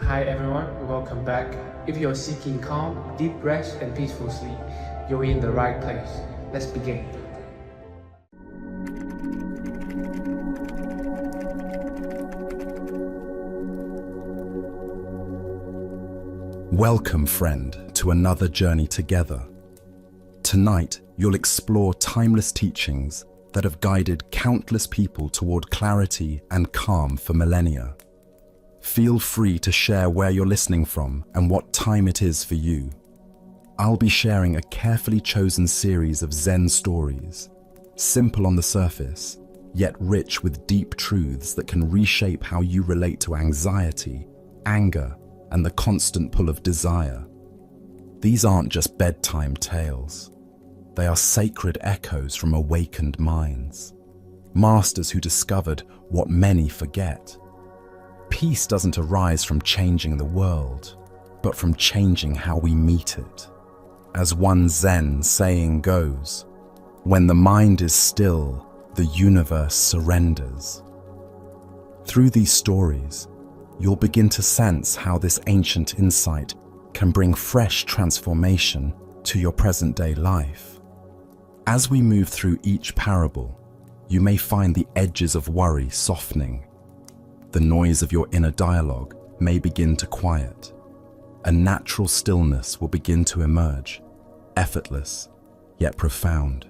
Hi everyone, welcome back. If you're seeking calm, deep rest, and peaceful sleep, you're in the right place. Let's begin. Welcome, friend, to another journey together. Tonight, you'll explore timeless teachings that have guided countless people toward clarity and calm for millennia. Feel free to share where you're listening from and what time it is for you. I'll be sharing a carefully chosen series of Zen stories, simple on the surface, yet rich with deep truths that can reshape how you relate to anxiety, anger, and the constant pull of desire. These aren't just bedtime tales. They are sacred echoes from awakened minds, masters who discovered what many forget. Peace doesn't arise from changing the world, but from changing how we meet it. As one Zen saying goes, when the mind is still, the universe surrenders. Through these stories, you'll begin to sense how this ancient insight can bring fresh transformation to your present-day life. As we move through each parable, you may find the edges of worry softening. The noise of your inner dialogue may begin to quiet. A natural stillness will begin to emerge, effortless, yet profound.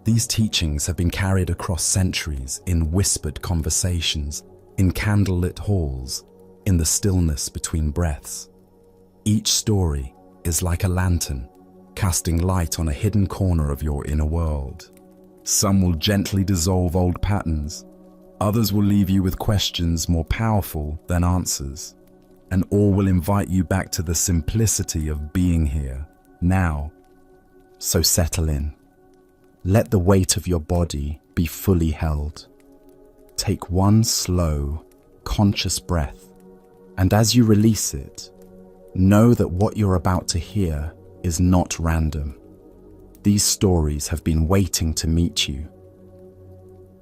These teachings have been carried across centuries in whispered conversations, in candlelit halls, in the stillness between breaths. Each story is like a lantern, casting light on a hidden corner of your inner world. Some will gently dissolve old patterns. Others will leave you with questions more powerful than answers. And all will invite you back to the simplicity of being here, now. So settle in. Let the weight of your body be fully held. Take one slow, conscious breath, and as you release it, know that what you're about to hear is not random. These stories have been waiting to meet you.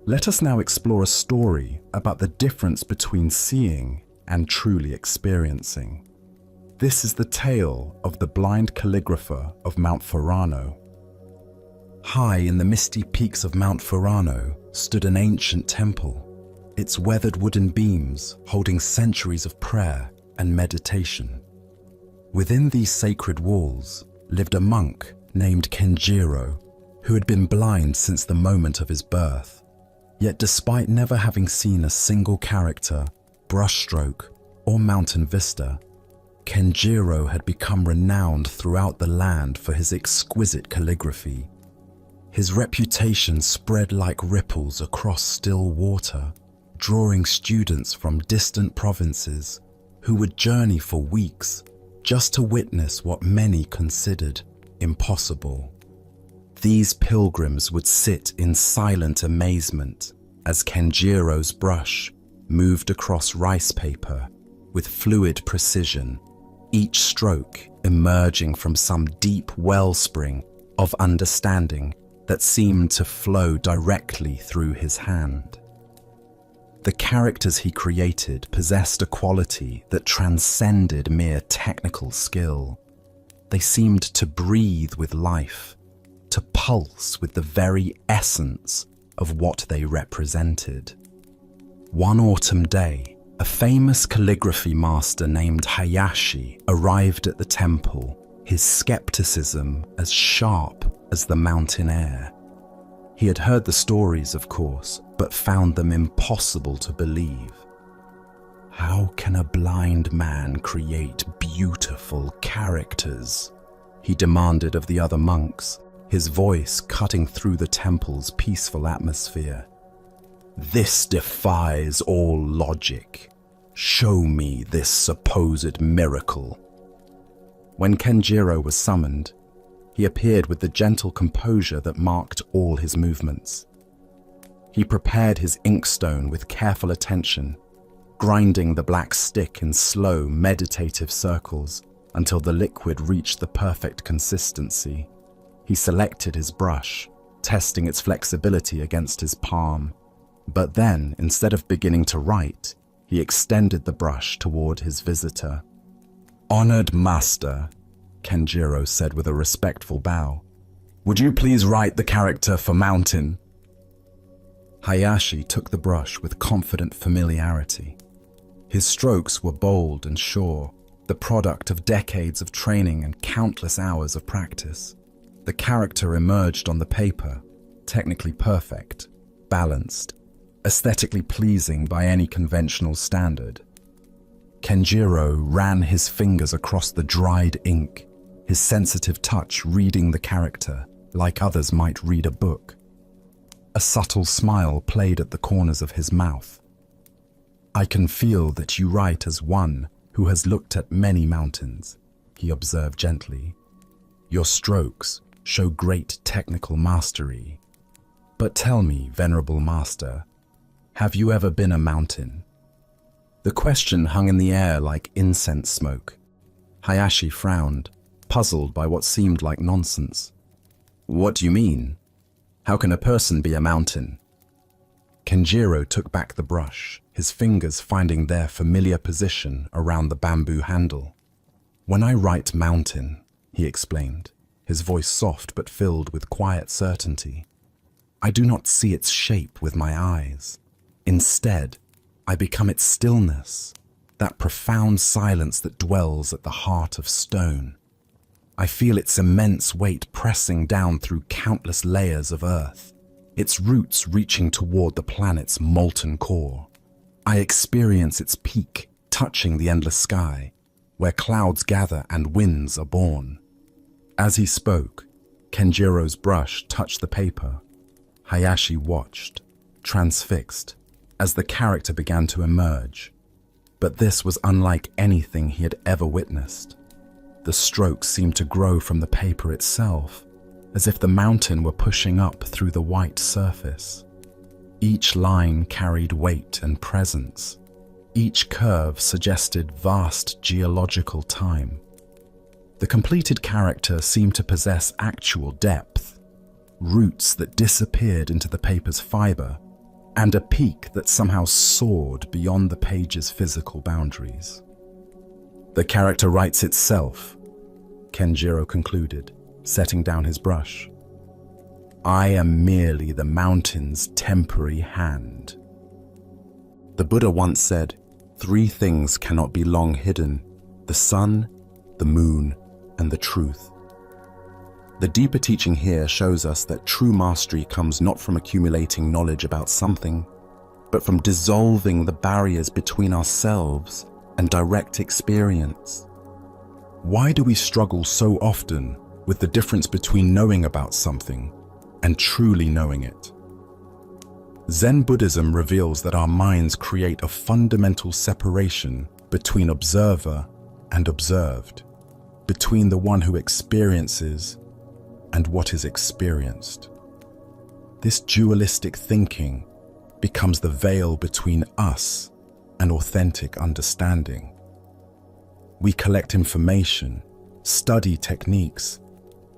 Let us now explore a story about the difference between seeing and truly experiencing. This is the tale of the blind calligrapher of Mount Furano. High in the misty peaks of Mount Furano stood an ancient temple, its weathered wooden beams holding centuries of prayer and meditation. Within these sacred walls lived a monk named Kenjiro, who had been blind since the moment of his birth. Yet despite never having seen a single character, brushstroke, or mountain vista, Kenjiro had become renowned throughout the land for his exquisite calligraphy. His reputation spread like ripples across still water, drawing students from distant provinces who would journey for weeks just to witness what many considered impossible. These pilgrims would sit in silent amazement as Kenjiro's brush moved across rice paper with fluid precision, each stroke emerging from some deep wellspring of understanding that seemed to flow directly through his hand. The characters he created possessed a quality that transcended mere technical skill. They seemed to breathe with life, to pulse with the very essence of what they represented. One autumn day, a famous calligraphy master named Hayashi arrived at the temple, his skepticism as sharp as the mountain air. He had heard the stories, of course, but found them impossible to believe. How can a blind man create beautiful characters? He demanded of the other monks, his voice cutting through the temple's peaceful atmosphere. This defies all logic. Show me this supposed miracle. When Kenjiro was summoned, he appeared with the gentle composure that marked all his movements. He prepared his inkstone with careful attention, grinding the black stick in slow, meditative circles until the liquid reached the perfect consistency. He selected his brush, testing its flexibility against his palm. But then, instead of beginning to write, He extended the brush toward his visitor. "Honored master," Kenjiro said with a respectful bow, "would you please write the character for Mountain?" Hayashi took the brush with confident familiarity. His strokes were bold and sure, the product of decades of training and countless hours of practice. The character emerged on the paper, technically perfect, balanced, aesthetically pleasing by any conventional standard. Kenjiro ran his fingers across the dried ink, his sensitive touch reading the character like others might read a book. A subtle smile played at the corners of his mouth. "I can feel that you write as one who has looked at many mountains," he observed gently. "Your strokes show great technical mastery. But tell me, venerable master, have you ever been a mountain?" The question hung in the air like incense smoke. Hayashi frowned, puzzled by what seemed like nonsense. "What do you mean? How can a person be a mountain?" Kenjiro took back the brush, his fingers finding their familiar position around the bamboo handle. "When I write mountain," he explained, his voice soft but filled with quiet certainty, "I do not see its shape with my eyes. Instead, I become its stillness, that profound silence that dwells at the heart of stone. I feel its immense weight pressing down through countless layers of earth, its roots reaching toward the planet's molten core. I experience its peak touching the endless sky, where clouds gather and winds are born." As he spoke, Kenjiro's brush touched the paper. Hayashi watched, transfixed, as the character began to emerge. But this was unlike anything he had ever witnessed. The strokes seemed to grow from the paper itself, as if the mountain were pushing up through the white surface. Each line carried weight and presence. Each curve suggested vast geological time. The completed character seemed to possess actual depth, roots that disappeared into the paper's fiber, and a peak that somehow soared beyond the page's physical boundaries. "The character writes itself," Kenjiro concluded, setting down his brush. "I am merely the mountain's temporary hand." The Buddha once said, "Three things cannot be long hidden: the sun, the moon, and the truth." The deeper teaching here shows us that true mastery comes not from accumulating knowledge about something, but from dissolving the barriers between ourselves and direct experience. Why do we struggle so often with the difference between knowing about something and truly knowing it? Zen Buddhism reveals that our minds create a fundamental separation between observer and observed, between the one who experiences and what is experienced. This dualistic thinking becomes the veil between us and authentic understanding. We collect information, study techniques,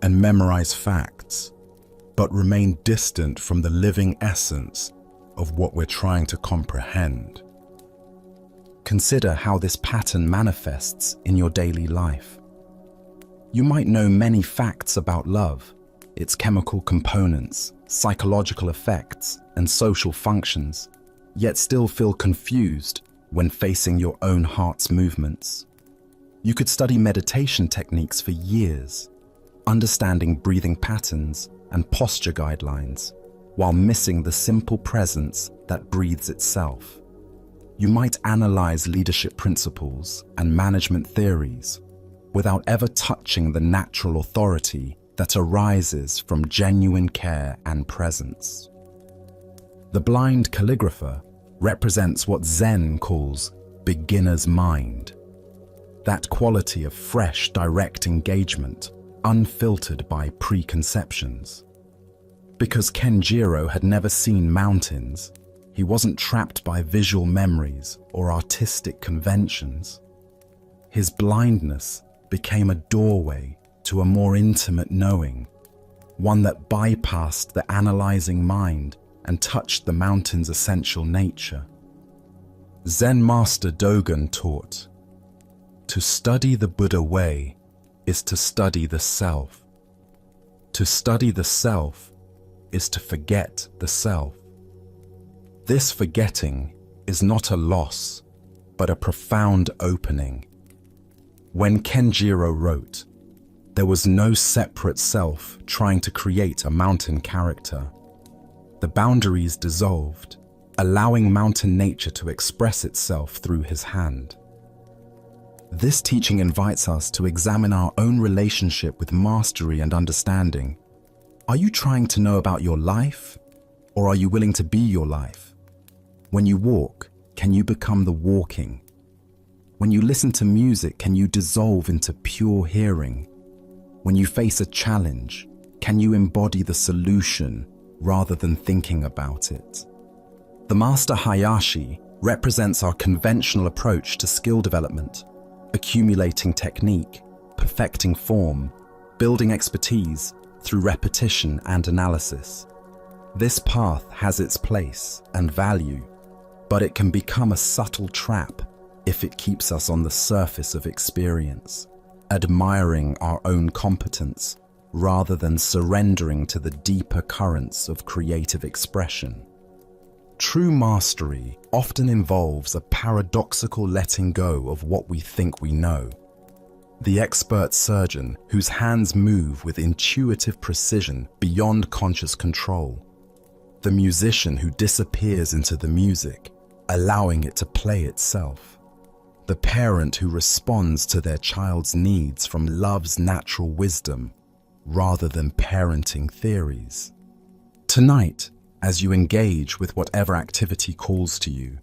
and memorize facts, but remain distant from the living essence of what we're trying to comprehend. Consider how this pattern manifests in your daily life. You might know many facts about love, its chemical components, psychological effects, and social functions, yet still feel confused when facing your own heart's movements. You could study meditation techniques for years, understanding breathing patterns and posture guidelines, while missing the simple presence that breathes itself. You might analyze leadership principles and management theories without ever touching the natural authority that arises from genuine care and presence. The blind calligrapher represents what Zen calls beginner's mind, that quality of fresh, direct engagement, unfiltered by preconceptions. Because Kenjiro had never seen mountains, he wasn't trapped by visual memories or artistic conventions. His blindness became a doorway to a more intimate knowing, one that bypassed the analyzing mind and touched the mountain's essential nature. Zen master Dogen taught, "To study the Buddha way is to study the self. To study the self is to forget the self. This forgetting is not a loss, but a profound opening." When Kenjiro wrote, there was no separate self trying to create a mountain character. The boundaries dissolved, allowing mountain nature to express itself through his hand. This teaching invites us to examine our own relationship with mastery and understanding. Are you trying to know about your life, or are you willing to be your life? When you walk, can you become the walking? When you listen to music, can you dissolve into pure hearing? When you face a challenge, can you embody the solution rather than thinking about it? The Master Hayashi represents our conventional approach to skill development, accumulating technique, perfecting form, building expertise through repetition and analysis. This path has its place and value, but it can become a subtle trap if it keeps us on the surface of experience, admiring our own competence rather than surrendering to the deeper currents of creative expression. True mastery often involves a paradoxical letting go of what we think we know. The expert surgeon whose hands move with intuitive precision beyond conscious control. The musician who disappears into the music, allowing it to play itself. The parent who responds to their child's needs from love's natural wisdom rather than parenting theories. Tonight, as you engage with whatever activity calls to you,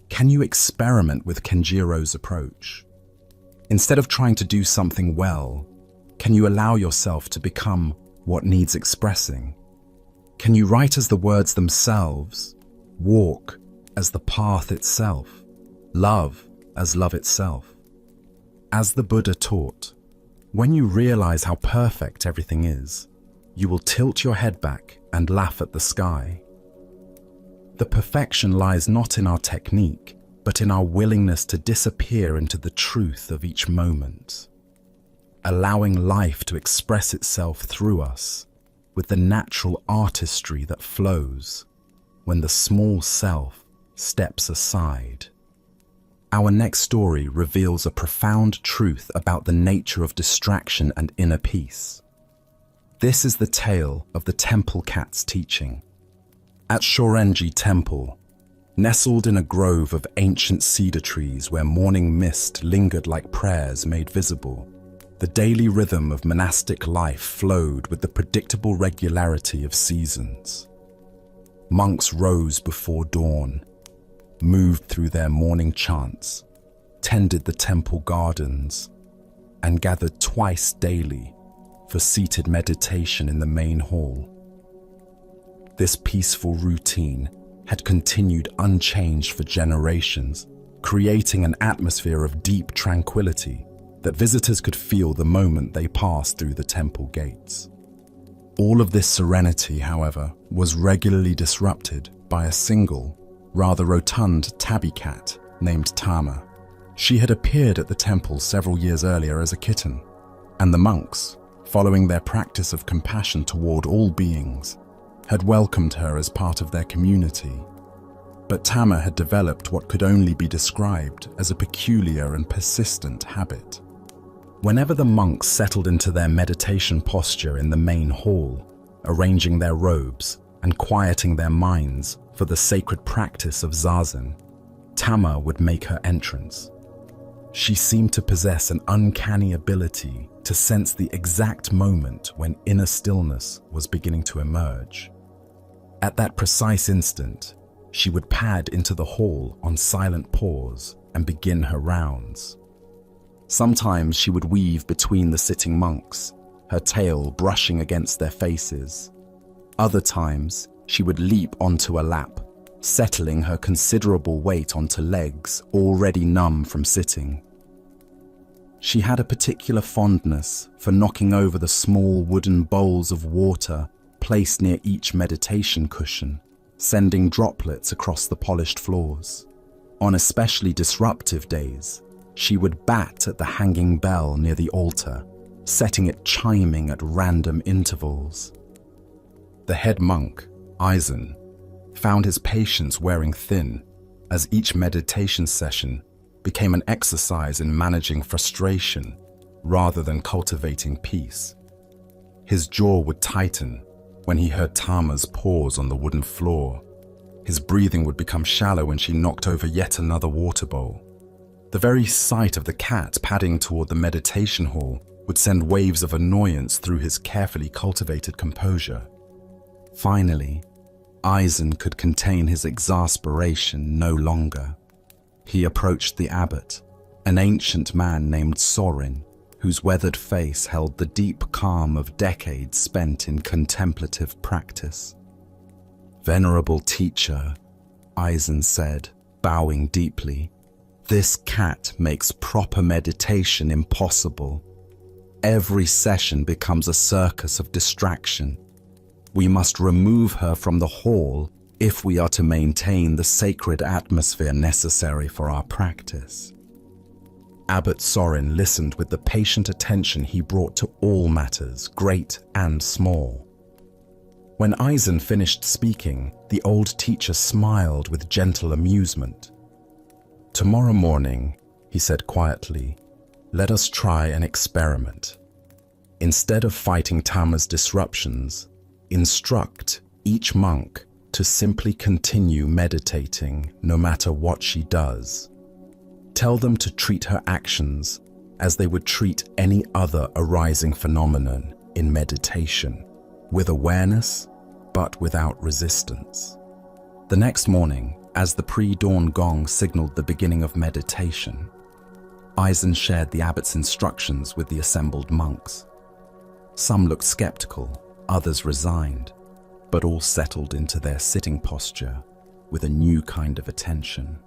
can you experiment with Kenjiro's approach? Instead of trying to do something well, can you allow yourself to become what needs expressing? Can you write as the words themselves, walk as the path itself, love as love itself? As the Buddha taught, when you realize how perfect everything is, you will tilt your head back and laugh at the sky. The perfection lies not in our technique, but in our willingness to disappear into the truth of each moment, allowing life to express itself through us with the natural artistry that flows when the small self steps aside. Our next story reveals a profound truth about the nature of distraction and inner peace. This is the tale of the temple cat's teaching. At Shorenji Temple, nestled in a grove of ancient cedar trees where morning mist lingered like prayers made visible, the daily rhythm of monastic life flowed with the predictable regularity of seasons. Monks rose before dawn, moved through their morning chants, tended the temple gardens, and gathered twice daily for seated meditation in the main hall. This peaceful routine had continued unchanged for generations, creating an atmosphere of deep tranquility that visitors could feel the moment they passed through the temple gates. All of this serenity, however, was regularly disrupted by a single, rather rotund tabby cat named Tama. She had appeared at the temple several years earlier as a kitten, and the monks, following their practice of compassion toward all beings, had welcomed her as part of their community. But Tama had developed what could only be described as a peculiar and persistent habit. Whenever the monks settled into their meditation posture in the main hall, arranging their robes and quieting their minds for the sacred practice of zazen, Tama would make her entrance. She seemed to possess an uncanny ability to sense the exact moment when inner stillness was beginning to emerge. At that precise instant, she would pad into the hall on silent paws and begin her rounds. Sometimes she would weave between the sitting monks, her tail brushing against their faces. Other times, she would leap onto a lap, settling her considerable weight onto legs already numb from sitting. She had a particular fondness for knocking over the small wooden bowls of water placed near each meditation cushion, sending droplets across the polished floors. On especially disruptive days, she would bat at the hanging bell near the altar, setting it chiming at random intervals. The head monk, Eisen, found his patients wearing thin as each meditation session became an exercise in managing frustration rather than cultivating peace. His jaw would tighten when he heard Tama's paws on the wooden floor. His breathing would become shallow when she knocked over yet another water bowl. The very sight of the cat padding toward the meditation hall would send waves of annoyance through his carefully cultivated composure. Finally, Eisen could contain his exasperation no longer. He approached the abbot, an ancient man named Sorin, whose weathered face held the deep calm of decades spent in contemplative practice. "Venerable teacher," Eisen said, bowing deeply, "this cat makes proper meditation impossible. Every session becomes a circus of distraction. We must remove her from the hall if we are to maintain the sacred atmosphere necessary for our practice." Abbot Sorin listened with the patient attention he brought to all matters, great and small. When Eisen finished speaking, the old teacher smiled with gentle amusement. "Tomorrow morning," he said quietly, "let us try an experiment. Instead of fighting Tama's disruptions, instruct each monk to simply continue meditating no matter what she does. Tell them to treat her actions as they would treat any other arising phenomenon in meditation, with awareness but without resistance." The next morning, as the pre-dawn gong signaled the beginning of meditation, Eisen shared the abbot's instructions with the assembled monks. Some looked skeptical, others resigned, but all settled into their sitting posture with a new kind of attention.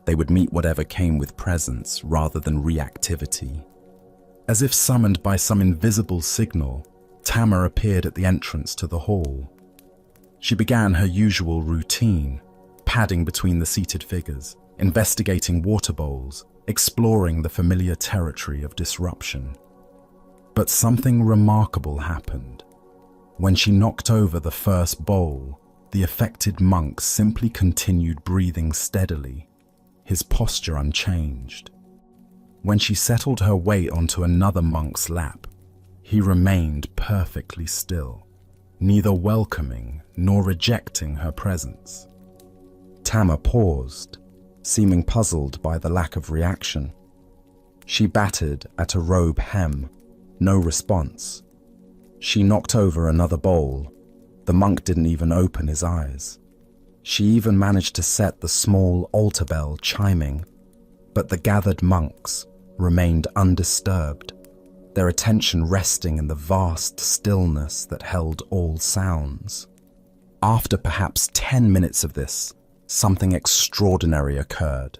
They would meet whatever came with presence rather than reactivity. As if summoned by some invisible signal, Tama appeared at the entrance to the hall. She began her usual routine, padding between the seated figures, investigating water bowls, exploring the familiar territory of disruption. But something remarkable happened. When she knocked over the first bowl, the affected monk simply continued breathing steadily, his posture unchanged. When she settled her weight onto another monk's lap, he remained perfectly still, neither welcoming nor rejecting her presence. Tama paused, seeming puzzled by the lack of reaction. She batted at a robe hem, no response. She knocked over another bowl. The monk didn't even open his eyes. She even managed to set the small altar bell chiming, but the gathered monks remained undisturbed, their attention resting in the vast stillness that held all sounds. After perhaps 10 minutes of this, something extraordinary occurred.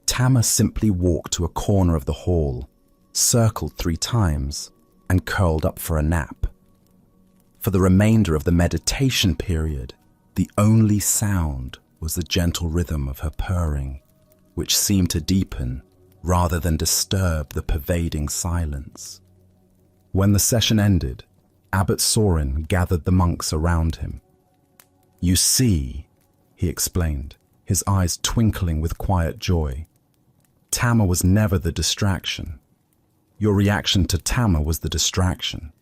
Tama simply walked to a corner of the hall, circled 3 times, and curled up for a nap. For the remainder of the meditation period, the only sound was the gentle rhythm of her purring, which seemed to deepen rather than disturb the pervading silence. When the session ended, Abbot Sorin gathered the monks around him. "You see," he explained, his eyes twinkling with quiet joy, "Tama was never the distraction. Your reaction to Tama was the distraction.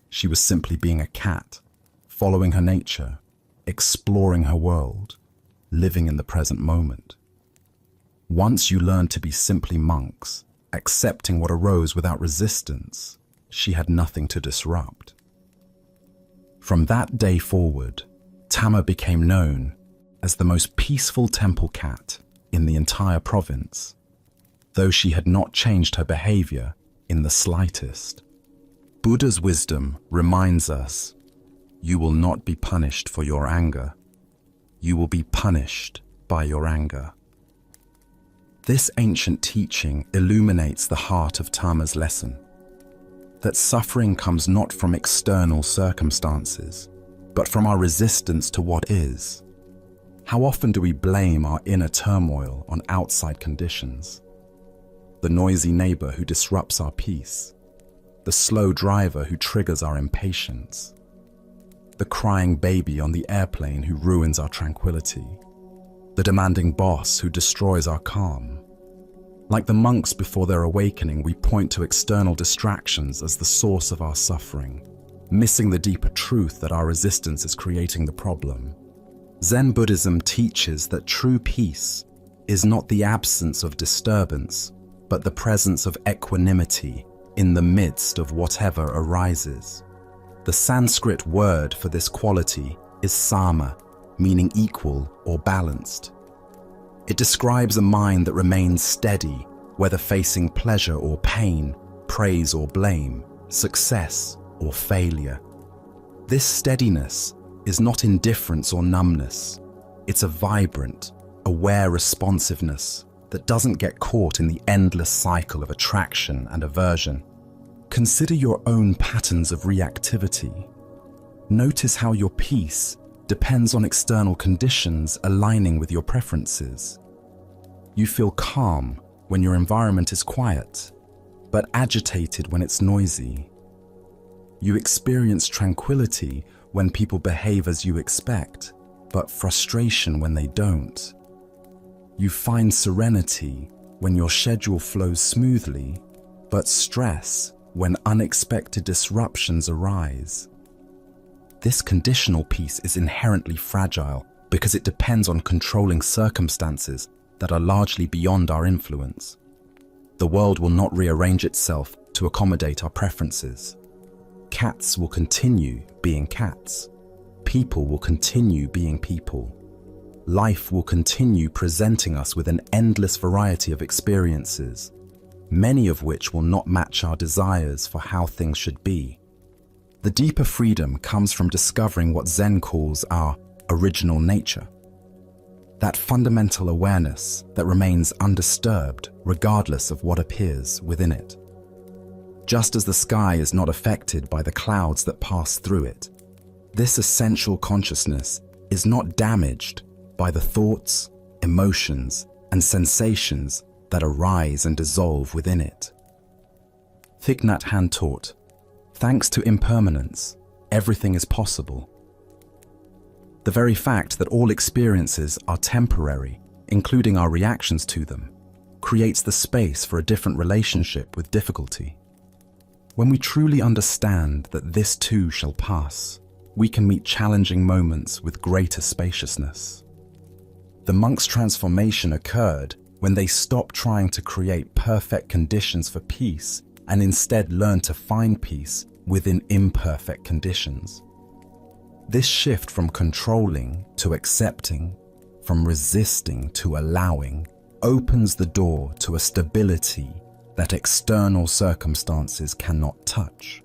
She was simply being a cat, following her nature, exploring her world, living in the present moment. Once you learned to be simply monks, accepting what arose without resistance, she had nothing to disrupt." From that day forward, Tama became known as the most peaceful temple cat in the entire province, though she had not changed her behavior in the slightest. Buddha's wisdom reminds us, you will not be punished for your anger. You will be punished by your anger. This ancient teaching illuminates the heart of Tama's lesson, that suffering comes not from external circumstances, but from our resistance to what is. How often do we blame our inner turmoil on outside conditions? The noisy neighbor who disrupts our peace, the slow driver who triggers our impatience, the crying baby on the airplane who ruins our tranquility, the demanding boss who destroys our calm. Like the monks before their awakening, we point to external distractions as the source of our suffering, missing the deeper truth that our resistance is creating the problem. Zen Buddhism teaches that true peace is not the absence of disturbance, but the presence of equanimity in the midst of whatever arises. The Sanskrit word for this quality is sama, meaning equal or balanced. It describes a mind that remains steady, whether facing pleasure or pain, praise or blame, success or failure. This steadiness is not indifference or numbness. It's a vibrant, aware responsiveness that doesn't get caught in the endless cycle of attraction and aversion. Consider your own patterns of reactivity. Notice how your peace depends on external conditions aligning with your preferences. You feel calm when your environment is quiet, but agitated when it's noisy. You experience tranquility when people behave as you expect, but frustration when they don't. You find serenity when your schedule flows smoothly, but stress when unexpected disruptions arise. This conditional peace is inherently fragile because it depends on controlling circumstances that are largely beyond our influence. The world will not rearrange itself to accommodate our preferences. Cats will continue being cats. People will continue being people. Life will continue presenting us with an endless variety of experiences, many of which will not match our desires for how things should be. The deeper freedom comes from discovering what Zen calls our original nature. That fundamental awareness that remains undisturbed regardless of what appears within it. Just as the sky is not affected by the clouds that pass through it, this essential consciousness is not damaged by the thoughts, emotions, and sensations that arise and dissolve within it. Thich Nhat Hanh taught, thanks to impermanence, everything is possible. The very fact that all experiences are temporary, including our reactions to them, creates the space for a different relationship with difficulty. When we truly understand that this too shall pass, we can meet challenging moments with greater spaciousness. The monks' transformation occurred when they stopped trying to create perfect conditions for peace and instead learned to find peace within imperfect conditions. This shift from controlling to accepting, from resisting to allowing, opens the door to a stability that external circumstances cannot touch.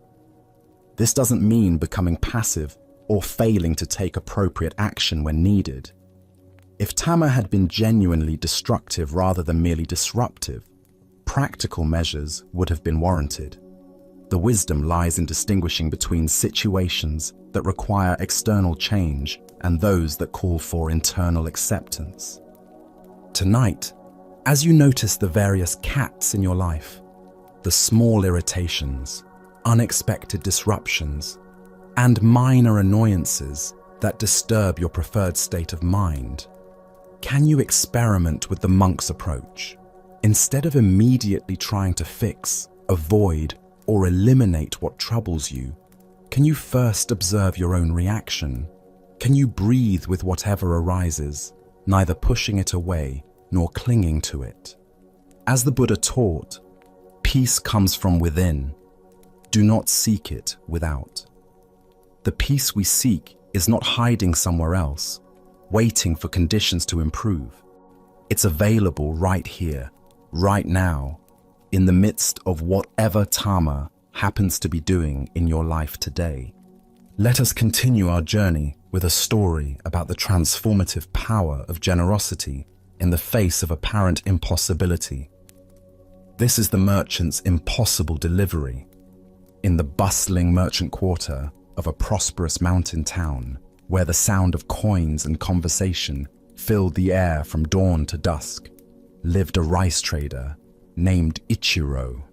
This doesn't mean becoming passive or failing to take appropriate action when needed. If Tama had been genuinely destructive rather than merely disruptive, practical measures would have been warranted. The wisdom lies in distinguishing between situations that require external change and those that call for internal acceptance. Tonight, as you notice the various cats in your life, the small irritations, unexpected disruptions, and minor annoyances that disturb your preferred state of mind, can you experiment with the monk's approach? Instead of immediately trying to fix, avoid, or eliminate what troubles you, can you first observe your own reaction? Can you breathe with whatever arises, neither pushing it away nor clinging to it? As the Buddha taught, peace comes from within. Do not seek it without. The peace we seek is not hiding somewhere else, waiting for conditions to improve. It's available right here, right now, in the midst of whatever Tama happens to be doing in your life today. Let us continue our journey with a story about the transformative power of generosity in the face of apparent impossibility. This is the merchant's impossible delivery in the bustling merchant quarter of a prosperous mountain town, where the sound of coins and conversation filled the air from dawn to dusk, lived a rice trader named Ichiro.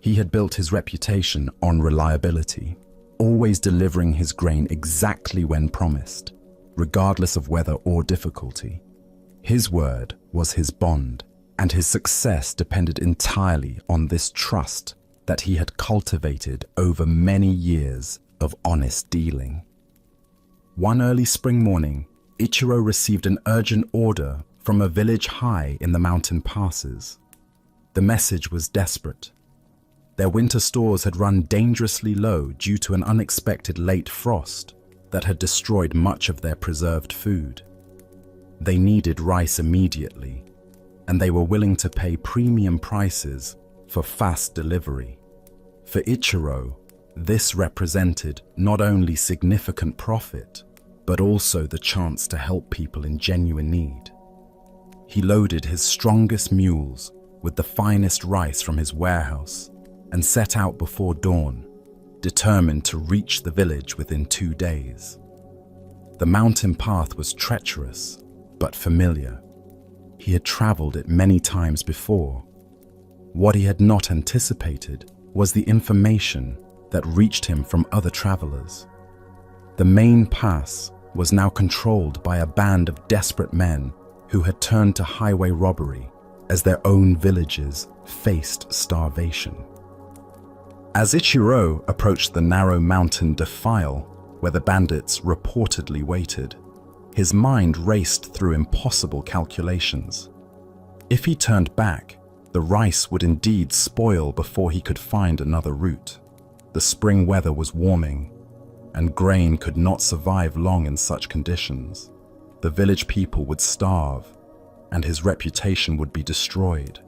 He had built his reputation on reliability, always delivering his grain exactly when promised, regardless of weather or difficulty. His word was his bond, and his success depended entirely on this trust that he had cultivated over many years of honest dealing. One early spring morning, Ichiro received an urgent order from a village high in the mountain passes. The message was desperate. Their winter stores had run dangerously low due to an unexpected late frost that had destroyed much of their preserved food. They needed rice immediately, and they were willing to pay premium prices for fast delivery. For Ichiro, this represented not only significant profit, but also the chance to help people in genuine need. He loaded his strongest mules with the finest rice from his warehouse and set out before dawn, determined to reach the village within 2 days. The mountain path was treacherous, but familiar. He had traveled it many times before. What he had not anticipated was the information that reached him from other travelers. The main pass was now controlled by a band of desperate men who had turned to highway robbery as their own villages faced starvation. As Ichiro approached the narrow mountain defile where the bandits reportedly waited, his mind raced through impossible calculations. If he turned back, the rice would indeed spoil before he could find another route. The spring weather was warming, and grain could not survive long in such conditions. The village people would starve, and his reputation would be destroyed.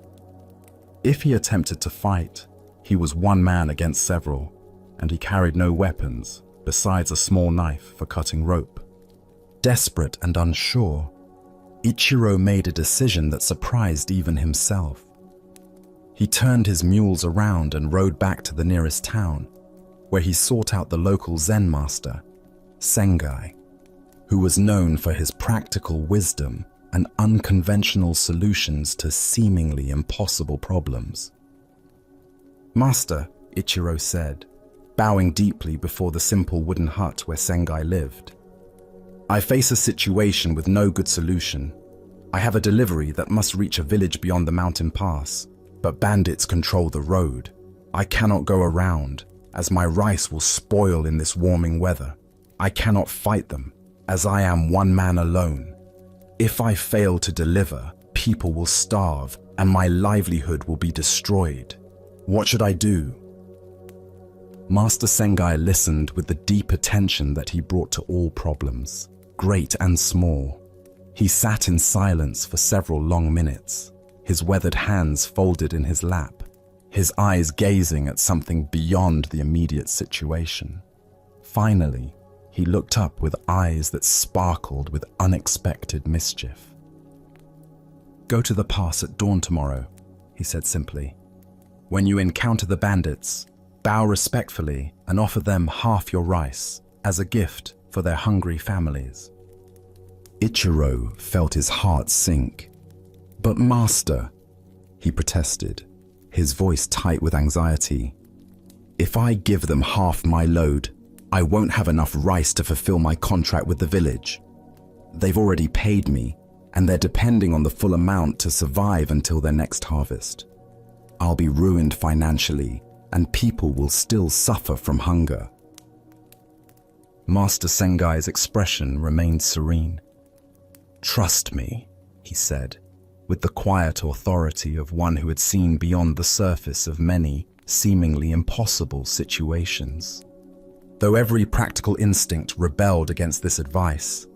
If he attempted to fight, he was one man against several, and he carried no weapons besides a small knife for cutting rope. Desperate and unsure, Ichiro made a decision that surprised even himself. He turned his mules around and rode back to the nearest town, where he sought out the local Zen master, Sengai, who was known for his practical wisdom and unconventional solutions to seemingly impossible problems. "Master," Ichiro said, bowing deeply before the simple wooden hut where Sengai lived, "I face a situation with no good solution. I have a delivery that must reach a village beyond the mountain pass, but bandits control the road. I cannot go around, as my rice will spoil in this warming weather. I cannot fight them, as I am one man alone. If I fail to deliver, people will starve and my livelihood will be destroyed. What should I do?" Master Sengai listened with the deep attention that he brought to all problems, great and small. He sat in silence for several long minutes, his weathered hands folded in his lap, his eyes gazing at something beyond the immediate situation. Finally, he looked up with eyes that sparkled with unexpected mischief. "Go to the pass at dawn tomorrow," he said simply. "When you encounter the bandits, bow respectfully and offer them half your rice as a gift for their hungry families." Ichiro felt his heart sink. "But master," he protested, his voice tight with anxiety, "if I give them half my load, I won't have enough rice to fulfill my contract with the village. They've already paid me, and they're depending on the full amount to survive until their next harvest. I'll be ruined financially, and people will still suffer from hunger." Master Sengai's expression remained serene. "Trust me," he said, with the quiet authority of one who had seen beyond the surface of many seemingly impossible situations. Though every practical instinct rebelled against this advice,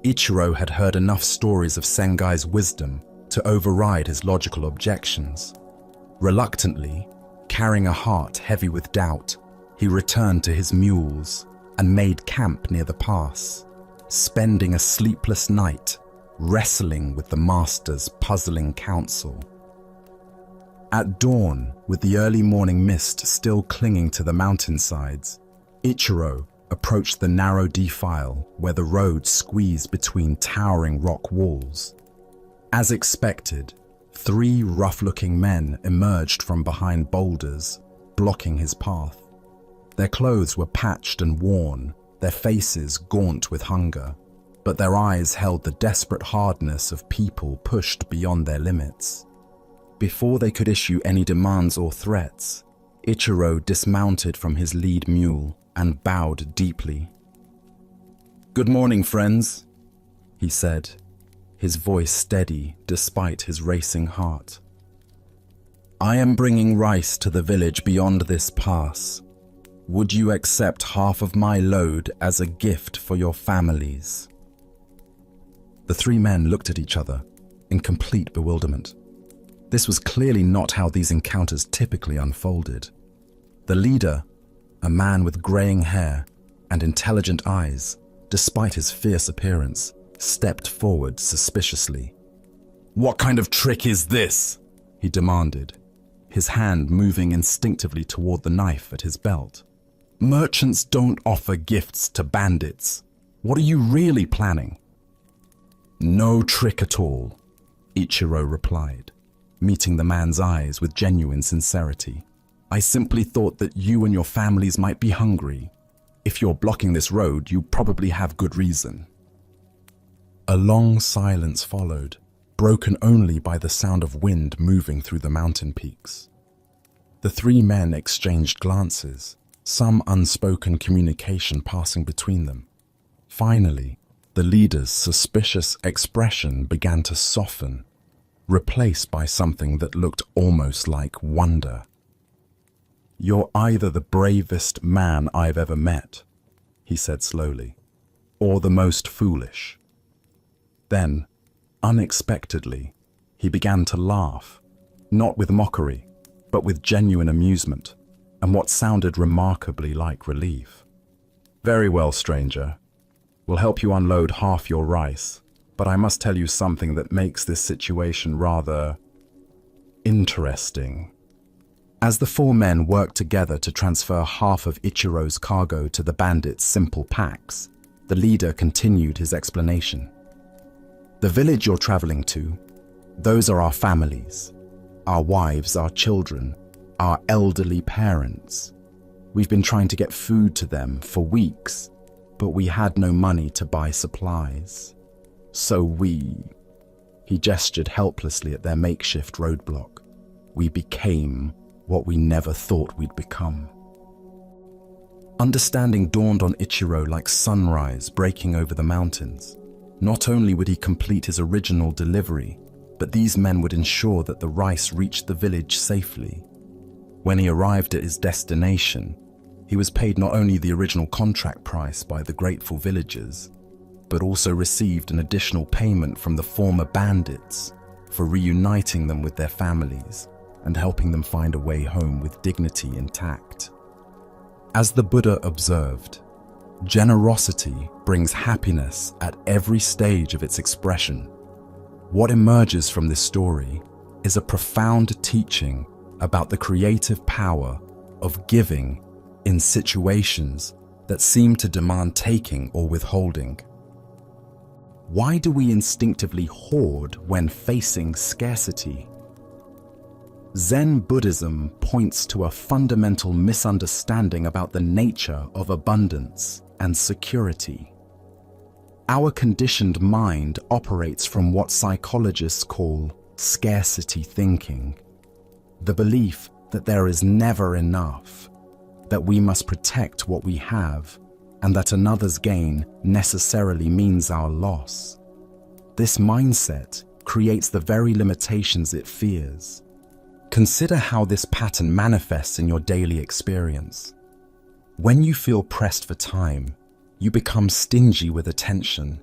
Ichiro had heard enough stories of Sengai's wisdom to override his logical objections. Reluctantly, carrying a heart heavy with doubt, he returned to his mules and made camp near the pass, spending a sleepless night wrestling with the master's puzzling counsel. At dawn, with the early morning mist still clinging to the mountainsides, Ichiro, approached the narrow defile where the road squeezed between towering rock walls. As expected, 3 rough-looking men emerged from behind boulders, blocking his path. Their clothes were patched and worn, their faces gaunt with hunger, but their eyes held the desperate hardness of people pushed beyond their limits. Before they could issue any demands or threats, Ichiro dismounted from his lead mule and bowed deeply. "Good morning, friends," he said, his voice steady despite his racing heart. "I am bringing rice to the village beyond this pass. Would you accept half of my load as a gift for your families?" The 3 men looked at each other in complete bewilderment. This was clearly not how these encounters typically unfolded. The leader, a man with graying hair and intelligent eyes, despite his fierce appearance, stepped forward suspiciously. "What kind of trick is this?" he demanded, his hand moving instinctively toward the knife at his belt. "Merchants don't offer gifts to bandits. What are you really planning?" "No trick at all," Ichiro replied, meeting the man's eyes with genuine sincerity. "I simply thought that you and your families might be hungry. If you're blocking this road, you probably have good reason." A long silence followed, broken only by the sound of wind moving through the mountain peaks. The 3 men exchanged glances, some unspoken communication passing between them. Finally, the leader's suspicious expression began to soften, replaced by something that looked almost like wonder. "You're either the bravest man I've ever met," he said slowly, "or the most foolish." Then, unexpectedly, he began to laugh, not with mockery, but with genuine amusement, and what sounded remarkably like relief. "Very well, stranger. We'll help you unload half your rice, but I must tell you something that makes this situation rather interesting." As the 4 men worked together to transfer half of Ichiro's cargo to the bandits' simple packs, the leader continued his explanation. "The village you're traveling to, those are our families, our wives, our children, our elderly parents. We've been trying to get food to them for weeks, but we had no money to buy supplies. So he gestured helplessly at their makeshift roadblock. "We became what we never thought we'd become." Understanding dawned on Ichiro like sunrise breaking over the mountains. Not only would he complete his original delivery, but these men would ensure that the rice reached the village safely. When he arrived at his destination, he was paid not only the original contract price by the grateful villagers, but also received an additional payment from the former bandits for reuniting them with their families and helping them find a way home with dignity intact. As the Buddha observed, generosity brings happiness at every stage of its expression. What emerges from this story is a profound teaching about the creative power of giving in situations that seem to demand taking or withholding. Why do we instinctively hoard when facing scarcity? Zen Buddhism points to a fundamental misunderstanding about the nature of abundance and security. Our conditioned mind operates from what psychologists call scarcity thinking, the belief that there is never enough, that we must protect what we have, and that another's gain necessarily means our loss. This mindset creates the very limitations it fears. Consider how this pattern manifests in your daily experience. When you feel pressed for time, you become stingy with attention,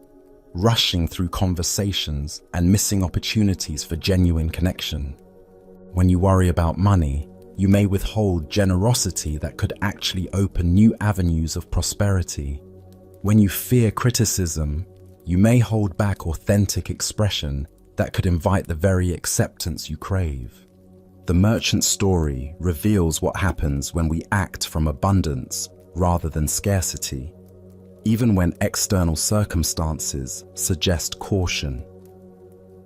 rushing through conversations and missing opportunities for genuine connection. When you worry about money, you may withhold generosity that could actually open new avenues of prosperity. When you fear criticism, you may hold back authentic expression that could invite the very acceptance you crave. The merchant's story reveals what happens when we act from abundance rather than scarcity. even when external circumstances suggest caution.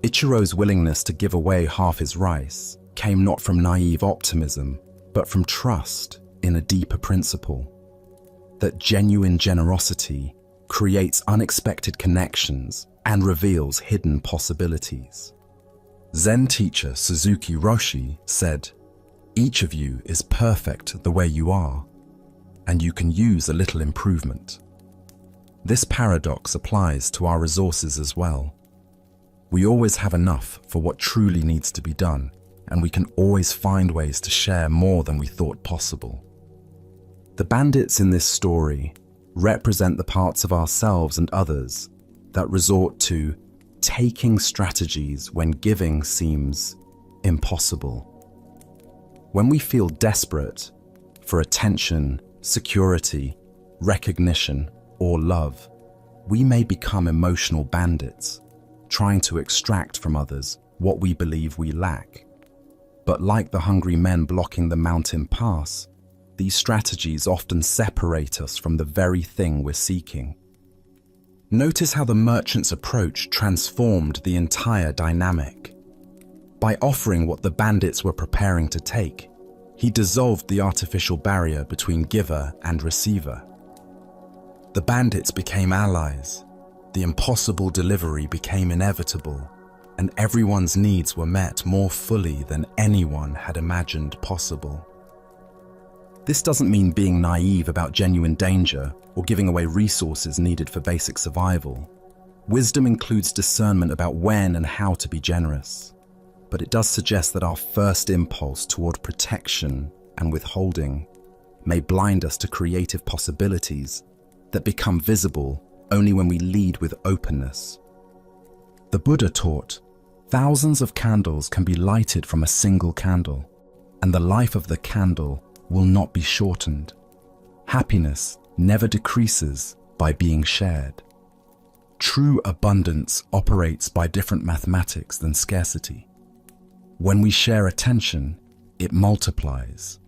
Ichiro's willingness to give away half his rice came not from naive optimism, but from trust in a deeper principle: that genuine generosity creates unexpected connections and reveals hidden possibilities. Zen teacher Suzuki Roshi said, "Each of you is perfect the way you are, and you can use a little improvement." This paradox applies to our resources as well. We always have enough for what truly needs to be done, and we can always find ways to share more than we thought possible. The bandits in this story represent the parts of ourselves and others that resort to taking strategies when giving seems impossible. When we feel desperate for attention, security, recognition, or love, we may become emotional bandits, trying to extract from others what we believe we lack. But like the hungry men blocking the mountain pass, these strategies often separate us from the very thing we're seeking. Notice how the merchant's approach transformed the entire dynamic. By offering what the bandits were preparing to take, he dissolved the artificial barrier between giver and receiver. The bandits became allies, the impossible delivery became inevitable, and everyone's needs were met more fully than anyone had imagined possible. This doesn't mean being naive about genuine danger or giving away resources needed for basic survival. Wisdom includes discernment about when and how to be generous, but it does suggest that our first impulse toward protection and withholding may blind us to creative possibilities that become visible only when we lead with openness. The Buddha taught, thousands of candles can be lighted from a single candle, and the life of the candle will not be shortened. Happiness never decreases by being shared. True abundance operates by different mathematics than scarcity. When we share attention, it multiplies.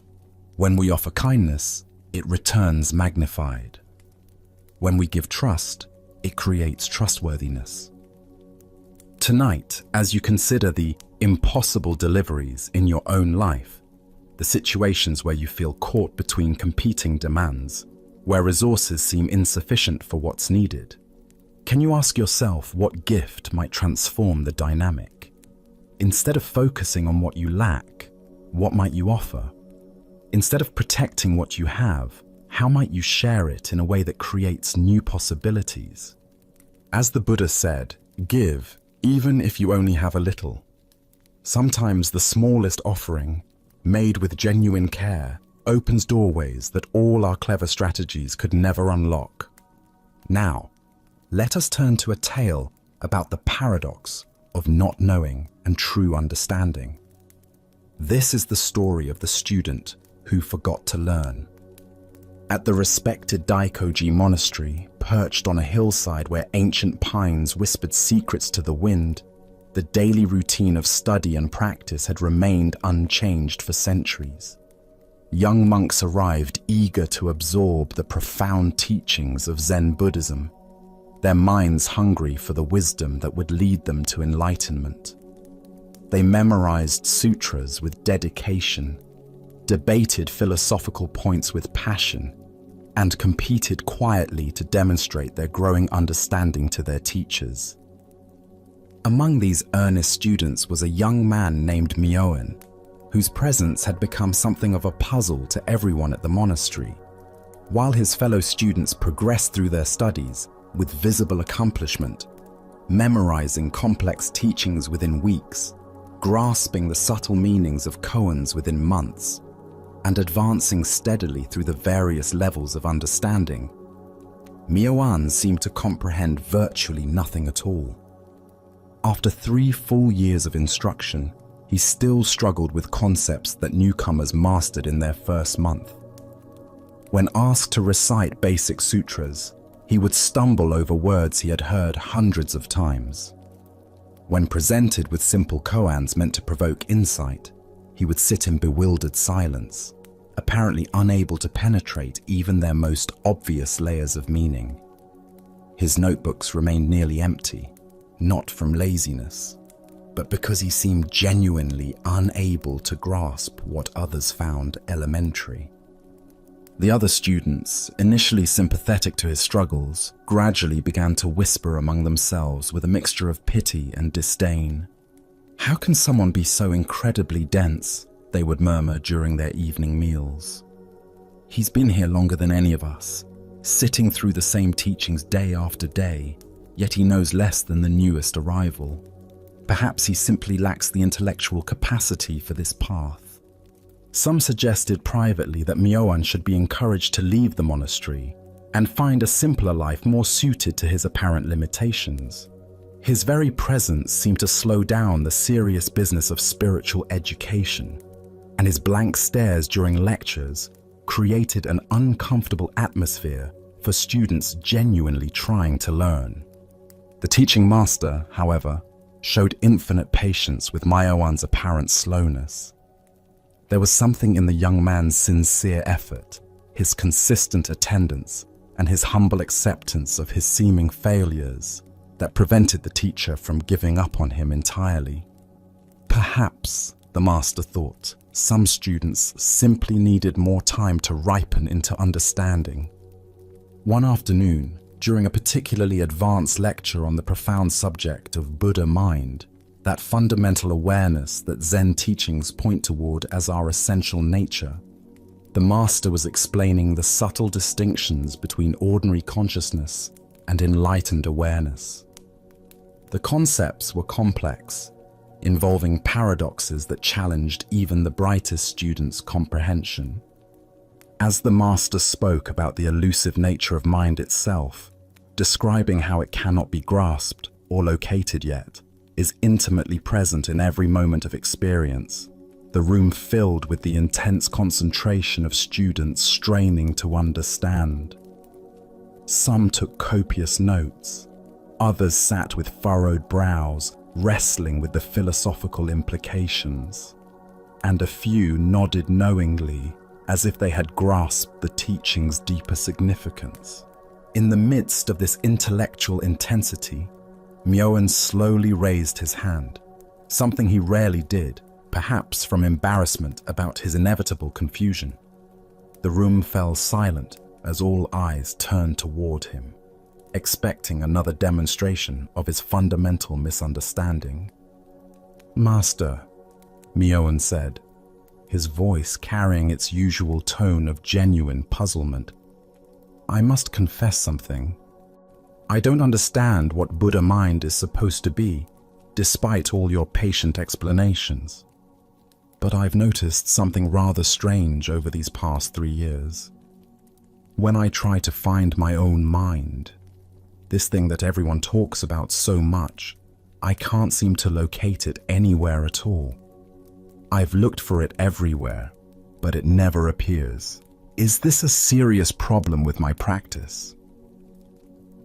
When we offer kindness, it returns magnified. When we give trust, it creates trustworthiness. Tonight, as you consider the impossible deliveries in your own life, the situations where you feel caught between competing demands, where resources seem insufficient for what's needed, can you ask yourself what gift might transform the dynamic? Instead of focusing on what you lack, what might you offer? Instead of protecting what you have, how might you share it in a way that creates new possibilities? As the Buddha said, give, even if you only have a little. Sometimes the smallest offering, made with genuine care, opens doorways that all our clever strategies could never unlock. Now, let us turn to a tale about the paradox of not knowing and true understanding. This is the story of the student who forgot to learn. At the respected Daikoji monastery, perched on a hillside where ancient pines whispered secrets to the wind, the daily routine of study and practice had remained unchanged for centuries. Young monks arrived eager to absorb the profound teachings of Zen Buddhism, their minds hungry for the wisdom that would lead them to enlightenment. They memorized sutras with dedication, debated philosophical points with passion, and competed quietly to demonstrate their growing understanding to their teachers. Among these earnest students was a young man named Myoan, whose presence had become something of a puzzle to everyone at the monastery. While his fellow students progressed through their studies with visible accomplishment, memorizing complex teachings within weeks, grasping the subtle meanings of koans within months, and advancing steadily through the various levels of understanding, Myoan seemed to comprehend virtually nothing at all. After 3 full years of instruction, he still struggled with concepts that newcomers mastered in their first month. When asked to recite basic sutras, he would stumble over words he had heard hundreds of times. When presented with simple koans meant to provoke insight, he would sit in bewildered silence, apparently unable to penetrate even their most obvious layers of meaning. His notebooks remained nearly empty, not from laziness, but because he seemed genuinely unable to grasp what others found elementary. The other students, initially sympathetic to his struggles, gradually began to whisper among themselves with a mixture of pity and disdain. "How can someone be so incredibly dense?" they would murmur during their evening meals. "He's been here longer than any of us, sitting through the same teachings day after day, yet he knows less than the newest arrival. Perhaps he simply lacks the intellectual capacity for this path." Some suggested privately that Myoan should be encouraged to leave the monastery and find a simpler life more suited to his apparent limitations. His very presence seemed to slow down the serious business of spiritual education, and his blank stares during lectures created an uncomfortable atmosphere for students genuinely trying to learn. The teaching master, however, showed infinite patience with Myoan's apparent slowness. There was something in the young man's sincere effort, his consistent attendance, and his humble acceptance of his seeming failures that prevented the teacher from giving up on him entirely. Perhaps, the master thought, some students simply needed more time to ripen into understanding. One afternoon, during a particularly advanced lecture on the profound subject of Buddha mind, that fundamental awareness that Zen teachings point toward as our essential nature, the master was explaining the subtle distinctions between ordinary consciousness and enlightened awareness. The concepts were complex, involving paradoxes that challenged even the brightest students' comprehension. As the master spoke about the elusive nature of mind itself, describing how it cannot be grasped or located yet, is intimately present in every moment of experience, the room filled with the intense concentration of students straining to understand. Some took copious notes, others sat with furrowed brows, wrestling with the philosophical implications, and a few nodded knowingly, as if they had grasped the teaching's deeper significance. In the midst of this intellectual intensity, Myoan slowly raised his hand, something he rarely did, perhaps from embarrassment about his inevitable confusion. The room fell silent as all eyes turned toward him, expecting another demonstration of his fundamental misunderstanding. "Master," Myoan said, his voice carrying its usual tone of genuine puzzlement, "I must confess something. I don't understand what Buddha mind is supposed to be, despite all your patient explanations. But I've noticed something rather strange over these past 3 years. When I try to find my own mind, this thing that everyone talks about so much, I can't seem to locate it anywhere at all. I've looked for it everywhere, but it never appears. Is this a serious problem with my practice?"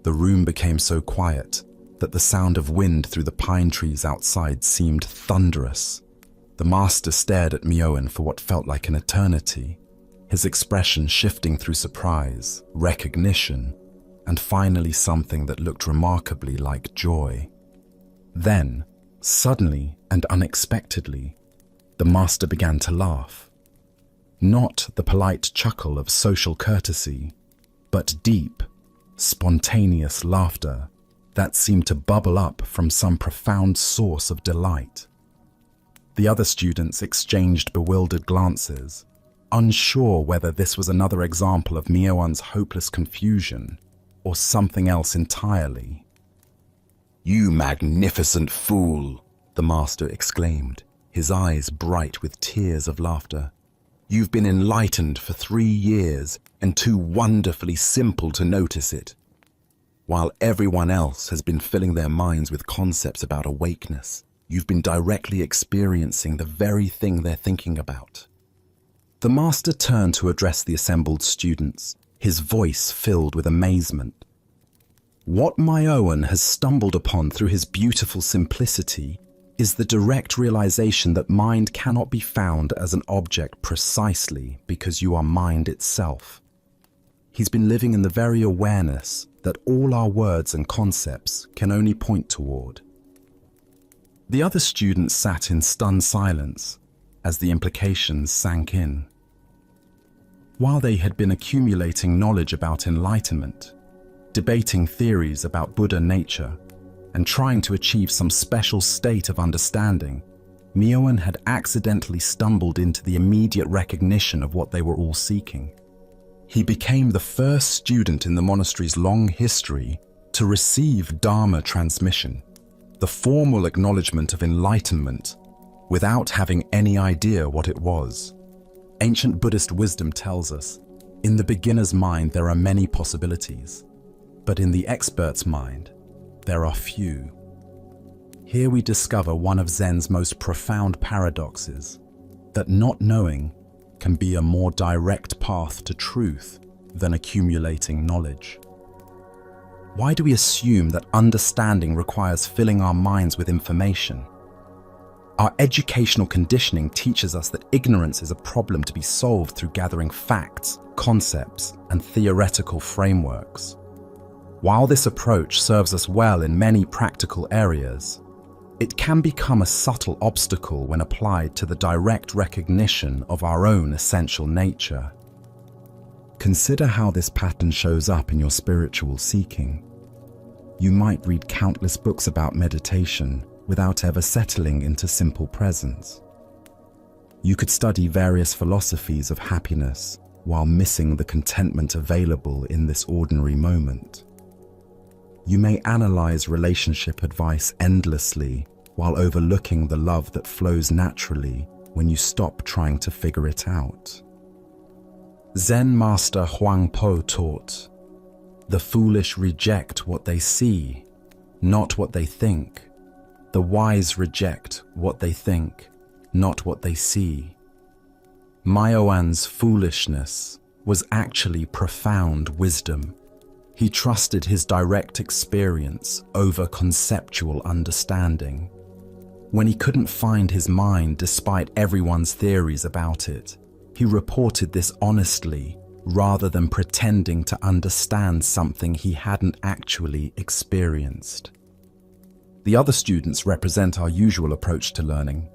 The room became so quiet that the sound of wind through the pine trees outside seemed thunderous. The master stared at Myoan for what felt like an eternity, his expression shifting through surprise, recognition, and finally something that looked remarkably like joy. Then, suddenly and unexpectedly, the master began to laugh. Not the polite chuckle of social courtesy, but deep, spontaneous laughter that seemed to bubble up from some profound source of delight. The other students exchanged bewildered glances, unsure whether this was another example of Myoan's hopeless confusion or something else entirely. "You magnificent fool!" the master exclaimed, his eyes bright with tears of laughter. "You've been enlightened for 3 years and too wonderfully simple to notice it. While everyone else has been filling their minds with concepts about awakeness, you've been directly experiencing the very thing they're thinking about." The master turned to address the assembled students, his voice filled with amazement. What Myoan has stumbled upon through his beautiful simplicity is the direct realization that mind cannot be found as an object precisely because you are mind itself. He's been living in the very awareness that all our words and concepts can only point toward. The other students sat in stunned silence as the implications sank in. While they had been accumulating knowledge about enlightenment, debating theories about Buddha nature, and trying to achieve some special state of understanding, Myoan had accidentally stumbled into the immediate recognition of what they were all seeking. He became the first student in the monastery's long history to receive Dharma transmission, the formal acknowledgement of enlightenment, without having any idea what it was. Ancient Buddhist wisdom tells us, in the beginner's mind there are many possibilities, but in the expert's mind, there are few. Here we discover one of Zen's most profound paradoxes, that not knowing can be a more direct path to truth than accumulating knowledge. Why do we assume that understanding requires filling our minds with information? Our educational conditioning teaches us that ignorance is a problem to be solved through gathering facts, concepts, and theoretical frameworks. While this approach serves us well in many practical areas, it can become a subtle obstacle when applied to the direct recognition of our own essential nature. Consider how this pattern shows up in your spiritual seeking. You might read countless books about meditation without ever settling into simple presence. You could study various philosophies of happiness while missing the contentment available in this ordinary moment. You may analyze relationship advice endlessly while overlooking the love that flows naturally when you stop trying to figure it out. Zen master Huang Po taught, "The foolish reject what they see, not what they think. The wise reject what they think, not what they see." Myoan's foolishness was actually profound wisdom. He trusted his direct experience over conceptual understanding. When he couldn't find his mind despite everyone's theories about it, he reported this honestly rather than pretending to understand something he hadn't actually experienced. The other students represent our usual approach to learning,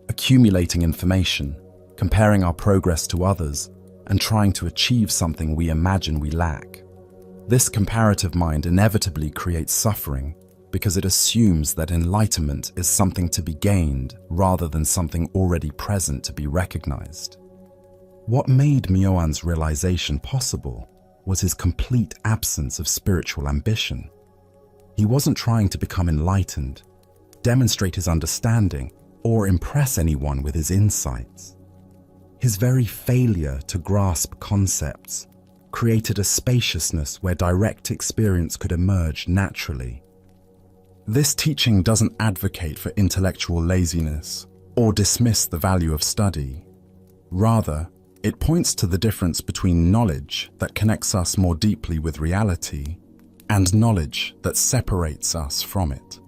accumulating information, comparing our progress to others, and trying to achieve something we imagine we lack. This comparative mind inevitably creates suffering because it assumes that enlightenment is something to be gained rather than something already present to be recognized. What made Myoan's realization possible was his complete absence of spiritual ambition. He wasn't trying to become enlightened, demonstrate his understanding, or impress anyone with his insights. His very failure to grasp concepts created a spaciousness where direct experience could emerge naturally. This teaching doesn't advocate for intellectual laziness or dismiss the value of study. Rather, it points to the difference between knowledge that connects us more deeply with reality and knowledge that separates us from it.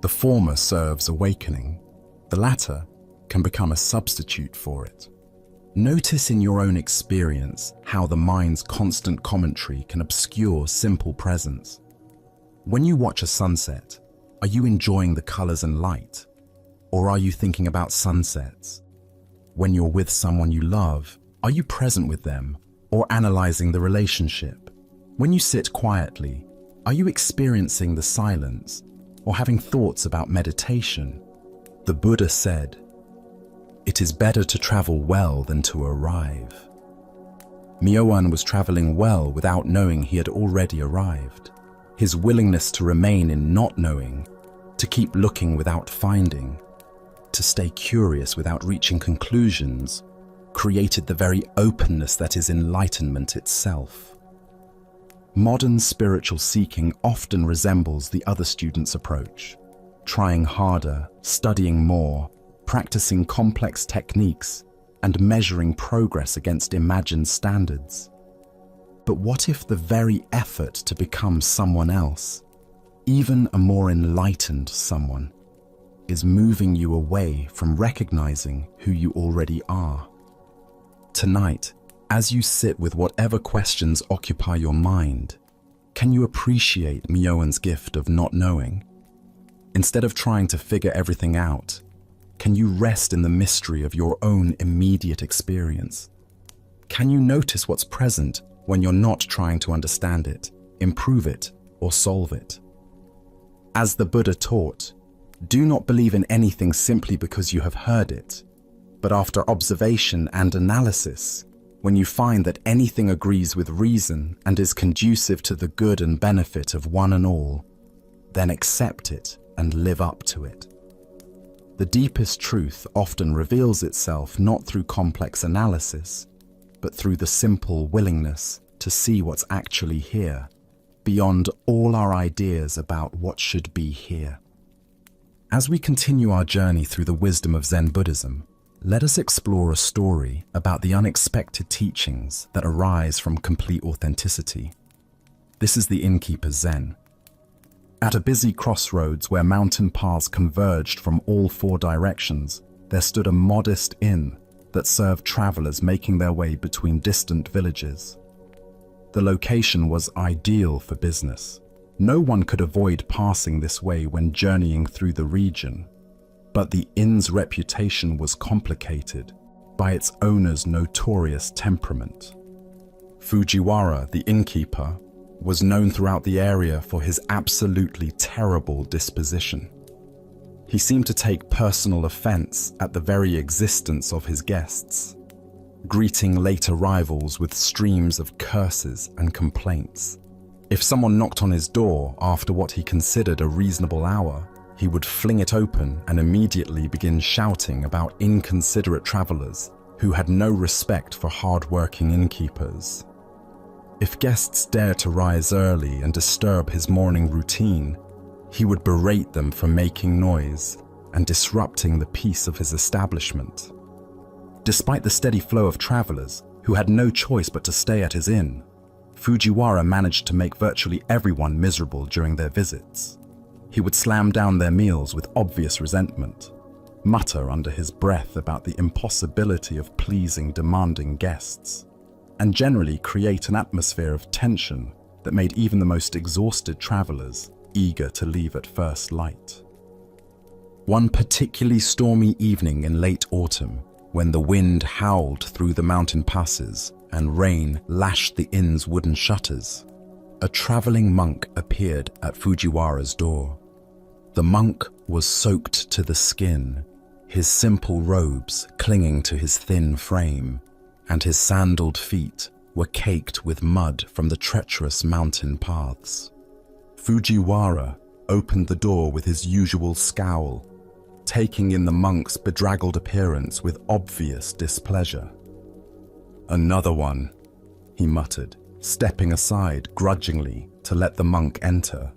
The former serves awakening. The latter can become a substitute for it. Notice in your own experience how the mind's constant commentary can obscure simple presence. When you watch a sunset, are you enjoying the colors and light? Or are you thinking about sunsets? When you're with someone you love, are you present with them or analyzing the relationship? When you sit quietly, are you experiencing the silence or having thoughts about meditation? The Buddha said, "It is better to travel well than to arrive." Myoan was traveling well without knowing he had already arrived. His willingness to remain in not knowing, to keep looking without finding, to stay curious without reaching conclusions, created the very openness that is enlightenment itself. Modern spiritual seeking often resembles the other students' approach, trying harder, studying more, practicing complex techniques, and measuring progress against imagined standards. But what if the very effort to become someone else, even a more enlightened someone, is moving you away from recognizing who you already are? Tonight, as you sit with whatever questions occupy your mind, Can you appreciate Myoan's gift of not knowing? Instead of trying to figure everything out, can you rest in the mystery of your own immediate experience? Can you notice what's present when you're not trying to understand it, improve it, or solve it? As the Buddha taught, do not believe in anything simply because you have heard it, but after observation and analysis, when you find that anything agrees with reason and is conducive to the good and benefit of one and all, then accept it and live up to it. The deepest truth often reveals itself not through complex analysis, but through the simple willingness to see what's actually here, beyond all our ideas about what should be here. As we continue our journey through the wisdom of Zen Buddhism, let us explore a story about the unexpected teachings that arise from complete authenticity. This is the innkeeper's Zen. At a busy crossroads where mountain paths converged from all four directions, there stood a modest inn that served travelers making their way between distant villages. The location was ideal for business. No one could avoid passing this way when journeying through the region, but the inn's reputation was complicated by its owner's notorious temperament. Fujiwara, the innkeeper, was known throughout the area for his absolutely terrible disposition. He seemed to take personal offense at the very existence of his guests, greeting late arrivals with streams of curses and complaints. If someone knocked on his door after what he considered a reasonable hour, he would fling it open and immediately begin shouting about inconsiderate travelers who had no respect for hard-working innkeepers. If guests dared to rise early and disturb his morning routine, he would berate them for making noise and disrupting the peace of his establishment. Despite the steady flow of travelers who had no choice but to stay at his inn, Fujiwara managed to make virtually everyone miserable during their visits. He would slam down their meals with obvious resentment, mutter under his breath about the impossibility of pleasing demanding guests, and generally create an atmosphere of tension that made even the most exhausted travelers eager to leave at first light. One particularly stormy evening in late autumn, when the wind howled through the mountain passes and rain lashed the inn's wooden shutters, a traveling monk appeared at Fujiwara's door. The monk was soaked to the skin, his simple robes clinging to his thin frame, and his sandaled feet were caked with mud from the treacherous mountain paths. Fujiwara opened the door with his usual scowl, taking in the monk's bedraggled appearance with obvious displeasure. "Another one," he muttered, stepping aside grudgingly to let the monk enter.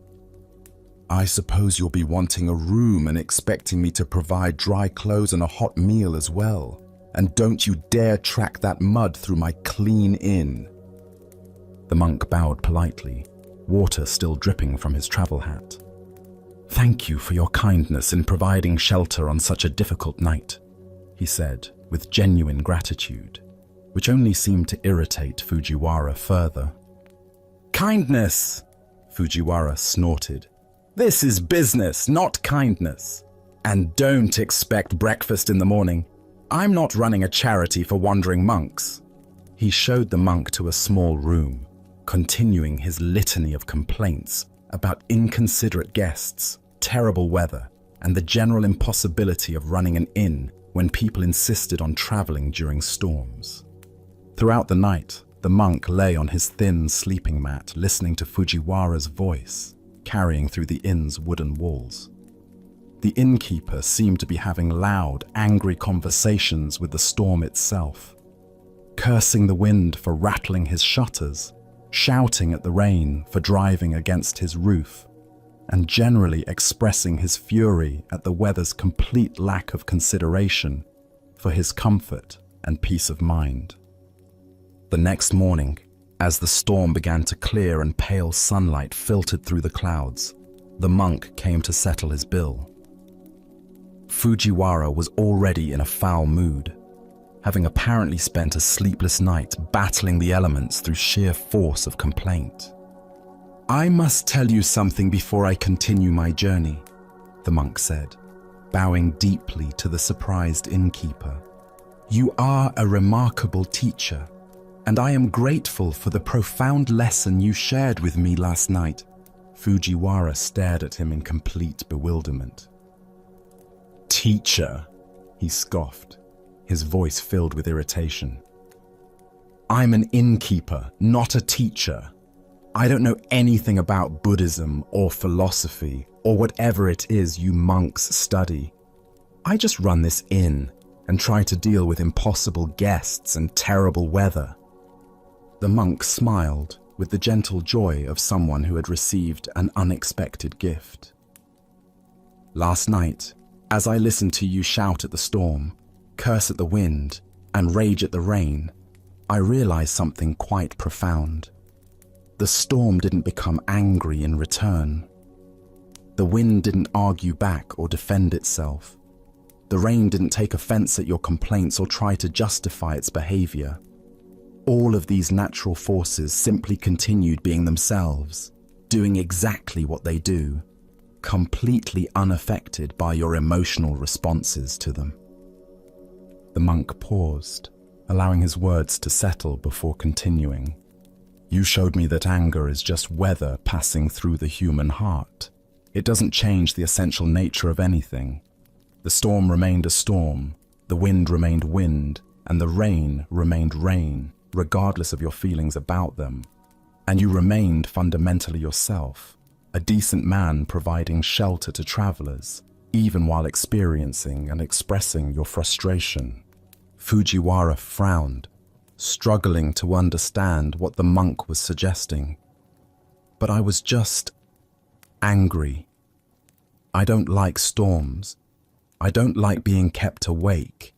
"I suppose you'll be wanting a room and expecting me to provide dry clothes and a hot meal as well. And don't you dare track that mud through my clean inn." The monk bowed politely, water still dripping from his travel hat. "Thank you for your kindness in providing shelter on such a difficult night," he said with genuine gratitude, which only seemed to irritate Fujiwara further. "Kindness!" Fujiwara snorted. "This is business, not kindness. And don't expect breakfast in the morning. I'm not running a charity for wandering monks." He showed the monk to a small room, continuing his litany of complaints about inconsiderate guests, terrible weather, and the general impossibility of running an inn when people insisted on traveling during storms. Throughout the night, the monk lay on his thin sleeping mat listening to Fujiwara's voice, carrying through the inn's wooden walls. The innkeeper seemed to be having loud, angry conversations with the storm itself, cursing the wind for rattling his shutters, shouting at the rain for driving against his roof, and generally expressing his fury at the weather's complete lack of consideration for his comfort and peace of mind. The next morning, as the storm began to clear and pale sunlight filtered through the clouds, the monk came to settle his bill. Fujiwara was already in a foul mood, having apparently spent a sleepless night battling the elements through sheer force of complaint. I must tell you something before I continue my journey, the monk said, bowing deeply to the surprised innkeeper. You are a remarkable teacher, and I am grateful for the profound lesson you shared with me last night. Fujiwara stared at him in complete bewilderment. Teacher, he scoffed, his voice filled with irritation. I'm an innkeeper, not a teacher. I don't know anything about Buddhism or philosophy or whatever it is you monks study. I just run this inn and try to deal with impossible guests and terrible weather. The monk smiled with the gentle joy of someone who had received an unexpected gift. Last night, as I listened to you shout at the storm, curse at the wind, and rage at the rain, I realized something quite profound. The storm didn't become angry in return. The wind didn't argue back or defend itself. The rain didn't take offense at your complaints or try to justify its behavior. All of these natural forces simply continued being themselves, doing exactly what they do, completely unaffected by your emotional responses to them. The monk paused, allowing his words to settle before continuing. You showed me that anger is just weather passing through the human heart. It doesn't change the essential nature of anything. The storm remained a storm, the wind remained wind, and the rain remained rain, regardless of your feelings about them. And you remained fundamentally yourself, a decent man providing shelter to travelers, even while experiencing and expressing your frustration. Fujiwara frowned, struggling to understand what the monk was suggesting. But I was just angry. I don't like storms. I don't like being kept awake.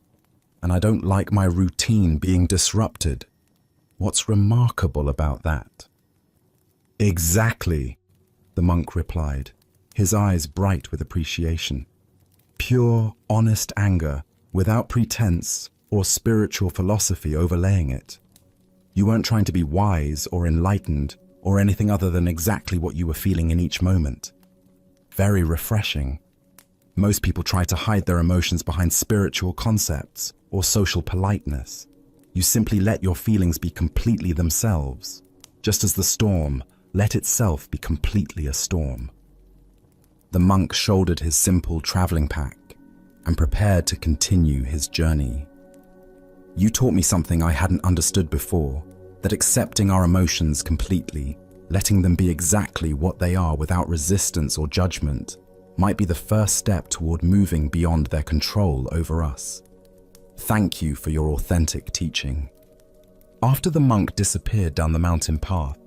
And I don't like my routine being disrupted. What's remarkable about that? Exactly, the monk replied, his eyes bright with appreciation. Pure, honest anger, without pretense or spiritual philosophy overlaying it. You weren't trying to be wise or enlightened or anything other than exactly what you were feeling in each moment. Very refreshing. Most people try to hide their emotions behind spiritual concepts or social politeness. You simply let your feelings be completely themselves, just as the storm let itself be completely a storm. The monk shouldered his simple traveling pack and prepared to continue his journey. You taught me something I hadn't understood before, that accepting our emotions completely, letting them be exactly what they are without resistance or judgment, might be the first step toward moving beyond their control over us. Thank you for your authentic teaching. After the monk disappeared down the mountain path,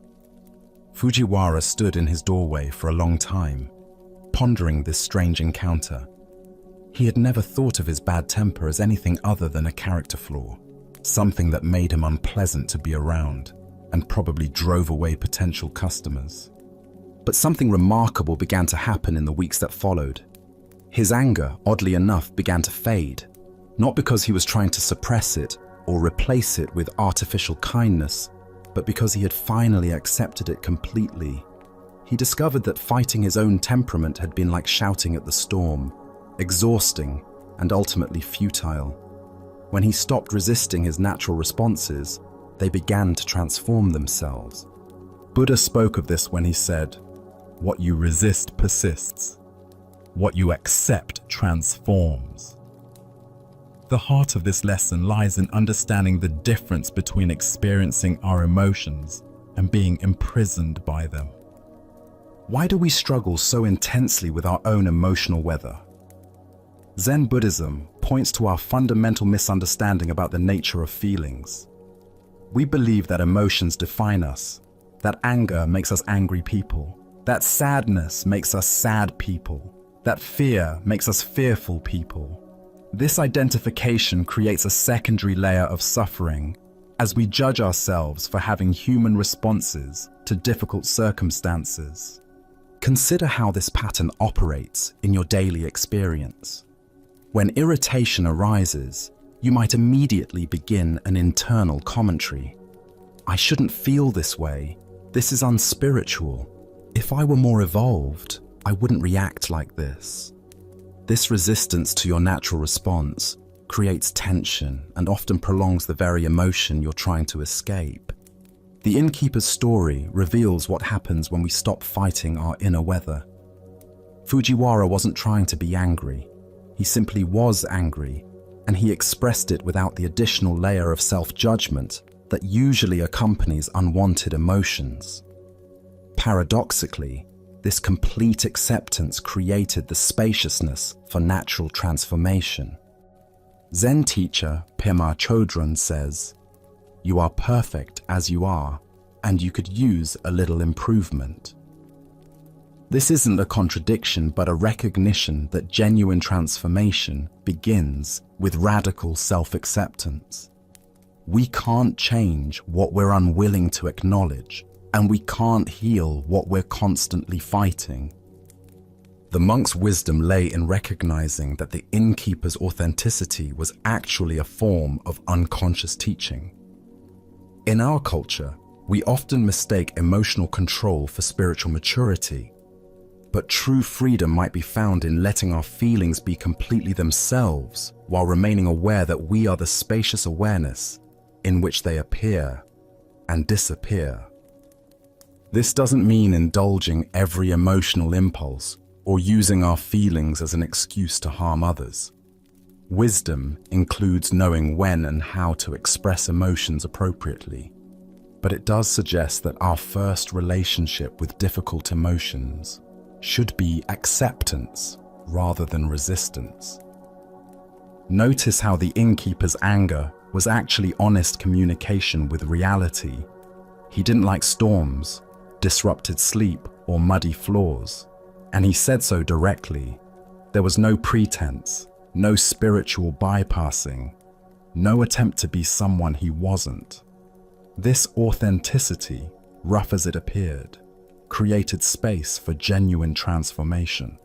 Fujiwara stood in his doorway for a long time, pondering this strange encounter. He had never thought of his bad temper as anything other than a character flaw, something that made him unpleasant to be around and probably drove away potential customers. But something remarkable began to happen in the weeks that followed. His anger, oddly enough, began to fade, not because he was trying to suppress it or replace it with artificial kindness, but because he had finally accepted it completely. He discovered that fighting his own temperament had been like shouting at the storm, exhausting and ultimately futile. When he stopped resisting his natural responses, they began to transform themselves. Buddha spoke of this when he said, "What you resist persists. What you accept transforms." The heart of this lesson lies in understanding the difference between experiencing our emotions and being imprisoned by them. Why do we struggle so intensely with our own emotional weather? Zen Buddhism points to our fundamental misunderstanding about the nature of feelings. We believe that emotions define us, that anger makes us angry people, that sadness makes us sad people, that fear makes us fearful people. This identification creates a secondary layer of suffering as we judge ourselves for having human responses to difficult circumstances. Consider how this pattern operates in your daily experience. When irritation arises, you might immediately begin an internal commentary. I shouldn't feel this way. This is unspiritual. If I were more evolved, I wouldn't react like this. This resistance to your natural response creates tension and often prolongs the very emotion you're trying to escape. The innkeeper's story reveals what happens when we stop fighting our inner weather. Fujiwara wasn't trying to be angry. He simply was angry, and he expressed it without the additional layer of self-judgment that usually accompanies unwanted emotions. Paradoxically, this complete acceptance created the spaciousness for natural transformation. Zen teacher Pema Chodron says, "You are perfect as you are, and you could use a little improvement." This isn't a contradiction, but a recognition that genuine transformation begins with radical self-acceptance. We can't change what we're unwilling to acknowledge, and we can't heal what we're constantly fighting. The monk's wisdom lay in recognizing that the innkeeper's authenticity was actually a form of unconscious teaching. In our culture, we often mistake emotional control for spiritual maturity, but true freedom might be found in letting our feelings be completely themselves while remaining aware that we are the spacious awareness in which they appear and disappear. This doesn't mean indulging every emotional impulse or using our feelings as an excuse to harm others. Wisdom includes knowing when and how to express emotions appropriately, but it does suggest that our first relationship with difficult emotions should be acceptance rather than resistance. Notice how the innkeeper's anger was actually honest communication with reality. He didn't like storms, disrupted sleep, or muddy floors, and he said so directly. There was no pretense, no spiritual bypassing, no attempt to be someone he wasn't. This authenticity, rough as it appeared, created space for genuine transformation.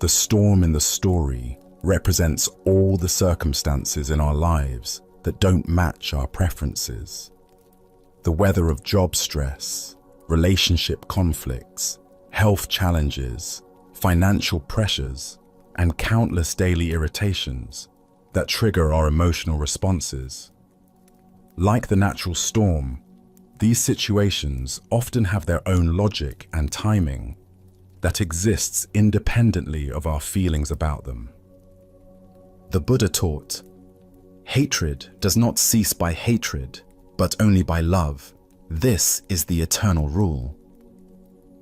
The storm in the story represents all the circumstances in our lives that don't match our preferences. The weather of job stress, relationship conflicts, health challenges, financial pressures, and countless daily irritations that trigger our emotional responses. Like the natural storm, these situations often have their own logic and timing that exists independently of our feelings about them. The Buddha taught, "Hatred does not cease by hatred, but only by love. This is the eternal rule."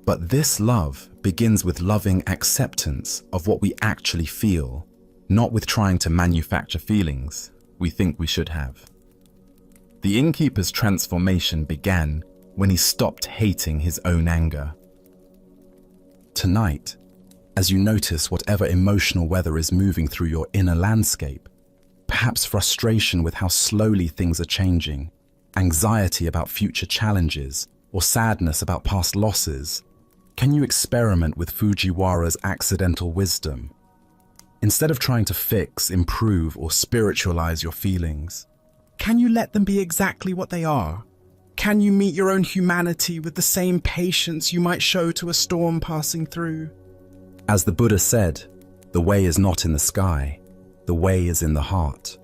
But this love begins with loving acceptance of what we actually feel, not with trying to manufacture feelings we think we should have. The innkeeper's transformation began when he stopped hating his own anger. Tonight, as you notice whatever emotional weather is moving through your inner landscape, perhaps frustration with how slowly things are changing, anxiety about future challenges, or sadness about past losses, can you experiment with Fujiwara's accidental wisdom? Instead of trying to fix, improve, or spiritualize your feelings, can you let them be exactly what they are? Can you meet your own humanity with the same patience you might show to a storm passing through? As the Buddha said, the way is not in the sky, the way is in the heart.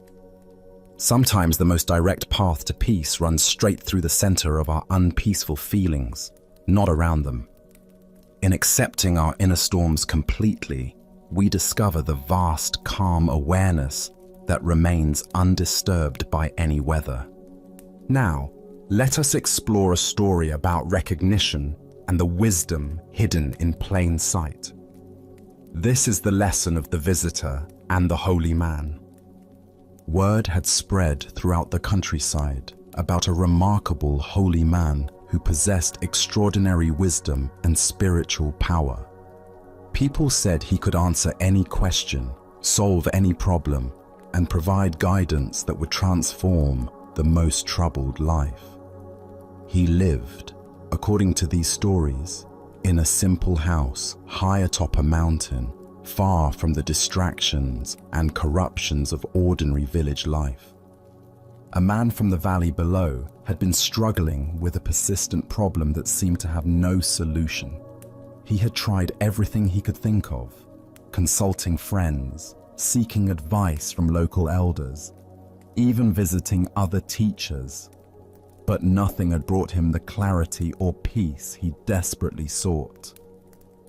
Sometimes the most direct path to peace runs straight through the center of our unpeaceful feelings, not around them. In accepting our inner storms completely, we discover the vast, calm awareness that remains undisturbed by any weather. Now, let us explore a story about recognition and the wisdom hidden in plain sight. This is the lesson of the visitor and the holy man. Word had spread throughout the countryside about a remarkable holy man who possessed extraordinary wisdom and spiritual power. People said he could answer any question, solve any problem, and provide guidance that would transform the most troubled life. He lived, according to these stories, in a simple house high atop a mountain, far from the distractions and corruptions of ordinary village life. A man from the valley below had been struggling with a persistent problem that seemed to have no solution. He had tried everything he could think of, consulting friends, seeking advice from local elders, even visiting other teachers, but nothing had brought him the clarity or peace he desperately sought.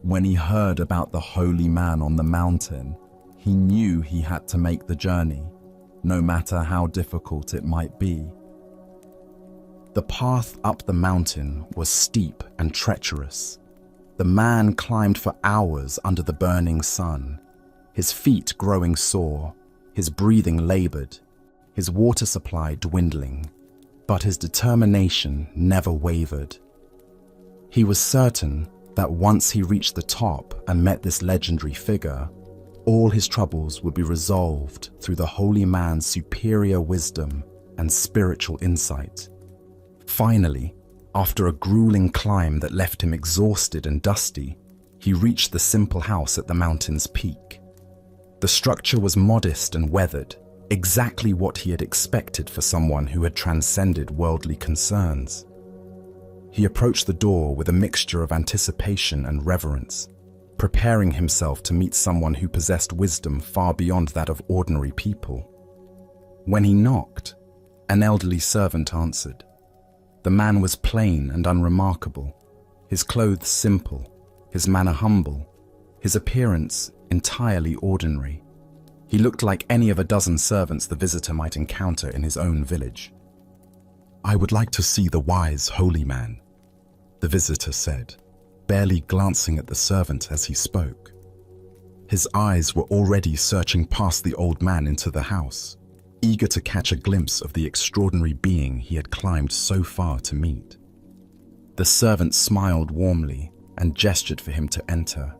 When he heard about the holy man on the mountain, he knew he had to make the journey, no matter how difficult it might be. The path up the mountain was steep and treacherous. The man climbed for hours under the burning sun, his feet growing sore, his breathing labored, his water supply dwindling, but his determination never wavered. He was certain that once he reached the top and met this legendary figure, all his troubles would be resolved through the holy man's superior wisdom and spiritual insight. Finally, after a grueling climb that left him exhausted and dusty, he reached the simple house at the mountain's peak. The structure was modest and weathered, exactly what he had expected for someone who had transcended worldly concerns. He approached the door with a mixture of anticipation and reverence, preparing himself to meet someone who possessed wisdom far beyond that of ordinary people. When he knocked, an elderly servant answered. The man was plain and unremarkable, his clothes simple, his manner humble, his appearance entirely ordinary. He looked like any of a dozen servants the visitor might encounter in his own village. "I would like to see the wise holy man," the visitor said, barely glancing at the servant as he spoke. His eyes were already searching past the old man into the house, eager to catch a glimpse of the extraordinary being he had climbed so far to meet. The servant smiled warmly and gestured for him to enter.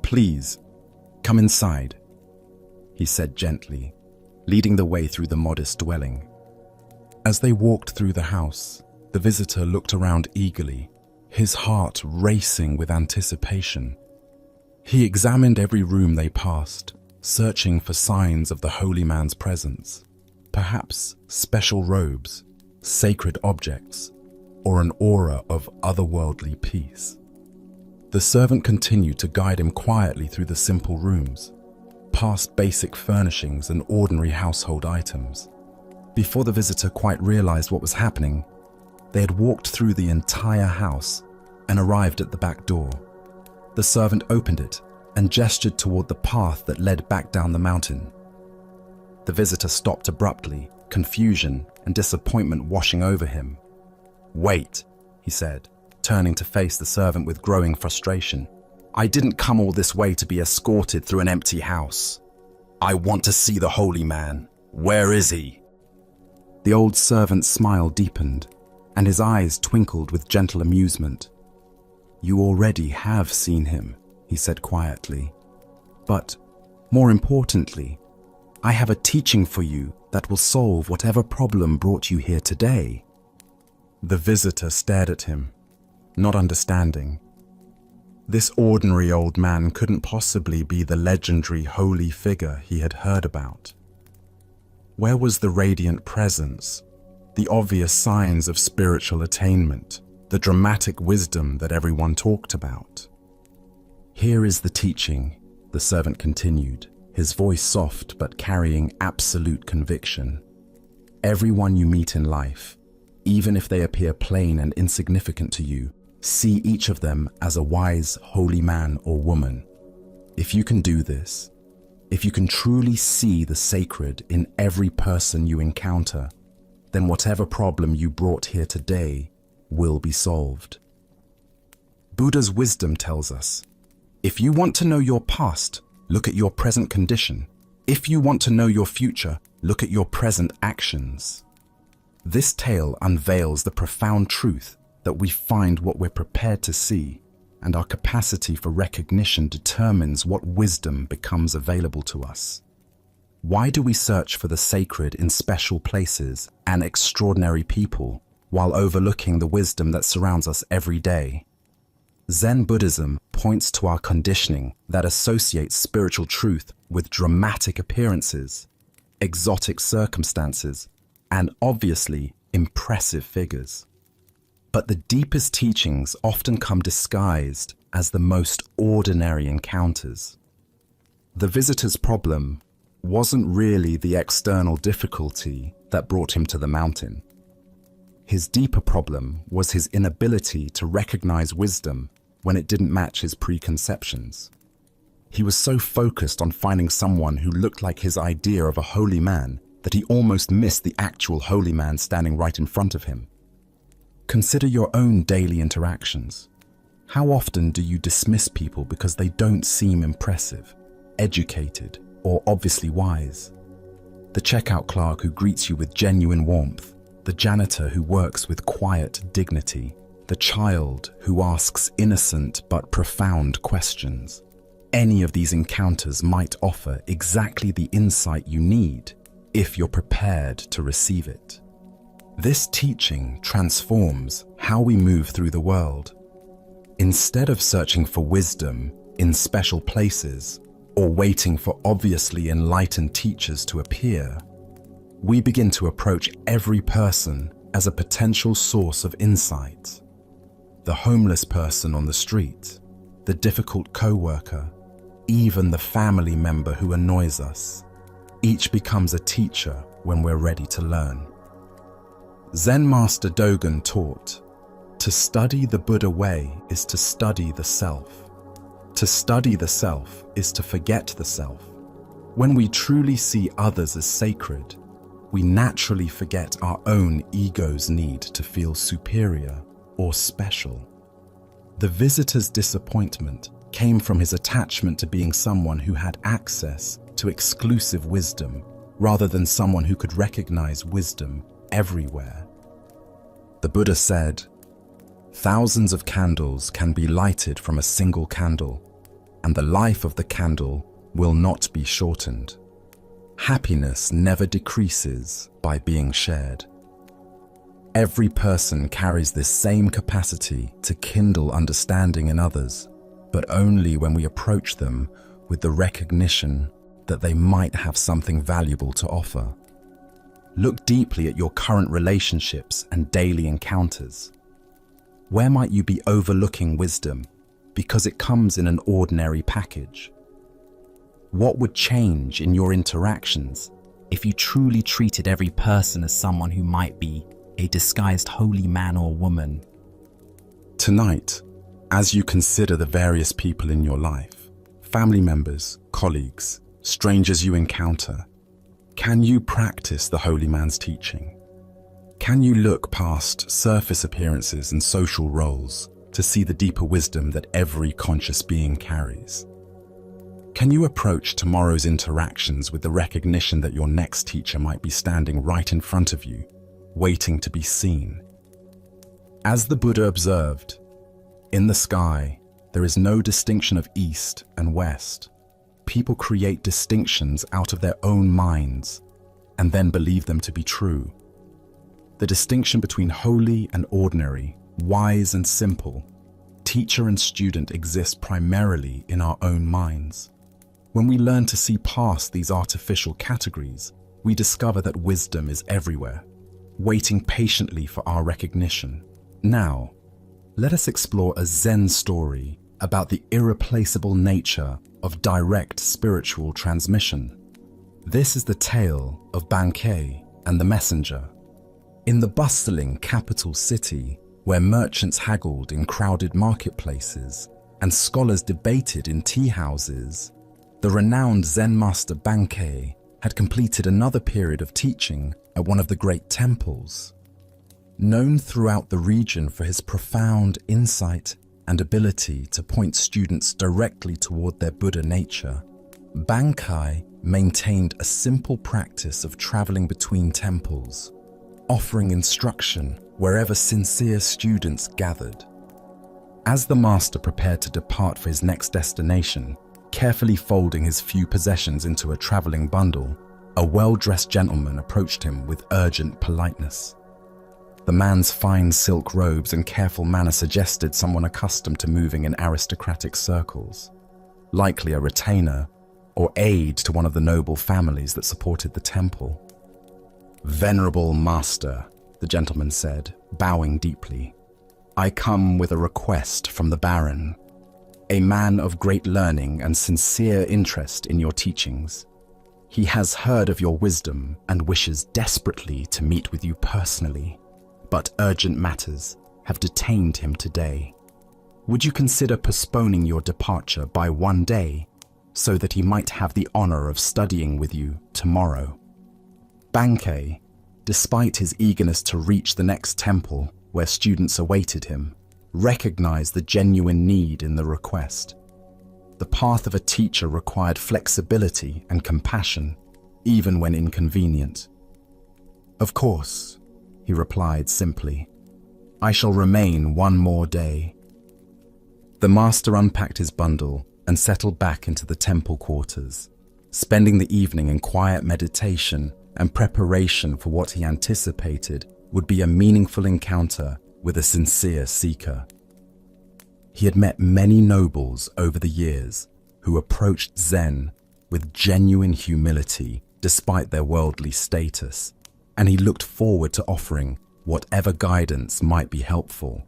"Please, come inside," he said gently, leading the way through the modest dwelling. As they walked through the house, the visitor looked around eagerly, his heart racing with anticipation. He examined every room they passed, searching for signs of the holy man's presence, perhaps special robes, sacred objects, or an aura of otherworldly peace. The servant continued to guide him quietly through the simple rooms, past basic furnishings and ordinary household items. Before the visitor quite realized what was happening, they had walked through the entire house and arrived at the back door. The servant opened it and gestured toward the path that led back down the mountain. The visitor stopped abruptly, confusion and disappointment washing over him. "Wait," he said, turning to face the servant with growing frustration. "I didn't come all this way to be escorted through an empty house. I want to see the holy man. Where is he?" The old servant's smile deepened, and his eyes twinkled with gentle amusement. "You already have seen him," he said quietly. "But, more importantly, I have a teaching for you that will solve whatever problem brought you here today." The visitor stared at him, not understanding. This ordinary old man couldn't possibly be the legendary holy figure he had heard about. Where was the radiant presence, the obvious signs of spiritual attainment, the dramatic wisdom that everyone talked about? "Here is the teaching," the servant continued, his voice soft but carrying absolute conviction. "Everyone you meet in life, even if they appear plain and insignificant to you, see each of them as a wise, holy man or woman. If you can do this, if you can truly see the sacred in every person you encounter, then whatever problem you brought here today will be solved." Buddha's wisdom tells us, if you want to know your past, look at your present condition. If you want to know your future, look at your present actions. This tale unveils the profound truth that we find what we're prepared to see, and our capacity for recognition determines what wisdom becomes available to us. Why do we search for the sacred in special places and extraordinary people, while overlooking the wisdom that surrounds us every day? Zen Buddhism points to our conditioning that associates spiritual truth with dramatic appearances, exotic circumstances, and obviously impressive figures. But the deepest teachings often come disguised as the most ordinary encounters. The visitor's problem wasn't really the external difficulty that brought him to the mountain. His deeper problem was his inability to recognize wisdom when it didn't match his preconceptions. He was so focused on finding someone who looked like his idea of a holy man that he almost missed the actual holy man standing right in front of him. Consider your own daily interactions. How often do you dismiss people because they don't seem impressive, educated, or obviously wise? The checkout clerk who greets you with genuine warmth, the janitor who works with quiet dignity, the child who asks innocent but profound questions. Any of these encounters might offer exactly the insight you need if you're prepared to receive it. This teaching transforms how we move through the world. Instead of searching for wisdom in special places or waiting for obviously enlightened teachers to appear, we begin to approach every person as a potential source of insight. The homeless person on the street, the difficult co-worker, even the family member who annoys us. Each becomes a teacher when we're ready to learn. Zen Master Dogen taught, to study the Buddha way is to study the self. To study the self is to forget the self. When we truly see others as sacred, we naturally forget our own ego's need to feel superior or special. The visitor's disappointment came from his attachment to being someone who had access to exclusive wisdom, rather than someone who could recognize wisdom everywhere. The Buddha said, "Thousands of candles can be lighted from a single candle, and the life of the candle will not be shortened. Happiness never decreases by being shared." Every person carries this same capacity to kindle understanding in others, but only when we approach them with the recognition that they might have something valuable to offer. Look deeply at your current relationships and daily encounters. Where might you be overlooking wisdom because it comes in an ordinary package? What would change in your interactions if you truly treated every person as someone who might be a disguised holy man or woman? Tonight, as you consider the various people in your life, family members, colleagues, strangers you encounter, can you practice the holy man's teaching? Can you look past surface appearances and social roles to see the deeper wisdom that every conscious being carries? Can you approach tomorrow's interactions with the recognition that your next teacher might be standing right in front of you, waiting to be seen? As the Buddha observed, in the sky, there is no distinction of east and west. People create distinctions out of their own minds and then believe them to be true. The distinction between holy and ordinary, wise and simple, teacher and student exists primarily in our own minds. When we learn to see past these artificial categories, we discover that wisdom is everywhere, waiting patiently for our recognition. Now, let us explore a Zen story about the irreplaceable nature of direct spiritual transmission. This is the tale of Bankei and the messenger. In the bustling capital city, where merchants haggled in crowded marketplaces and scholars debated in tea houses, the renowned Zen master Bankei had completed another period of teaching at one of the great temples. Known throughout the region for his profound insight and ability to point students directly toward their Buddha nature, Bankei maintained a simple practice of traveling between temples, offering instruction wherever sincere students gathered. As the master prepared to depart for his next destination, carefully folding his few possessions into a traveling bundle, a well-dressed gentleman approached him with urgent politeness. The man's fine silk robes and careful manner suggested someone accustomed to moving in aristocratic circles, likely a retainer or aide to one of the noble families that supported the temple. "Venerable master," the the gentleman said, bowing deeply. "I come with a request from the Baron, a man of great learning and sincere interest in your teachings. He has heard of your wisdom and wishes desperately to meet with you personally, but urgent matters have detained him today. Would you consider postponing your departure by 1 day so that he might have the honor of studying with you tomorrow?" Bankei, despite his eagerness to reach the next temple where students awaited him, recognized the genuine need in the request. The path of a teacher required flexibility and compassion, even when inconvenient. "Of course," he replied simply. "I shall remain 1 more day." The master unpacked his bundle and settled back into the temple quarters, spending the evening in quiet meditation and preparation for what he anticipated would be a meaningful encounter with a sincere seeker. He had met many nobles over the years who approached Zen with genuine humility despite their worldly status, and he looked forward to offering whatever guidance might be helpful.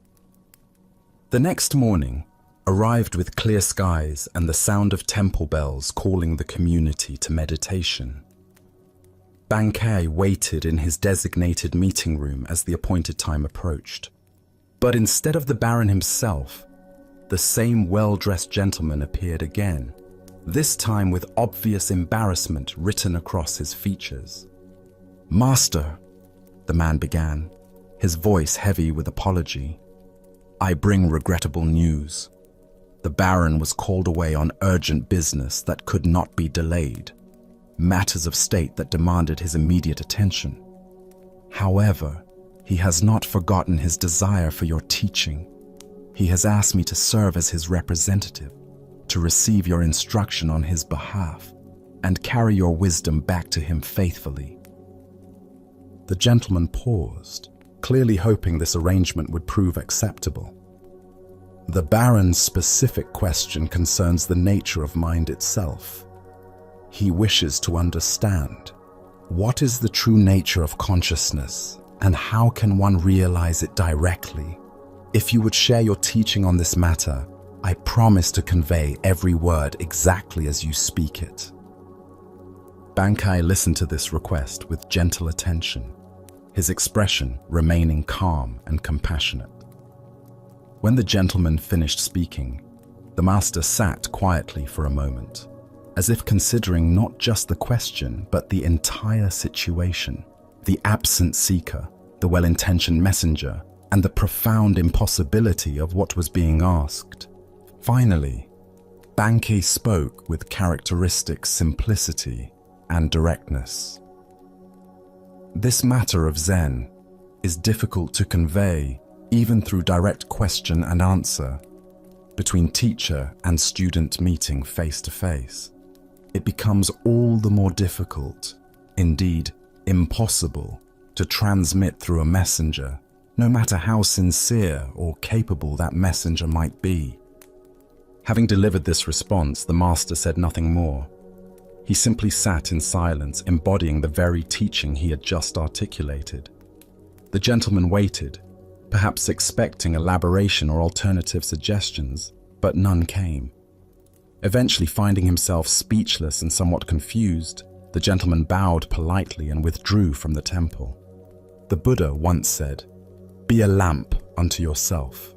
The next morning arrived with clear skies and the sound of temple bells calling the community to meditation. Bankei waited in his designated meeting room as the appointed time approached. But instead of the Baron himself, the same well-dressed gentleman appeared again, this time with obvious embarrassment written across his features. "Master," the man began, his voice heavy with apology, "I bring regrettable news. The Baron was called away on urgent business that could not be delayed, matters of state that demanded his immediate attention. However, he has not forgotten his desire for your teaching. He has asked me to serve as his representative, to receive your instruction on his behalf, and carry your wisdom back to him faithfully." The gentleman paused, clearly hoping this arrangement would prove acceptable. "The Baron's specific question concerns the nature of mind itself. He wishes to understand what is the true nature of consciousness and how can one realize it directly. If you would share your teaching on this matter, I promise to convey every word exactly as you speak it." Bankei listened to this request with gentle attention, his expression remaining calm and compassionate. When the gentleman finished speaking, the master sat quietly for a moment, as if considering not just the question, but the entire situation, the absent seeker, the well-intentioned messenger, and the profound impossibility of what was being asked. Finally, Bankei spoke with characteristic simplicity and directness. "This matter of Zen is difficult to convey even through direct question and answer, between teacher and student meeting face to face. It becomes all the more difficult, indeed impossible, to transmit through a messenger, no matter how sincere or capable that messenger might be." Having delivered this response, the master said nothing more. He simply sat in silence, embodying the very teaching he had just articulated. The gentleman waited, perhaps expecting elaboration or alternative suggestions, but none came. Eventually, finding himself speechless and somewhat confused, the gentleman bowed politely and withdrew from the temple. The Buddha once said, "Be a lamp unto yourself."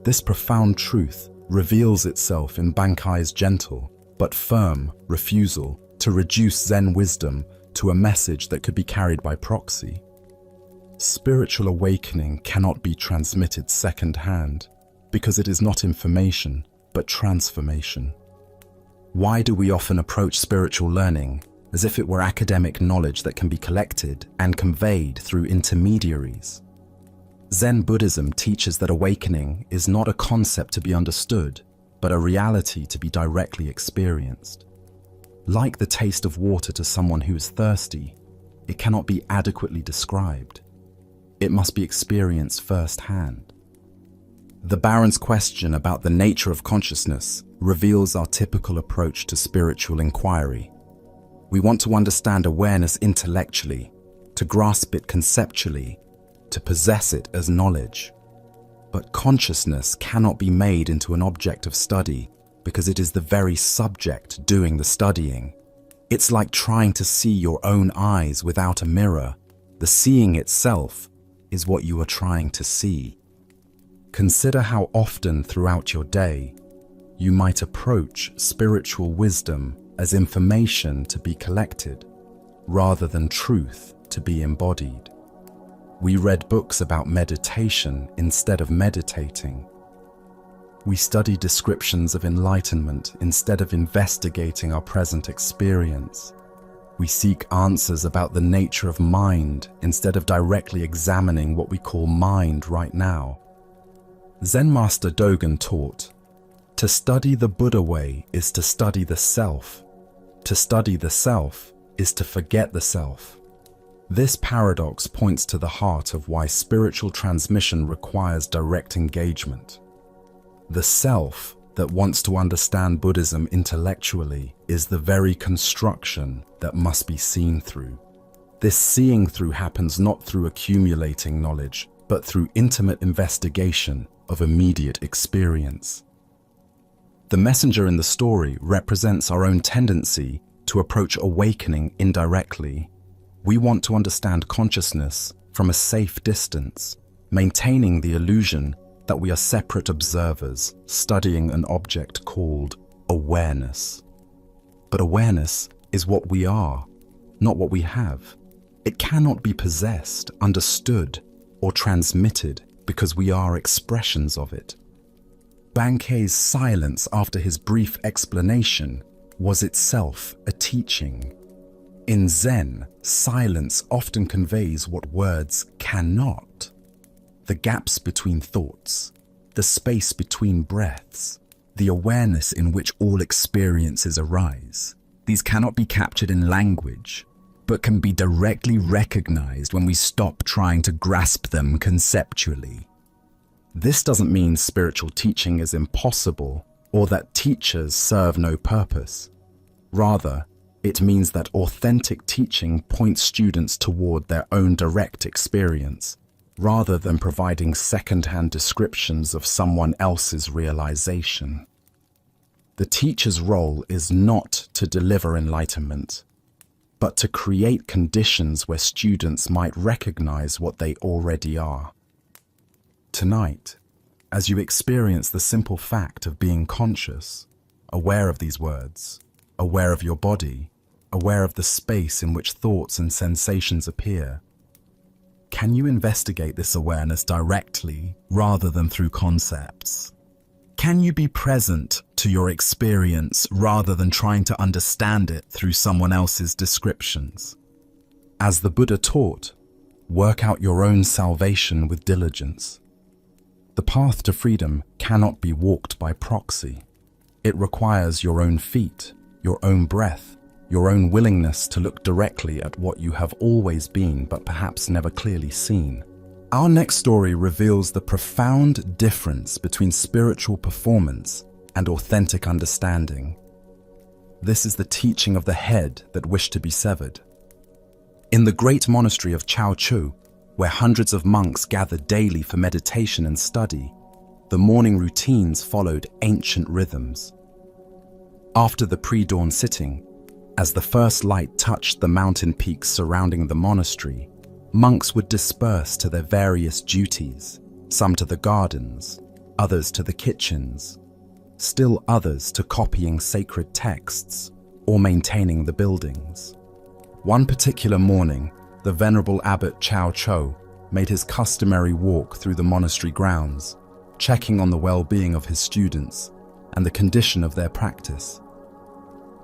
This profound truth reveals itself in Bankei's gentle but firm refusal to reduce Zen wisdom to a message that could be carried by proxy. Spiritual awakening cannot be transmitted second-hand because it is not information, but transformation. Why do we often approach spiritual learning as if it were academic knowledge that can be collected and conveyed through intermediaries? Zen Buddhism teaches that awakening is not a concept to be understood, but a reality to be directly experienced. Like the taste of water to someone who is thirsty, it cannot be adequately described. It must be experienced firsthand. The Baron's question about the nature of consciousness reveals our typical approach to spiritual inquiry. We want to understand awareness intellectually, to grasp it conceptually, to possess it as knowledge. But consciousness cannot be made into an object of study because it is the very subject doing the studying. It's like trying to see your own eyes without a mirror. The seeing itself is what you are trying to see. Consider how often throughout your day you might approach spiritual wisdom as information to be collected, rather than truth to be embodied. We read books about meditation instead of meditating. We study descriptions of enlightenment instead of investigating our present experience. We seek answers about the nature of mind instead of directly examining what we call mind right now. Zen Master Dogen taught, to study the Buddha way is to study the self. To study the self is to forget the self. This paradox points to the heart of why spiritual transmission requires direct engagement. The self that wants to understand Buddhism intellectually is the very construction that must be seen through. This seeing through happens not through accumulating knowledge, but through intimate investigation of immediate experience. The messenger in the story represents our own tendency to approach awakening indirectly. We want to understand consciousness from a safe distance, maintaining the illusion that we are separate observers studying an object called awareness. But awareness is what we are, not what we have. It cannot be possessed, understood, or transmitted because we are expressions of it. Bankei's silence after his brief explanation was itself a teaching. In Zen, silence often conveys what words cannot. The gaps between thoughts, the space between breaths, the awareness in which all experiences arise. These cannot be captured in language, but can be directly recognized when we stop trying to grasp them conceptually. This doesn't mean spiritual teaching is impossible or that teachers serve no purpose. Rather, it means that authentic teaching points students toward their own direct experience, rather than providing second-hand descriptions of someone else's realization. The teacher's role is not to deliver enlightenment, but to create conditions where students might recognize what they already are. Tonight, as you experience the simple fact of being conscious, aware of these words, aware of your body, aware of the space in which thoughts and sensations appear, can you investigate this awareness directly rather than through concepts? Can you be present to your experience rather than trying to understand it through someone else's descriptions? As the Buddha taught, work out your own salvation with diligence. The path to freedom cannot be walked by proxy. It requires your own feet, your own breath, your own willingness to look directly at what you have always been but perhaps never clearly seen. Our next story reveals the profound difference between spiritual performance and authentic understanding. This is the teaching of the head that wished to be severed. In the great monastery of Chao Chu, where hundreds of monks gathered daily for meditation and study, the morning routines followed ancient rhythms. After the pre-dawn sitting, as the first light touched the mountain peaks surrounding the monastery, monks would disperse to their various duties, some to the gardens, others to the kitchens, still others to copying sacred texts or maintaining the buildings. One particular morning, the Venerable Abbot Chao Cho made his customary walk through the monastery grounds, checking on the well-being of his students and the condition of their practice.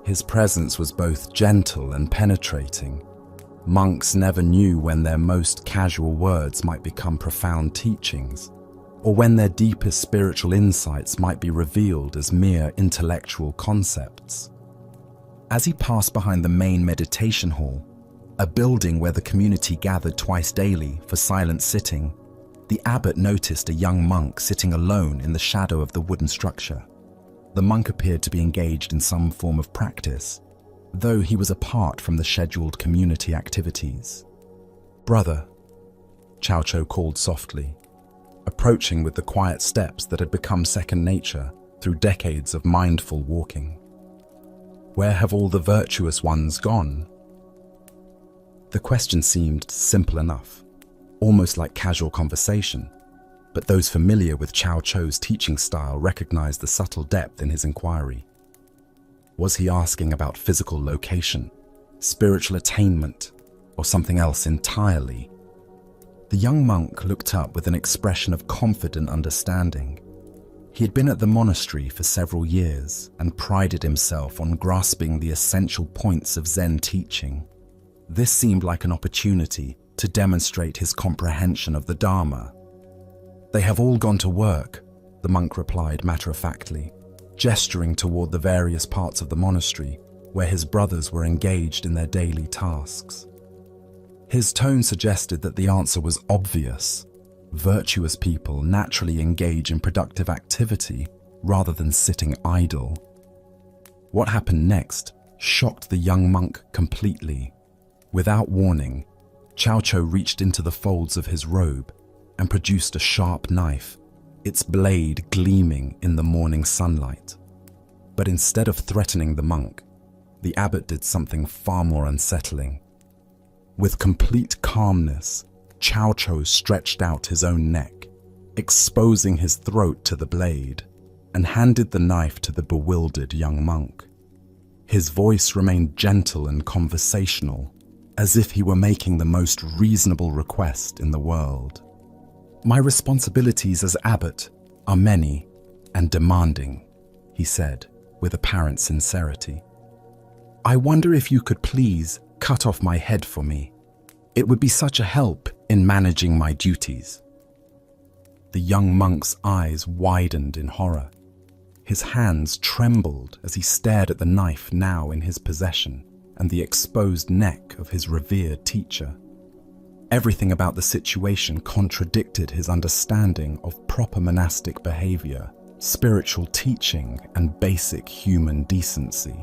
His presence was both gentle and penetrating. Monks never knew when their most casual words might become profound teachings, or when their deepest spiritual insights might be revealed as mere intellectual concepts. As he passed behind the main meditation hall, a building where the community gathered twice daily for silent sitting, the abbot noticed a young monk sitting alone in the shadow of the wooden structure. The monk appeared to be engaged in some form of practice, though he was apart from the scheduled community activities. "Brother," Cao Cho called softly, approaching with the quiet steps that had become second nature through decades of mindful walking. Where have all the virtuous ones gone? The question seemed simple enough, almost like casual conversation, but those familiar with Cao Cho's teaching style recognized the subtle depth in his inquiry. Was he asking about physical location, spiritual attainment, or something else entirely? The young monk looked up with an expression of confident understanding. He had been at the monastery for several years and prided himself on grasping the essential points of Zen teaching. This seemed like an opportunity to demonstrate his comprehension of the Dharma. "They have all gone to work," the monk replied matter-of-factly, gesturing toward the various parts of the monastery where his brothers were engaged in their daily tasks. His tone suggested that the answer was obvious. Virtuous people naturally engage in productive activity rather than sitting idle. What happened next shocked the young monk completely. Without warning, Cao Cho reached into the folds of his robe and produced a sharp knife, its blade gleaming in the morning sunlight. But instead of threatening the monk, the abbot did something far more unsettling. With complete calmness, Cao Cho stretched out his own neck, exposing his throat to the blade, and handed the knife to the bewildered young monk. His voice remained gentle and conversational, as if he were making the most reasonable request in the world. "My responsibilities as abbot are many and demanding," he said with apparent sincerity. "I wonder if you could please cut off my head for me. It would be such a help in managing my duties." The young monk's eyes widened in horror. His hands trembled as he stared at the knife now in his possession and the exposed neck of his revered teacher. Everything about the situation contradicted his understanding of proper monastic behavior, spiritual teaching, and basic human decency.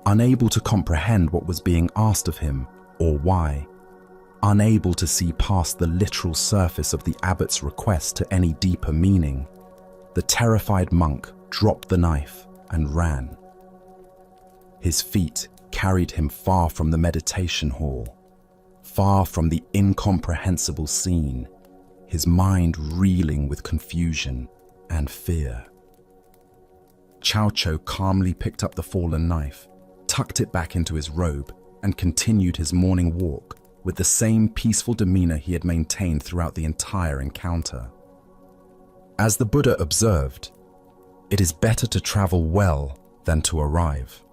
Unable to comprehend what was being asked of him or why, unable to see past the literal surface of the abbot's request to any deeper meaning, the terrified monk dropped the knife and ran. His feet carried him far from the meditation hall, far from the incomprehensible scene, his mind reeling with confusion and fear. Cao Cho calmly picked up the fallen knife, tucked it back into his robe, and continued his morning walk with the same peaceful demeanor he had maintained throughout the entire encounter. As the Buddha observed, it is better to travel well than to arrive.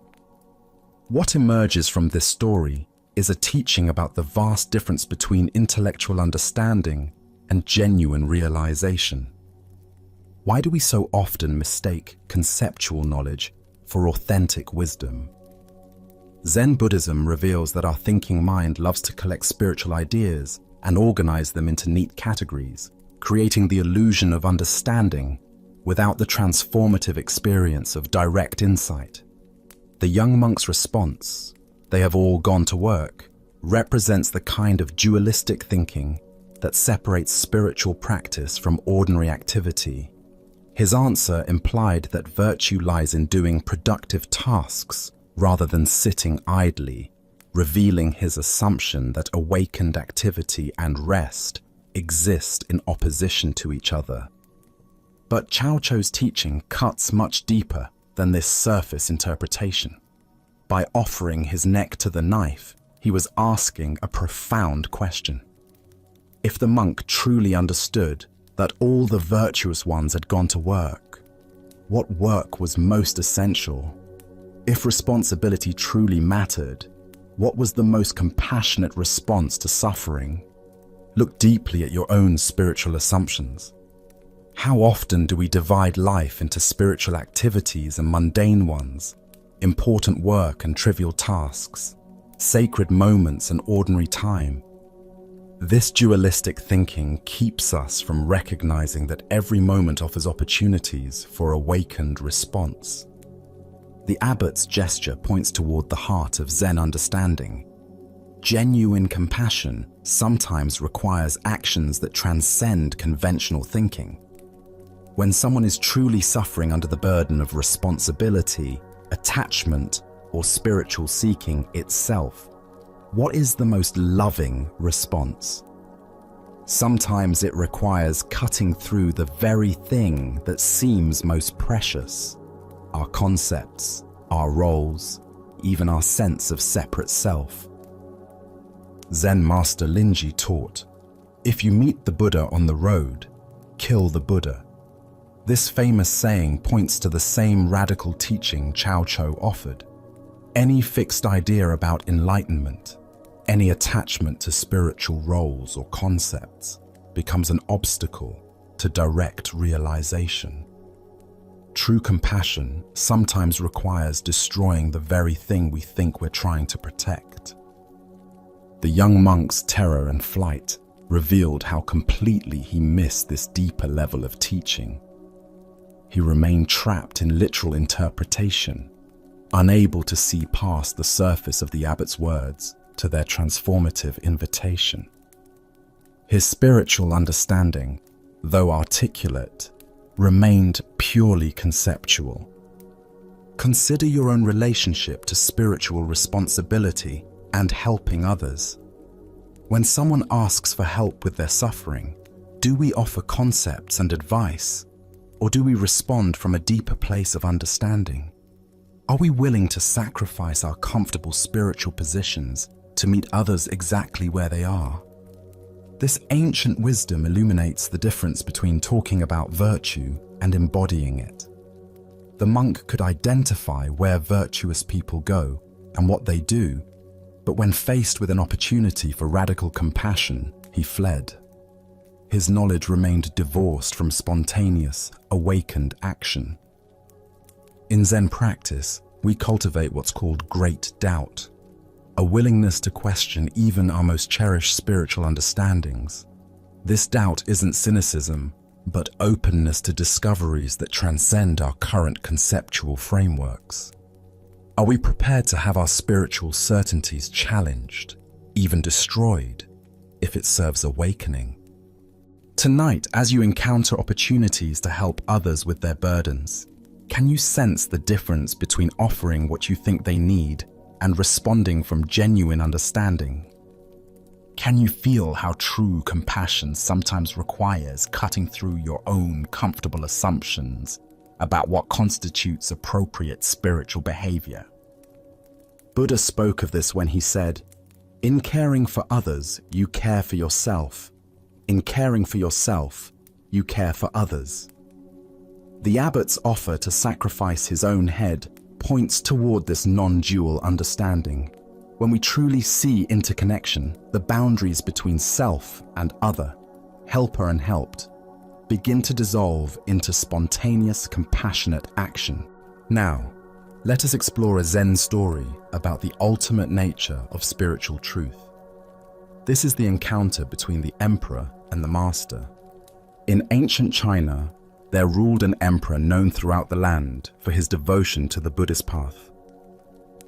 What emerges from this story is a teaching about the vast difference between intellectual understanding and genuine realization. Why do we so often mistake conceptual knowledge for authentic wisdom? Zen Buddhism reveals that our thinking mind loves to collect spiritual ideas and organize them into neat categories, creating the illusion of understanding without the transformative experience of direct insight. The young monk's response, "They have all gone to work," represents the kind of dualistic thinking that separates spiritual practice from ordinary activity. His answer implied that virtue lies in doing productive tasks rather than sitting idly, revealing his assumption that awakened activity and rest exist in opposition to each other. But Cao Cho's teaching cuts much deeper than this surface interpretation. By offering his neck to the knife, he was asking a profound question. If the monk truly understood that all the virtuous ones had gone to work, what work was most essential? If responsibility truly mattered, what was the most compassionate response to suffering? Look deeply at your own spiritual assumptions. How often do we divide life into spiritual activities and mundane ones, important work and trivial tasks, sacred moments and ordinary time? This dualistic thinking keeps us from recognizing that every moment offers opportunities for awakened response. The abbot's gesture points toward the heart of Zen understanding. genuine compassion sometimes requires actions that transcend conventional thinking. When someone is truly suffering under the burden of responsibility, attachment, or spiritual seeking itself, what is the most loving response? Sometimes it requires cutting through the very thing that seems most precious: our concepts, our roles, even our sense of separate self. Zen master Linji taught, "If you meet the Buddha on the road, kill the Buddha." This famous saying points to the same radical teaching Cao Cho offered. Any fixed idea about enlightenment, any attachment to spiritual roles or concepts, becomes an obstacle to direct realization. True compassion sometimes requires destroying the very thing we think we're trying to protect. The young monk's terror and flight revealed how completely he missed this deeper level of teaching. He remained trapped in literal interpretation, unable to see past the surface of the abbot's words to their transformative invitation. His spiritual understanding, though articulate, remained purely conceptual. Consider your own relationship to spiritual responsibility and helping others. When someone asks for help with their suffering, do we offer concepts and advice, or do we respond from a deeper place of understanding? Are we willing to sacrifice our comfortable spiritual positions to meet others exactly where they are? This ancient wisdom illuminates the difference between talking about virtue and embodying it. The monk could identify where virtuous people go and what they do, but when faced with an opportunity for radical compassion, he fled. His knowledge remained divorced from spontaneous, awakened action. In Zen practice, we cultivate what's called great doubt, a willingness to question even our most cherished spiritual understandings. This doubt isn't cynicism, but openness to discoveries that transcend our current conceptual frameworks. Are we prepared to have our spiritual certainties challenged, even destroyed, if it serves awakening? Tonight, as you encounter opportunities to help others with their burdens, can you sense the difference between offering what you think they need and responding from genuine understanding? Can you feel how true compassion sometimes requires cutting through your own comfortable assumptions about what constitutes appropriate spiritual behavior? Buddha spoke of this when he said, "In caring for others, you care for yourself. In caring for yourself, you care for others." The abbot's offer to sacrifice his own head points toward this non-dual understanding. When we truly see interconnection, the boundaries between self and other, helper and helped, begin to dissolve into spontaneous, compassionate action. Now, let us explore a Zen story about the ultimate nature of spiritual truth. This is the encounter between the emperor and the master. In ancient China, there ruled an emperor known throughout the land for his devotion to the Buddhist path.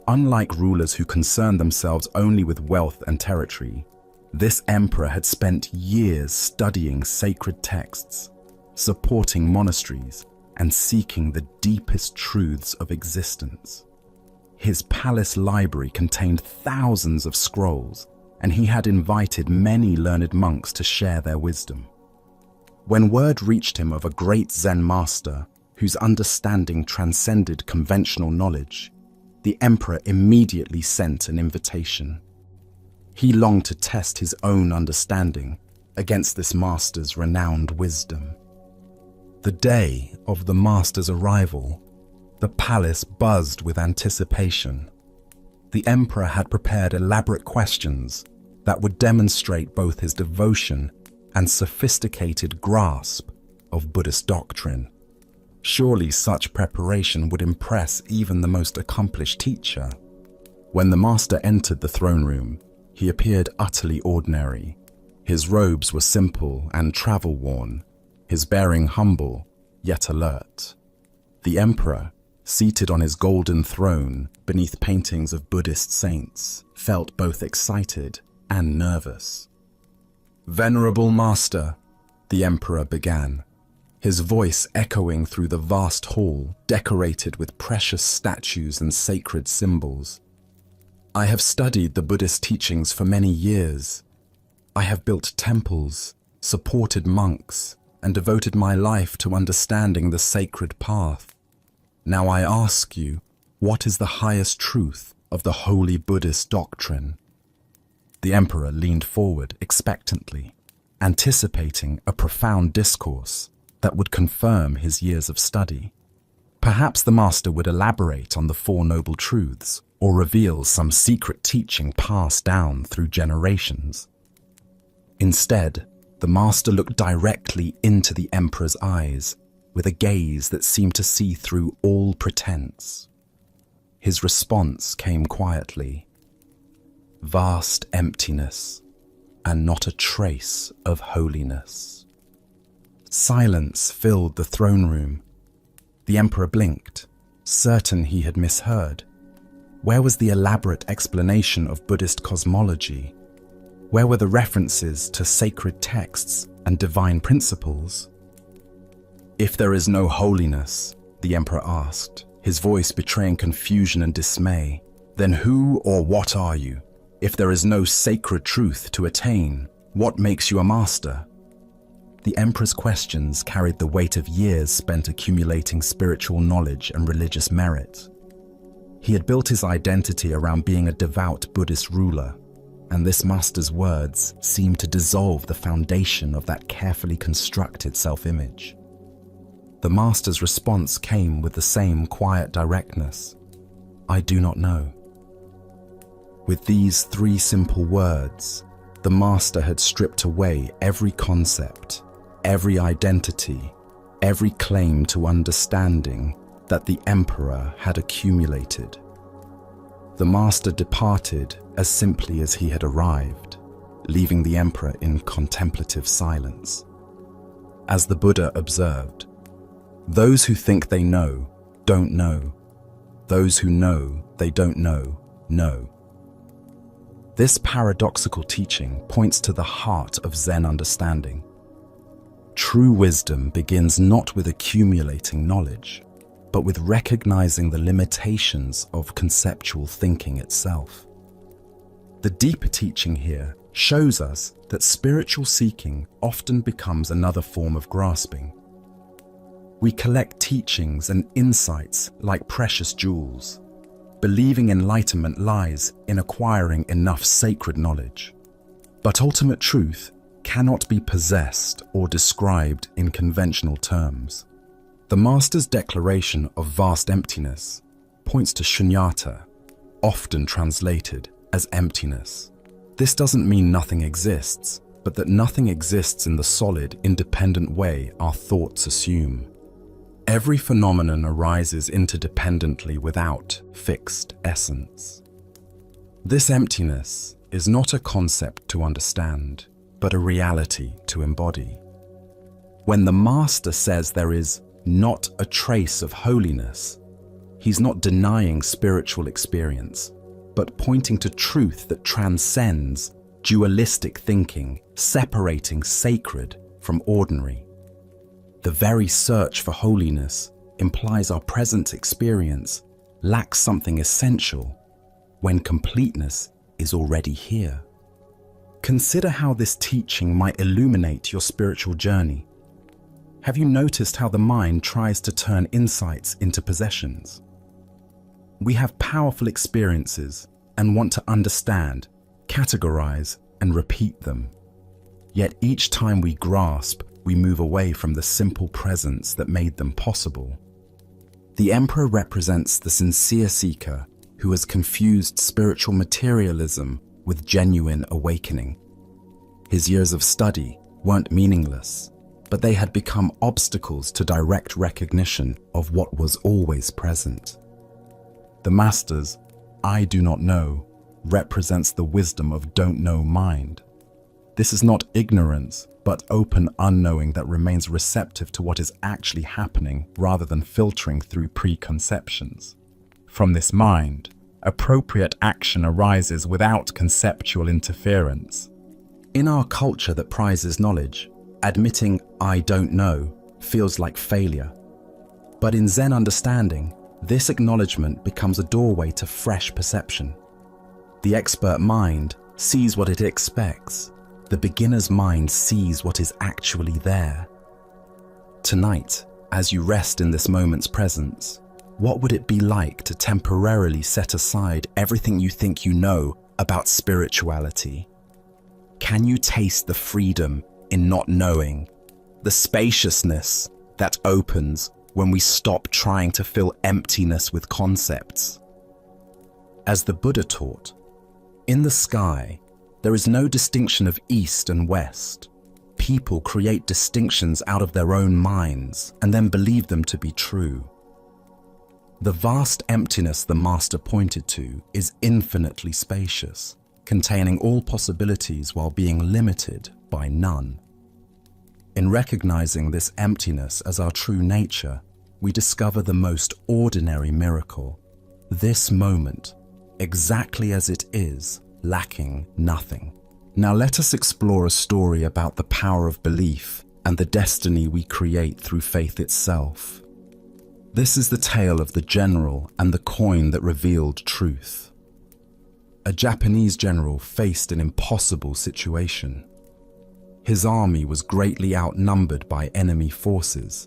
Unlike rulers who concerned themselves only with wealth and territory, this emperor had spent years studying sacred texts, supporting monasteries, and seeking the deepest truths of existence. His palace library contained thousands of scrolls, and he had invited many learned monks to share their wisdom. When word reached him of a great Zen master whose understanding transcended conventional knowledge, the emperor immediately sent an invitation. He longed to test his own understanding against this master's renowned wisdom. The day of the master's arrival, the palace buzzed with anticipation. The emperor had prepared elaborate questions that would demonstrate both his devotion and sophisticated grasp of Buddhist doctrine. Surely such preparation would impress even the most accomplished teacher. When the master entered the throne room, he appeared utterly ordinary. His robes were simple and travel-worn, his bearing humble, yet alert. The emperor, seated on his golden throne beneath paintings of Buddhist saints, felt both excited and nervous. "Venerable Master," the emperor began, his voice echoing through the vast hall decorated with precious statues and sacred symbols. "I have studied the Buddhist teachings for many years. I have built temples, supported monks, and devoted my life to understanding the sacred path. Now I ask you, what is the highest truth of the holy Buddhist doctrine?" The emperor leaned forward expectantly, anticipating a profound discourse that would confirm his years of study. Perhaps the master would elaborate on the Four Noble Truths or reveal some secret teaching passed down through generations. Instead, the master looked directly into the emperor's eyes with a gaze that seemed to see through all pretense. His response came quietly: "Vast emptiness, and not a trace of holiness." Silence filled the throne room. The emperor blinked, certain he had misheard. Where was the elaborate explanation of Buddhist cosmology? Where were the references to sacred texts and divine principles? "If there is no holiness," the emperor asked, his voice betraying confusion and dismay, "then who or what are you? If there is no sacred truth to attain, what makes you a master?" The emperor's questions carried the weight of years spent accumulating spiritual knowledge and religious merit. He had built his identity around being a devout Buddhist ruler, and this master's words seemed to dissolve the foundation of that carefully constructed self-image. The master's response came with the same quiet directness: "I do not know." With these three simple words, the master had stripped away every concept, every identity, every claim to understanding that the emperor had accumulated. The master departed as simply as he had arrived, leaving the emperor in contemplative silence. As the Buddha observed, "Those who think they know, don't know. Those who know they don't know, know." This paradoxical teaching points to the heart of Zen understanding. True wisdom begins not with accumulating knowledge, but with recognizing the limitations of conceptual thinking itself. The deeper teaching here shows us that spiritual seeking often becomes another form of grasping. We collect teachings and insights like precious jewels, believing enlightenment lies in acquiring enough sacred knowledge. But ultimate truth cannot be possessed or described in conventional terms. The master's declaration of vast emptiness points to shunyata, often translated as emptiness. This doesn't mean nothing exists, but that nothing exists in the solid, independent way our thoughts assume. Every phenomenon arises interdependently without fixed essence. This emptiness is not a concept to understand, but a reality to embody. When the master says there is not a trace of holiness, he's not denying spiritual experience, but pointing to truth that transcends dualistic thinking, separating sacred from ordinary. The very search for holiness implies our present experience lacks something essential when completeness is already here. Consider how this teaching might illuminate your spiritual journey. Have you noticed how the mind tries to turn insights into possessions? We have powerful experiences and want to understand, categorize, and repeat them. Yet each time we grasp, we move away from the simple presence that made them possible. The emperor represents the sincere seeker who has confused spiritual materialism with genuine awakening. His years of study weren't meaningless, but they had become obstacles to direct recognition of what was always present. The master's "I do not know" represents the wisdom of don't know mind. This is not ignorance, but open unknowing that remains receptive to what is actually happening rather than filtering through preconceptions. From this mind, appropriate action arises without conceptual interference. In our culture that prizes knowledge, admitting "I don't know" feels like failure. But in Zen understanding, this acknowledgement becomes a doorway to fresh perception. The expert mind sees what it expects. The beginner's mind sees what is actually there. Tonight, as you rest in this moment's presence, what would it be like to temporarily set aside everything you think you know about spirituality? Can you taste the freedom in not knowing, the spaciousness that opens when we stop trying to fill emptiness with concepts? As the Buddha taught, in the sky, there is no distinction of east and west. People create distinctions out of their own minds and then believe them to be true. The vast emptiness the Master pointed to is infinitely spacious, containing all possibilities while being limited by none. In recognizing this emptiness as our true nature, we discover the most ordinary miracle. This moment, exactly as it is, lacking nothing. Now let us explore a story about the power of belief and the destiny we create through faith itself. This is the tale of the general and the coin that revealed truth. A Japanese general faced an impossible situation. His army was greatly outnumbered by enemy forces.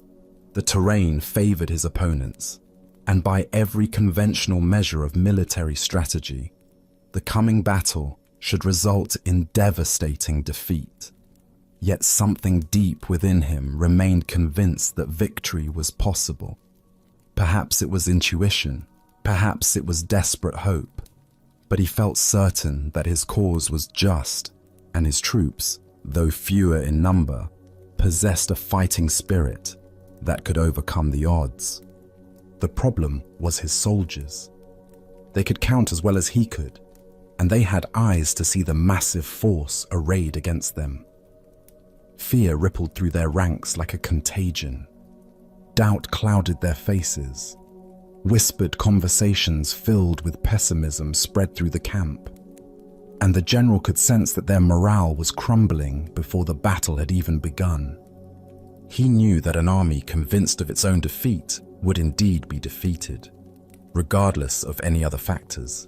The terrain favored his opponents, and by every conventional measure of military strategy, the coming battle should result in devastating defeat. Yet something deep within him remained convinced that victory was possible. Perhaps it was intuition, perhaps it was desperate hope, but he felt certain that his cause was just, and his troops, though fewer in number, possessed a fighting spirit that could overcome the odds. The problem was his soldiers. They could count as well as he could, and they had eyes to see the massive force arrayed against them. Fear rippled through their ranks like a contagion. Doubt clouded their faces. Whispered conversations filled with pessimism spread through the camp, and the general could sense that their morale was crumbling before the battle had even begun. He knew that an army convinced of its own defeat would indeed be defeated, regardless of any other factors.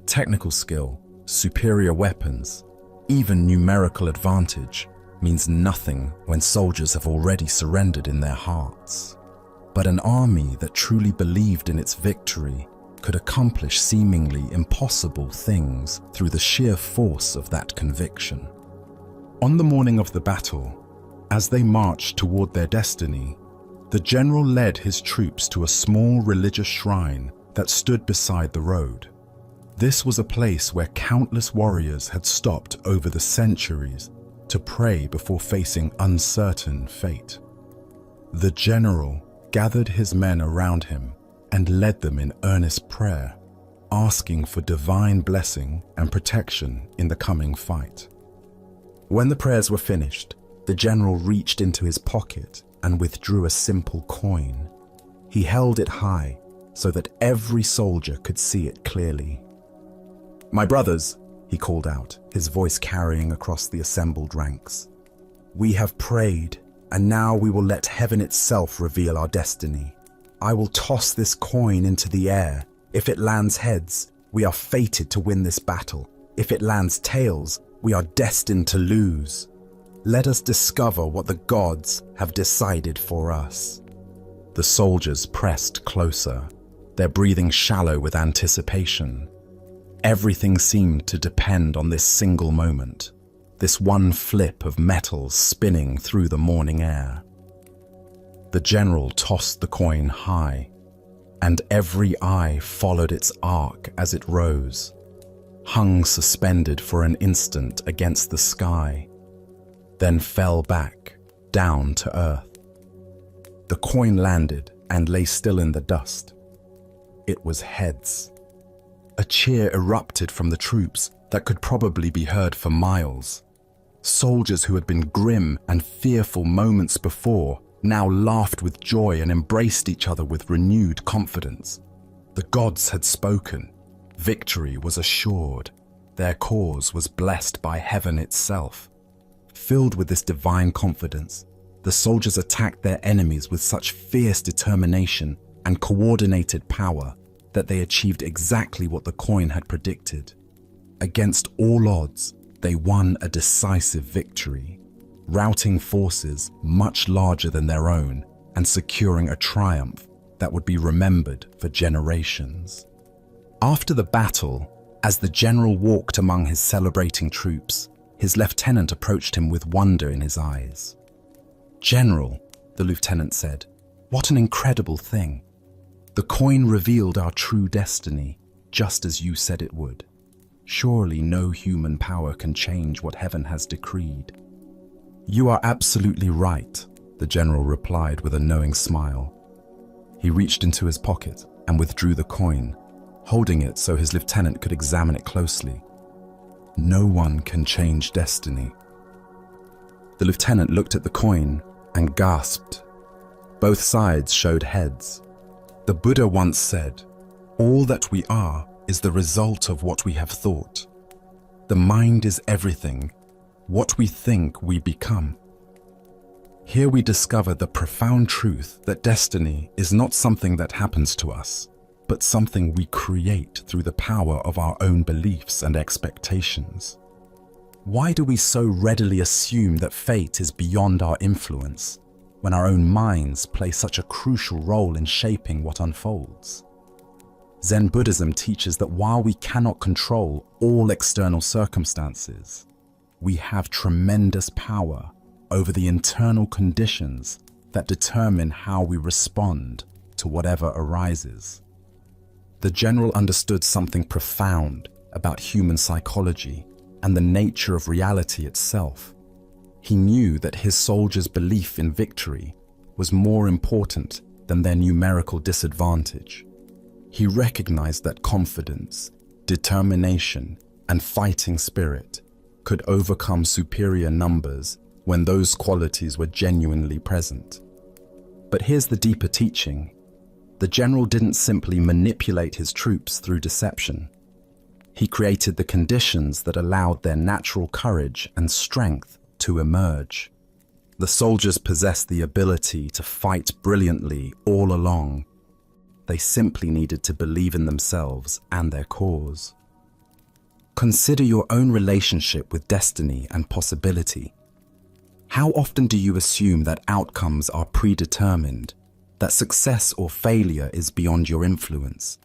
Technical skill, superior weapons, even numerical advantage means nothing when soldiers have already surrendered in their hearts. But an army that truly believed in its victory could accomplish seemingly impossible things through the sheer force of that conviction. On the morning of the battle, as they marched toward their destiny, the general led his troops to a small religious shrine that stood beside the road. This was a place where countless warriors had stopped over the centuries to pray before facing uncertain fate. The general gathered his men around him and led them in earnest prayer, asking for divine blessing and protection in the coming fight. When the prayers were finished, the general reached into his pocket and withdrew a simple coin. He held it high so that every soldier could see it clearly. "My brothers," he called out, his voice carrying across the assembled ranks. "We have prayed, and now we will let heaven itself reveal our destiny. I will toss this coin into the air. If it lands heads, we are fated to win this battle. If it lands tails, we are destined to lose. Let us discover what the gods have decided for us." The soldiers pressed closer, their breathing shallow with anticipation. Everything seemed to depend on this single moment, this one flip of metals spinning through the morning air. The general tossed the coin high, and every eye followed its arc as it rose, hung suspended for an instant against the sky, then fell back, down to earth. The coin landed and lay still in the dust. It was heads. A cheer erupted from the troops that could probably be heard for miles. Soldiers who had been grim and fearful moments before now laughed with joy and embraced each other with renewed confidence. The gods had spoken. Victory was assured. Their cause was blessed by heaven itself. Filled with this divine confidence, the soldiers attacked their enemies with such fierce determination and coordinated power that they achieved exactly what the coin had predicted. Against all odds, they won a decisive victory, routing forces much larger than their own and securing a triumph that would be remembered for generations. After the battle, as the general walked among his celebrating troops, his lieutenant approached him with wonder in his eyes. "General," the lieutenant said, "what an incredible thing. The coin revealed our true destiny, just as you said it would. Surely no human power can change what heaven has decreed." "You are absolutely right," the general replied with a knowing smile. He reached into his pocket and withdrew the coin, holding it so his lieutenant could examine it closely. "No one can change destiny." The lieutenant looked at the coin and gasped. Both sides showed heads. The Buddha once said, "All that we are is the result of what we have thought. The mind is everything. What we think, we become." Here we discover the profound truth that destiny is not something that happens to us, but something we create through the power of our own beliefs and expectations. Why do we so readily assume that fate is beyond our influence, when our own minds play such a crucial role in shaping what unfolds? Zen Buddhism teaches that while we cannot control all external circumstances, we have tremendous power over the internal conditions that determine how we respond to whatever arises. The general understood something profound about human psychology and the nature of reality itself. He knew that his soldiers' belief in victory was more important than their numerical disadvantage. He recognized that confidence, determination, and fighting spirit could overcome superior numbers when those qualities were genuinely present. But here's the deeper teaching. The general didn't simply manipulate his troops through deception. He created the conditions that allowed their natural courage and strength to emerge. The soldiers possessed the ability to fight brilliantly all along. They simply needed to believe in themselves and their cause. Consider your own relationship with destiny and possibility. How often do you assume that outcomes are predetermined, that success or failure is beyond your influence?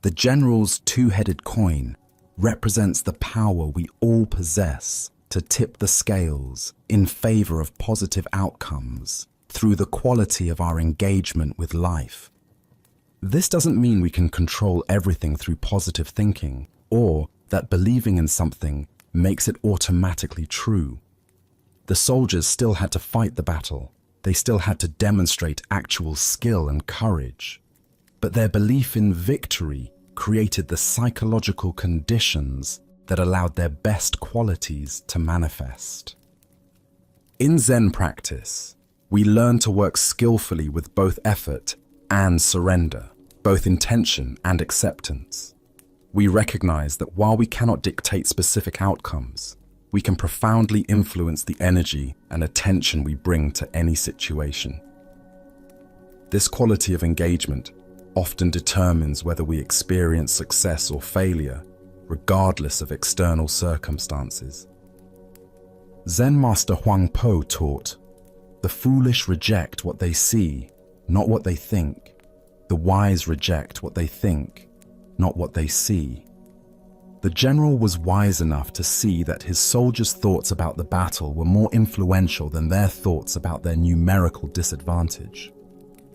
The general's two-headed coin represents the power we all possess to tip the scales in favor of positive outcomes through the quality of our engagement with life. This doesn't mean we can control everything through positive thinking, or that believing in something makes it automatically true. The soldiers still had to fight the battle. They still had to demonstrate actual skill and courage. But their belief in victory created the psychological conditions that allowed their best qualities to manifest. In Zen practice, we learn to work skillfully with both effort and surrender, both intention and acceptance. We recognize that while we cannot dictate specific outcomes, we can profoundly influence the energy and attention we bring to any situation. This quality of engagement often determines whether we experience success or failure, regardless of external circumstances. Zen Master Huang Po taught, "The foolish reject what they see, not what they think. The wise reject what they think, not what they see." The general was wise enough to see that his soldiers' thoughts about the battle were more influential than their thoughts about their numerical disadvantage.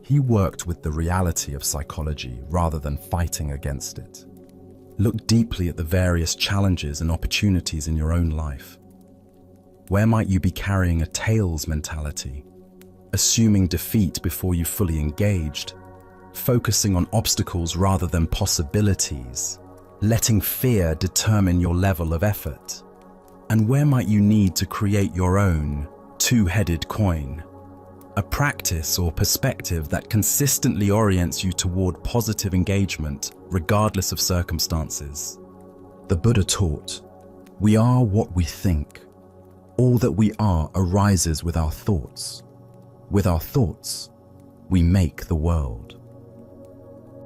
He worked with the reality of psychology rather than fighting against it. Look deeply at the various challenges and opportunities in your own life. Where might you be carrying a tails mentality, assuming defeat before you fully engaged, focusing on obstacles rather than possibilities, letting fear determine your level of effort? And where might you need to create your own two-headed coin? A practice or perspective that consistently orients you toward positive engagement, regardless of circumstances. The Buddha taught, "We are what we think. All that we are arises with our thoughts. With our thoughts, we make the world."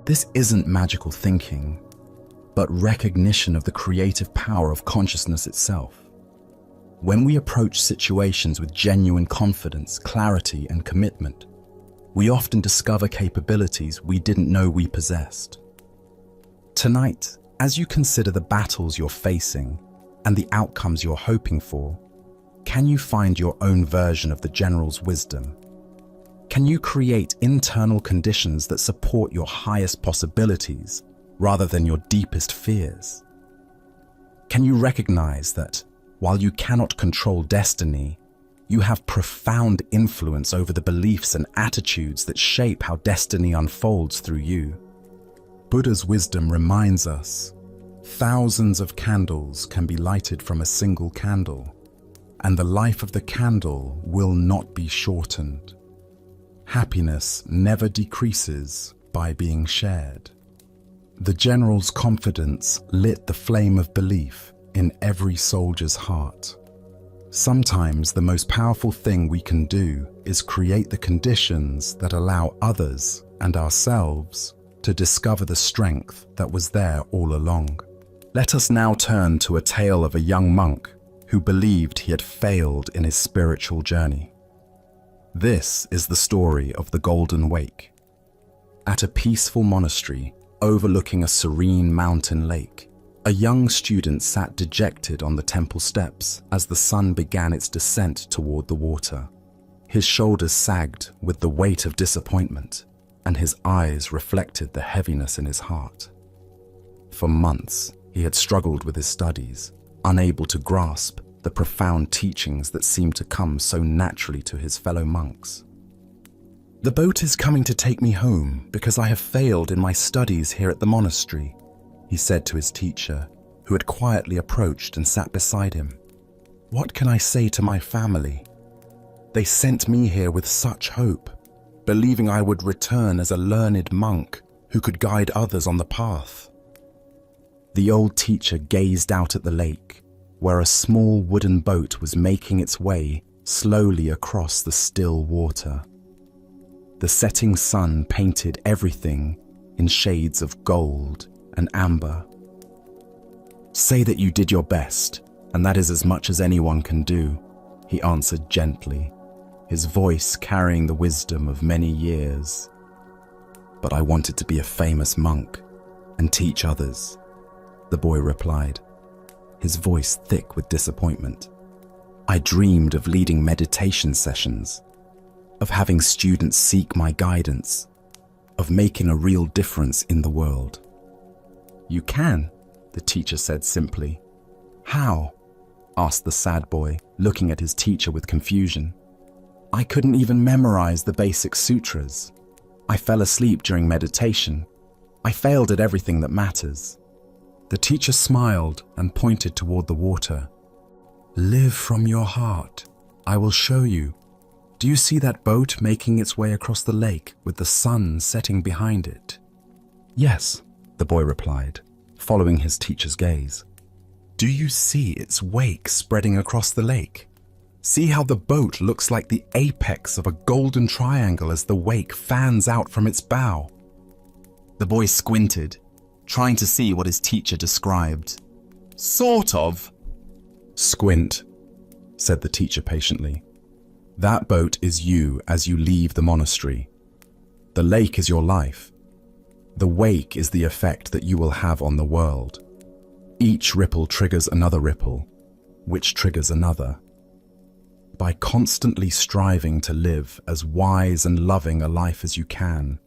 This isn't magical thinking, but recognition of the creative power of consciousness itself. When we approach situations with genuine confidence, clarity, and commitment, we often discover capabilities we didn't know we possessed. Tonight, as you consider the battles you're facing and the outcomes you're hoping for, can you find your own version of the general's wisdom? Can you create internal conditions that support your highest possibilities rather than your deepest fears? Can you recognize that while you cannot control destiny, you have profound influence over the beliefs and attitudes that shape how destiny unfolds through you? Buddha's wisdom reminds us, thousands of candles can be lighted from a single candle, and the life of the candle will not be shortened. Happiness never decreases by being shared. The general's confidence lit the flame of belief in every soldier's heart. Sometimes the most powerful thing we can do is create the conditions that allow others and ourselves to discover the strength that was there all along. Let us now turn to a tale of a young monk who believed he had failed in his spiritual journey. This is the story of the Golden Wake. At a peaceful monastery overlooking a serene mountain lake, a young student sat dejected on the temple steps as the sun began its descent toward the water. His shoulders sagged with the weight of disappointment, and his eyes reflected the heaviness in his heart. For months, he had struggled with his studies, unable to grasp the profound teachings that seemed to come so naturally to his fellow monks. "The boat is coming to take me home because I have failed in my studies here at the monastery," he said to his teacher, who had quietly approached and sat beside him. "What can I say to my family? They sent me here with such hope, believing I would return as a learned monk who could guide others on the path." The old teacher gazed out at the lake, where a small wooden boat was making its way slowly across the still water. The setting sun painted everything in shades of gold and amber. "Say that you did your best, and that is as much as anyone can do," he answered gently, his voice carrying the wisdom of many years. "But I wanted to be a famous monk and teach others," the boy replied, his voice thick with disappointment. "I dreamed of leading meditation sessions, of having students seek my guidance, of making a real difference in the world." "You can," the teacher said simply. "How?" asked the sad boy, looking at his teacher with confusion. "I couldn't even memorize the basic sutras. I fell asleep during meditation. I failed at everything that matters." The teacher smiled and pointed toward the water. "Live from your heart. I will show you. Do you see that boat making its way across the lake with the sun setting behind it?" "Yes," the boy replied, following his teacher's gaze. "Do you see its wake spreading across the lake? See how the boat looks like the apex of a golden triangle as the wake fans out from its bow?" The boy squinted, trying to see what his teacher described. "Sort of." "Squint," said the teacher patiently. "That boat is you as you leave the monastery. The lake is your life. The wake is the effect that you will have on the world. Each ripple triggers another ripple, which triggers another. By constantly striving to live as wise and loving a life as you can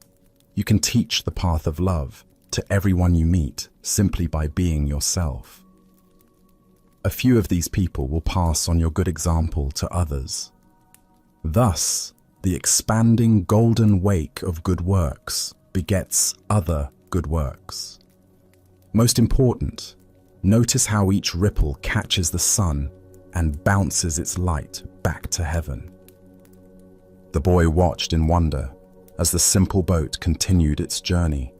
teach the path of love to everyone you meet simply by being yourself. A few of these people will pass on your good example to others. Thus, the expanding golden wake of good works begets other good works. Most important, notice how each ripple catches the sun and bounces its light back to heaven. The boy watched in wonder as the simple boat continued its journey,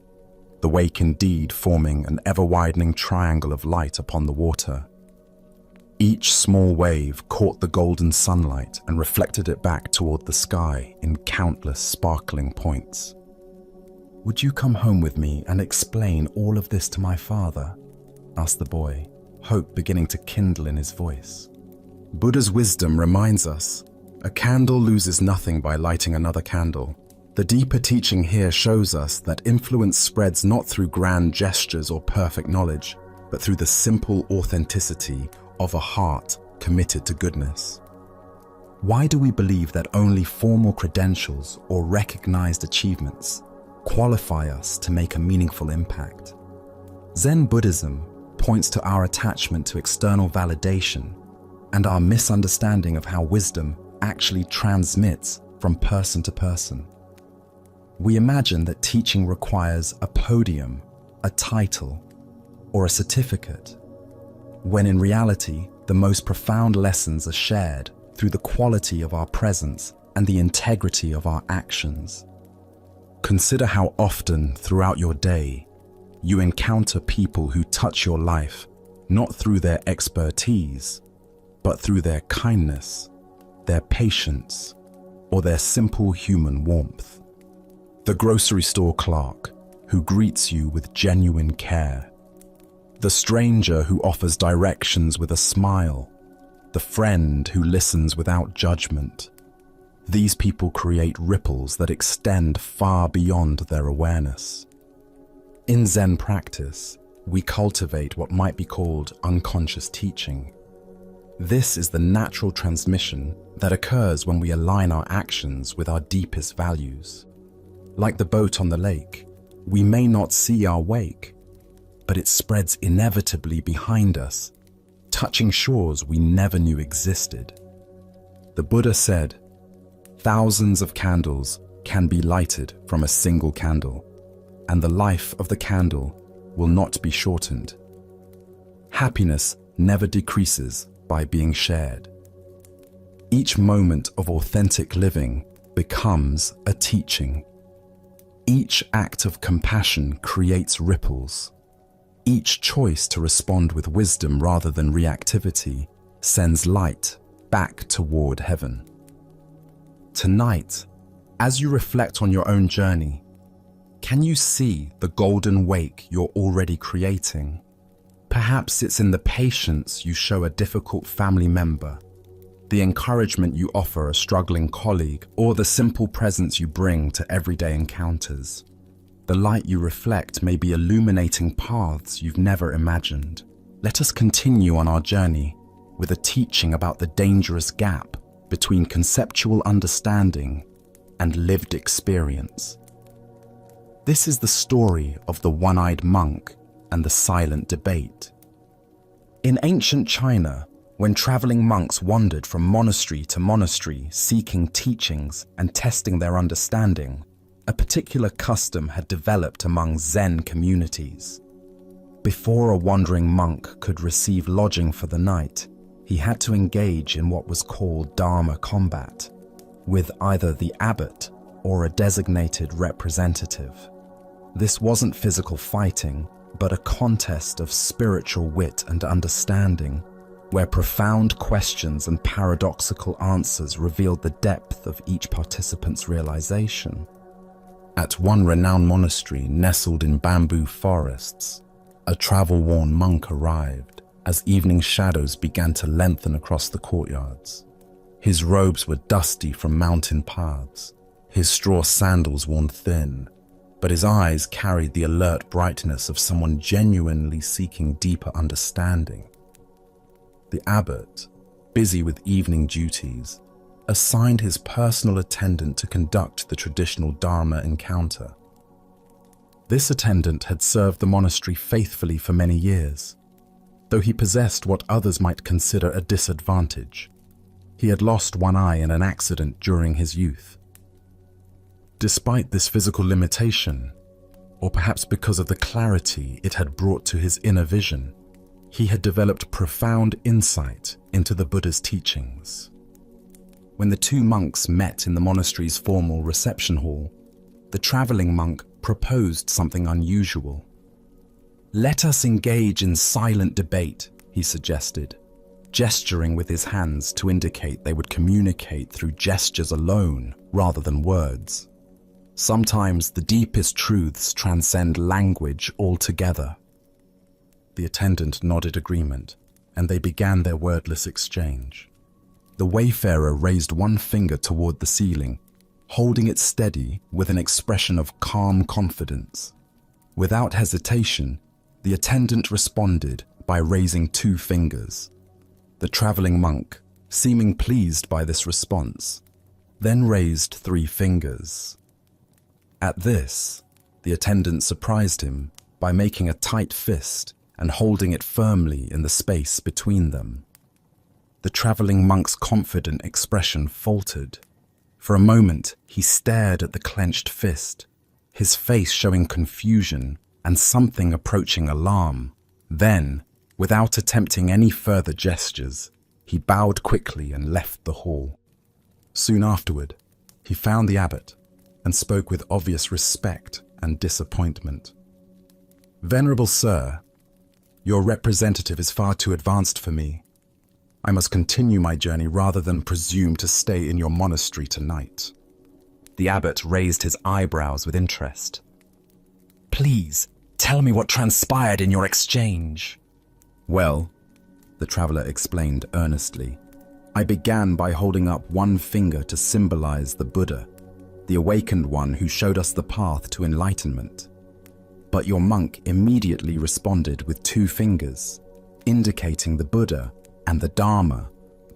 the wake indeed forming an ever-widening triangle of light upon the water. Each small wave caught the golden sunlight and reflected it back toward the sky in countless sparkling points. "Would you come home with me and explain all of this to my father?" asked the boy, hope beginning to kindle in his voice. Buddha's wisdom reminds us, a candle loses nothing by lighting another candle. The deeper teaching here shows us that influence spreads not through grand gestures or perfect knowledge, but through the simple authenticity of a heart committed to goodness. Why do we believe that only formal credentials or recognized achievements qualify us to make a meaningful impact? Zen Buddhism points to our attachment to external validation and our misunderstanding of how wisdom actually transmits from person to person. We imagine that teaching requires a podium, a title, or a certificate, when in reality, the most profound lessons are shared through the quality of our presence and the integrity of our actions. Consider how often throughout your day you encounter people who touch your life not through their expertise, but through their kindness, their patience, or their simple human warmth. The grocery store clerk who greets you with genuine care, the stranger who offers directions with a smile, the friend who listens without judgment. These people create ripples that extend far beyond their awareness. In Zen practice, we cultivate what might be called unconscious teaching. This is the natural transmission that occurs when we align our actions with our deepest values. Like the boat on the lake, we may not see our wake, but it spreads inevitably behind us, touching shores we never knew existed. The Buddha said, "Thousands of candles can be lighted from a single candle, and the life of the candle will not be shortened." Happiness never decreases by being shared. Each moment of authentic living becomes a teaching. Each act of compassion creates ripples. Each choice to respond with wisdom rather than reactivity sends light back toward heaven. Tonight, as you reflect on your own journey, can you see the golden wake you're already creating? Perhaps it's in the patience you show a difficult family member, the encouragement you offer a struggling colleague, or the simple presence you bring to everyday encounters. The light you reflect may be illuminating paths you've never imagined. Let us continue on our journey with a teaching about the dangerous gap between conceptual understanding and lived experience. This is the story of the one-eyed monk and the silent debate. In ancient China, when traveling monks wandered from monastery to monastery seeking teachings and testing their understanding, a particular custom had developed among Zen communities. Before a wandering monk could receive lodging for the night, he had to engage in what was called Dharma combat, with either the abbot or a designated representative. This wasn't physical fighting, but a contest of spiritual wit and understanding, where profound questions and paradoxical answers revealed the depth of each participant's realization. At one renowned monastery nestled in bamboo forests, a travel-worn monk arrived as evening shadows began to lengthen across the courtyards. His robes were dusty from mountain paths, his straw sandals worn thin, but his eyes carried the alert brightness of someone genuinely seeking deeper understanding. The abbot, busy with evening duties, assigned his personal attendant to conduct the traditional Dharma encounter. This attendant had served the monastery faithfully for many years, though he possessed what others might consider a disadvantage. He had lost one eye in an accident during his youth. Despite this physical limitation, or perhaps because of the clarity it had brought to his inner vision, he had developed profound insight into the Buddha's teachings. When the two monks met in the monastery's formal reception hall, the traveling monk proposed something unusual. "Let us engage in silent debate," he suggested, gesturing with his hands to indicate they would communicate through gestures alone rather than words. Sometimes the deepest truths transcend language altogether. The attendant nodded agreement, and they began their wordless exchange. The wayfarer raised one finger toward the ceiling, holding it steady with an expression of calm confidence. Without hesitation, the attendant responded by raising two fingers. The traveling monk, seeming pleased by this response, then raised 3 fingers. At this, the attendant surprised him by making a tight fist and holding it firmly in the space between them. The traveling monk's confident expression faltered. For a moment, he stared at the clenched fist, his face showing confusion and something approaching alarm. Then, without attempting any further gestures, he bowed quickly and left the hall. Soon afterward, he found the abbot and spoke with obvious respect and disappointment. "Venerable sir, your representative is far too advanced for me. I must continue my journey rather than presume to stay in your monastery tonight." The abbot raised his eyebrows with interest. "Please, tell me what transpired in your exchange." "Well," the traveler explained earnestly, "I began by holding up one finger to symbolize the Buddha, the awakened one who showed us the path to enlightenment. But your monk immediately responded with 2 fingers, indicating the Buddha and the Dharma,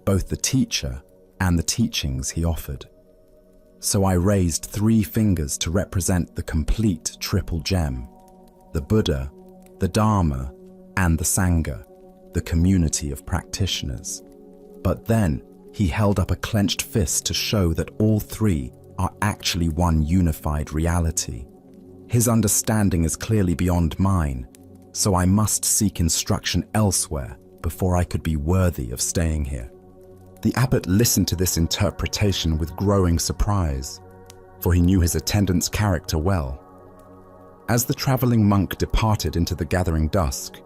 both the teacher and the teachings he offered. So I raised 3 fingers to represent the complete triple gem: the Buddha, the Dharma, and the Sangha, the community of practitioners. But then he held up a clenched fist to show that all 3 are actually one unified reality. His understanding is clearly beyond mine, so I must seek instruction elsewhere before I could be worthy of staying here." The abbot listened to this interpretation with growing surprise, for he knew his attendant's character well. As the traveling monk departed into the gathering dusk,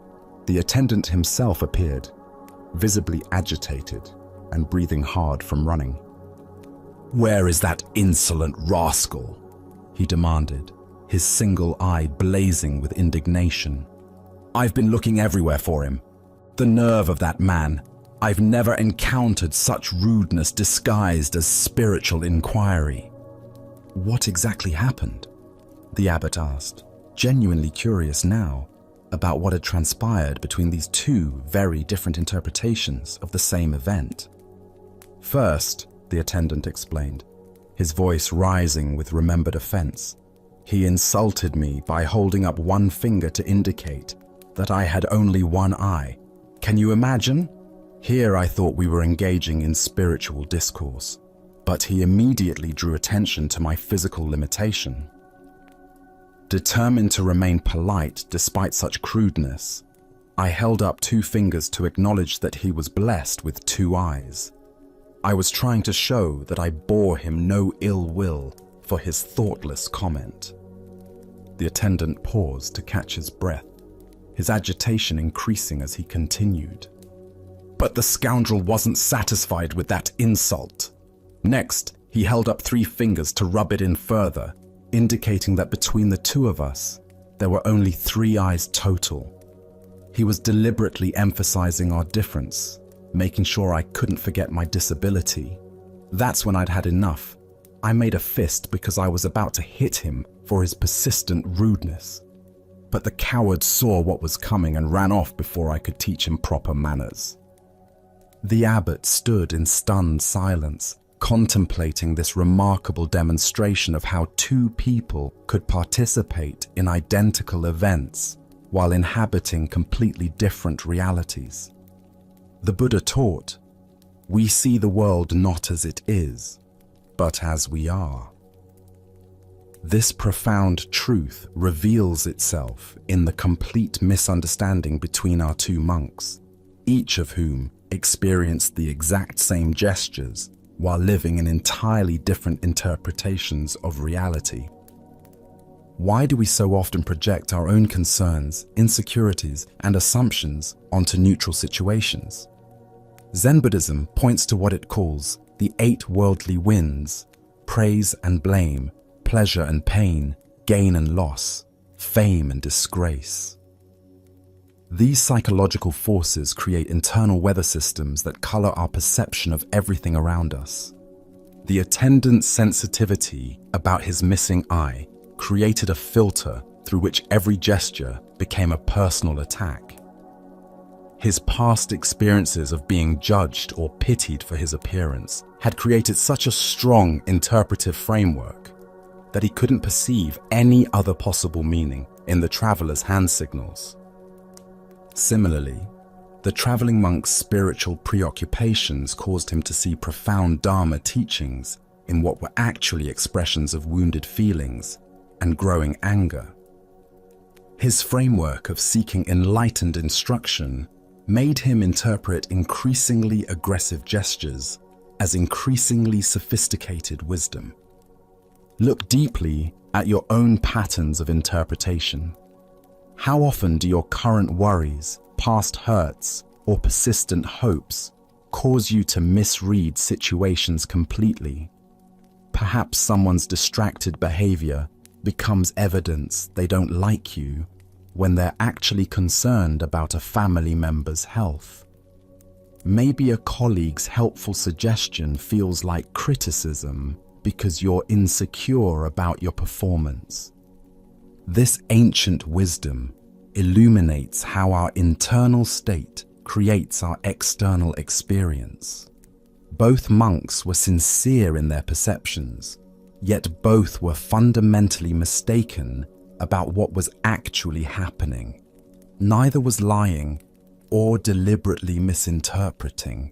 the attendant himself appeared, visibly agitated and breathing hard from running. "Where is that insolent rascal?" he demanded, his single eye blazing with indignation. "I've been looking everywhere for him. The nerve of that man! I've never encountered such rudeness disguised as spiritual inquiry." "What exactly happened?" the abbot asked, genuinely curious now about what had transpired between these 2 very different interpretations of the same event. "First," the attendant explained, his voice rising with remembered offense, "he insulted me by holding up one finger to indicate that I had only one eye. Can you imagine? Here I thought we were engaging in spiritual discourse, but he immediately drew attention to my physical limitation. Determined to remain polite despite such crudeness, I held up 2 fingers to acknowledge that he was blessed with 2 eyes. I was trying to show that I bore him no ill will for his thoughtless comment." The attendant paused to catch his breath, his agitation increasing as he continued. But the scoundrel wasn't satisfied with that insult. Next, he held up 3 fingers to rub it in further, indicating that between the 2 of us, there were only 3 eyes total. He was deliberately emphasizing our difference, making sure I couldn't forget my disability. That's when I'd had enough. I made a fist because I was about to hit him for his persistent rudeness. But the coward saw what was coming and ran off before I could teach him proper manners. The abbot stood in stunned silence, contemplating this remarkable demonstration of how 2 people could participate in identical events while inhabiting completely different realities. The Buddha taught, "We see the world not as it is, but as we are." This profound truth reveals itself in the complete misunderstanding between our two monks, each of whom experienced the exact same gestures while living in entirely different interpretations of reality. Why do we so often project our own concerns, insecurities, and assumptions onto neutral situations? Zen Buddhism points to what it calls the 8 worldly winds: praise and blame, pleasure and pain, gain and loss, fame and disgrace. These psychological forces create internal weather systems that color our perception of everything around us. The attendant's sensitivity about his missing eye created a filter through which every gesture became a personal attack. His past experiences of being judged or pitied for his appearance had created such a strong interpretive framework that he couldn't perceive any other possible meaning in the traveler's hand signals. Similarly, the traveling monk's spiritual preoccupations caused him to see profound Dharma teachings in what were actually expressions of wounded feelings and growing anger. His framework of seeking enlightened instruction made him interpret increasingly aggressive gestures as increasingly sophisticated wisdom. Look deeply at your own patterns of interpretation. How often do your current worries, past hurts, or persistent hopes cause you to misread situations completely? Perhaps someone's distracted behavior becomes evidence they don't like you when they're actually concerned about a family member's health. Maybe a colleague's helpful suggestion feels like criticism because you're insecure about your performance. This ancient wisdom illuminates how our internal state creates our external experience. Both monks were sincere in their perceptions, yet both were fundamentally mistaken about what was actually happening. Neither was lying or deliberately misinterpreting.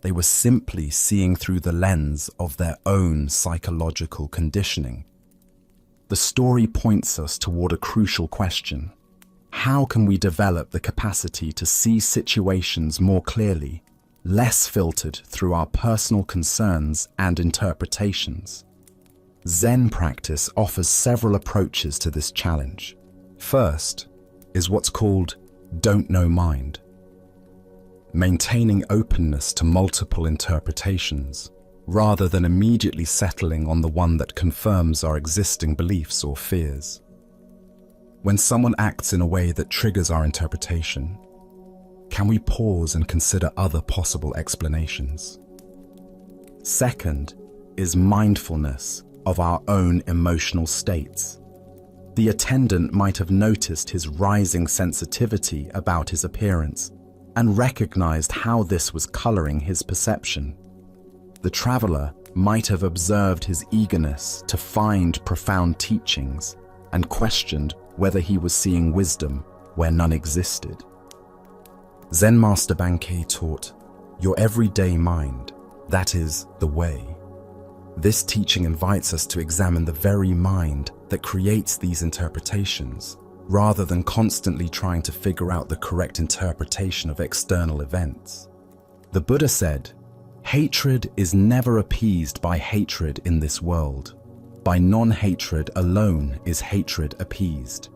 They were simply seeing through the lens of their own psychological conditioning. The story points us toward a crucial question. How can we develop the capacity to see situations more clearly, less filtered through our personal concerns and interpretations? Zen practice offers several approaches to this challenge. First is what's called don't know mind. Maintaining openness to multiple interpretations, rather than immediately settling on the one that confirms our existing beliefs or fears. When someone acts in a way that triggers our interpretation, can we pause and consider other possible explanations? Second is mindfulness of our own emotional states. The attendant might have noticed his rising sensitivity about his appearance and recognized how this was coloring his perception. The traveler might have observed his eagerness to find profound teachings and questioned whether he was seeing wisdom where none existed. Zen Master Bankei taught, "Your everyday mind, that is the way." This teaching invites us to examine the very mind that creates these interpretations, rather than constantly trying to figure out the correct interpretation of external events. The Buddha said, "Hatred is never appeased by hatred in this world. By non-hatred alone is hatred appeased.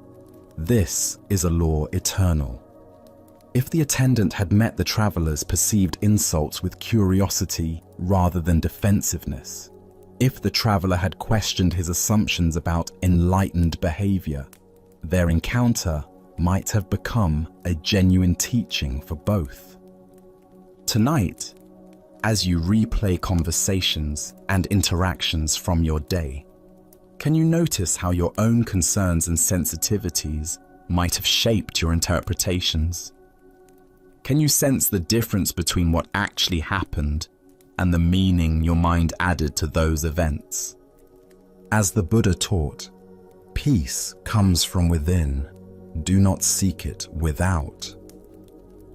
This is a law eternal." If the attendant had met the traveler's perceived insults with curiosity rather than defensiveness, if the traveler had questioned his assumptions about enlightened behavior, their encounter might have become a genuine teaching for both. Tonight, as you replay conversations and interactions from your day, can you notice how your own concerns and sensitivities might have shaped your interpretations? Can you sense the difference between what actually happened and the meaning your mind added to those events? As the Buddha taught, peace comes from within. Do not seek it without.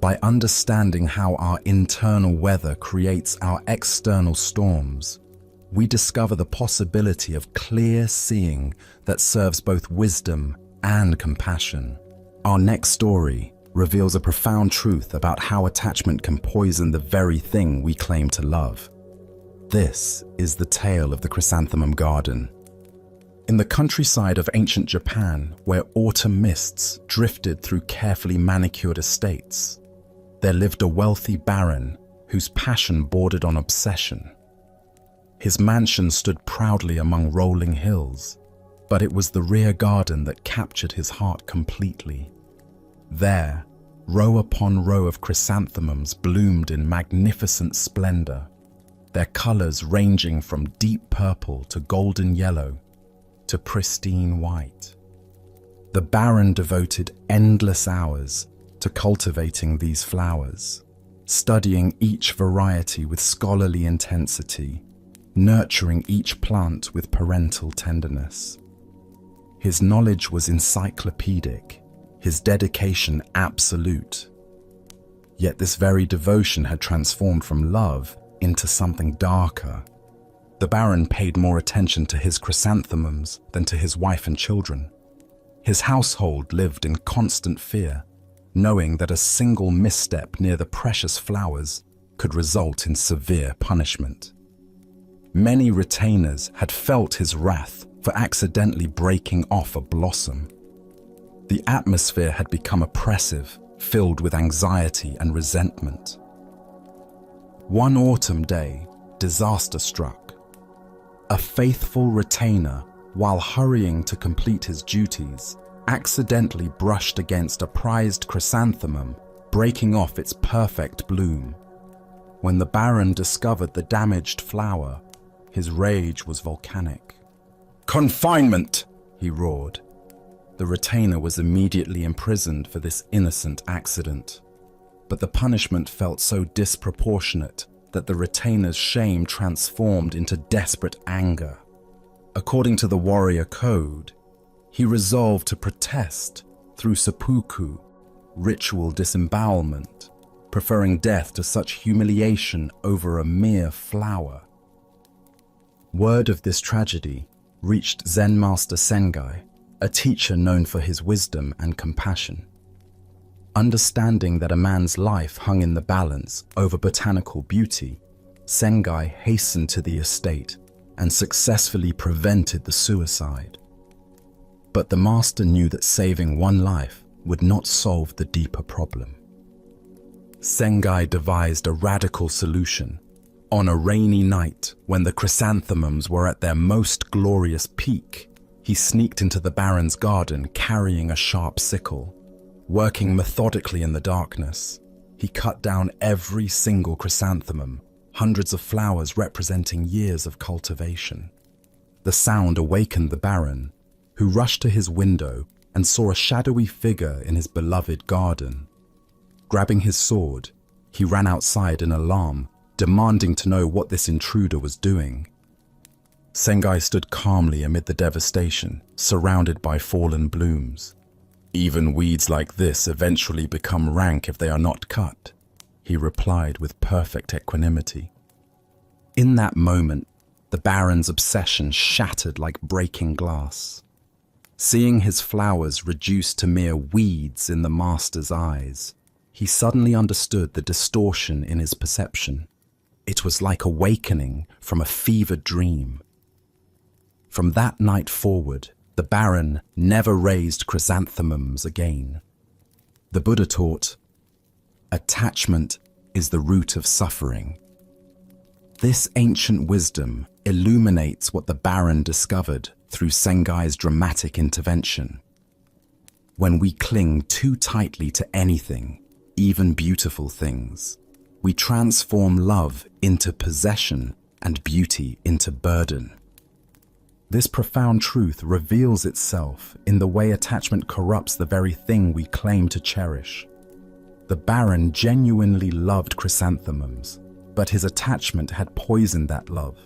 By understanding how our internal weather creates our external storms, we discover the possibility of clear seeing that serves both wisdom and compassion. Our next story reveals a profound truth about how attachment can poison the very thing we claim to love. This is the tale of the chrysanthemum garden. In the countryside of ancient Japan, where autumn mists drifted through carefully manicured estates, there lived a wealthy baron whose passion bordered on obsession. His mansion stood proudly among rolling hills, but it was the rear garden that captured his heart completely. There, row upon row of chrysanthemums bloomed in magnificent splendor, their colors ranging from deep purple to golden yellow to pristine white. The baron devoted endless hours to cultivating these flowers, studying each variety with scholarly intensity, nurturing each plant with parental tenderness. His knowledge was encyclopedic, his dedication absolute. Yet this very devotion had transformed from love into something darker. The baron paid more attention to his chrysanthemums than to his wife and children. His household lived in constant fear, knowing that a single misstep near the precious flowers could result in severe punishment. Many retainers had felt his wrath for accidentally breaking off a blossom. The atmosphere had become oppressive, filled with anxiety and resentment. One autumn day, disaster struck. A faithful retainer, while hurrying to complete his duties, accidentally brushed against a prized chrysanthemum, breaking off its perfect bloom. When the baron discovered the damaged flower, his rage was volcanic. "Confinement!" he roared. The retainer was immediately imprisoned for this innocent accident. But the punishment felt so disproportionate that the retainer's shame transformed into desperate anger. According to the warrior code, he resolved to protest through seppuku, ritual disembowelment, preferring death to such humiliation over a mere flower. Word of this tragedy reached Zen master Sengai, a teacher known for his wisdom and compassion. Understanding that a man's life hung in the balance over botanical beauty, Sengai hastened to the estate and successfully prevented the suicide. But the master knew that saving one life would not solve the deeper problem. Sengai devised a radical solution. On a rainy night, when the chrysanthemums were at their most glorious peak, he sneaked into the baron's garden carrying a sharp sickle. Working methodically in the darkness, he cut down every single chrysanthemum, hundreds of flowers representing years of cultivation. The sound awakened the baron, who rushed to his window and saw a shadowy figure in his beloved garden. Grabbing his sword, he ran outside in alarm, demanding to know what this intruder was doing. Sengai stood calmly amid the devastation, surrounded by fallen blooms. "Even weeds like this eventually become rank if they are not cut," he replied with perfect equanimity. In that moment, the baron's obsession shattered like breaking glass. Seeing his flowers reduced to mere weeds in the master's eyes, he suddenly understood the distortion in his perception. It was like awakening from a fevered dream. From that night forward, the baron never raised chrysanthemums again. The Buddha taught, "Attachment is the root of suffering." This ancient wisdom illuminates what the baron discovered through Sengai's dramatic intervention. When we cling too tightly to anything, even beautiful things, we transform love into possession and beauty into burden. This profound truth reveals itself in the way attachment corrupts the very thing we claim to cherish. The baron genuinely loved chrysanthemums, but his attachment had poisoned that love,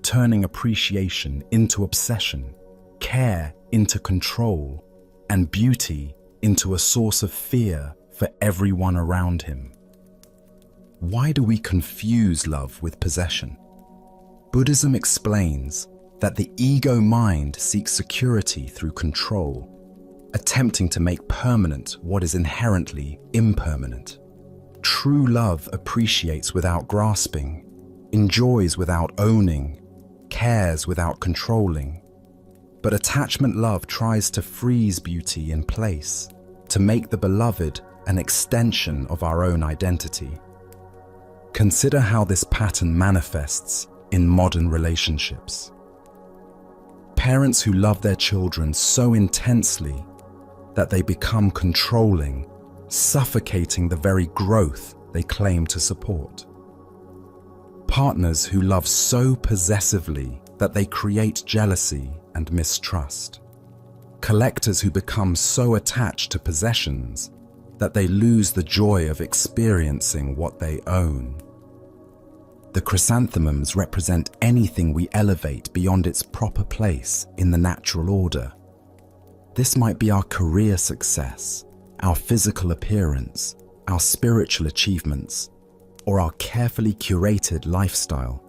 turning appreciation into obsession, care into control, and beauty into a source of fear for everyone around him. Why do we confuse love with possession? Buddhism explains that the ego mind seeks security through control, attempting to make permanent what is inherently impermanent. True love appreciates without grasping, enjoys without owning, cares without controlling. But attachment love tries to freeze beauty in place, to make the beloved an extension of our own identity. Consider how this pattern manifests in modern relationships. Parents who love their children so intensely that they become controlling, suffocating the very growth they claim to support. Partners who love so possessively that they create jealousy and mistrust. Collectors who become so attached to possessions that they lose the joy of experiencing what they own. The chrysanthemums represent anything we elevate beyond its proper place in the natural order. This might be our career success, our physical appearance, our spiritual achievements, or our carefully curated lifestyle.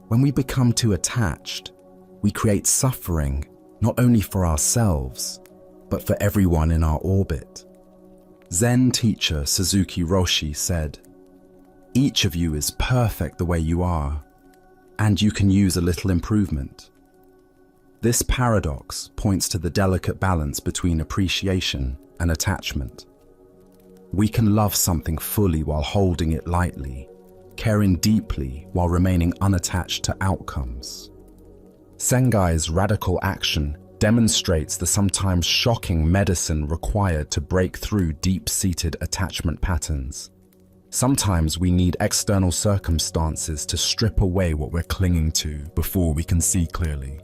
When we become too attached, we create suffering not only for ourselves, but for everyone in our orbit. Zen teacher Suzuki Roshi said, "Each of you is perfect the way you are, and you can use a little improvement." This paradox points to the delicate balance between appreciation and attachment. We can love something fully while holding it lightly, caring deeply while remaining unattached to outcomes. Sengai's radical action demonstrates the sometimes shocking medicine required to break through deep-seated attachment patterns. Sometimes we need external circumstances to strip away what we're clinging to before we can see clearly.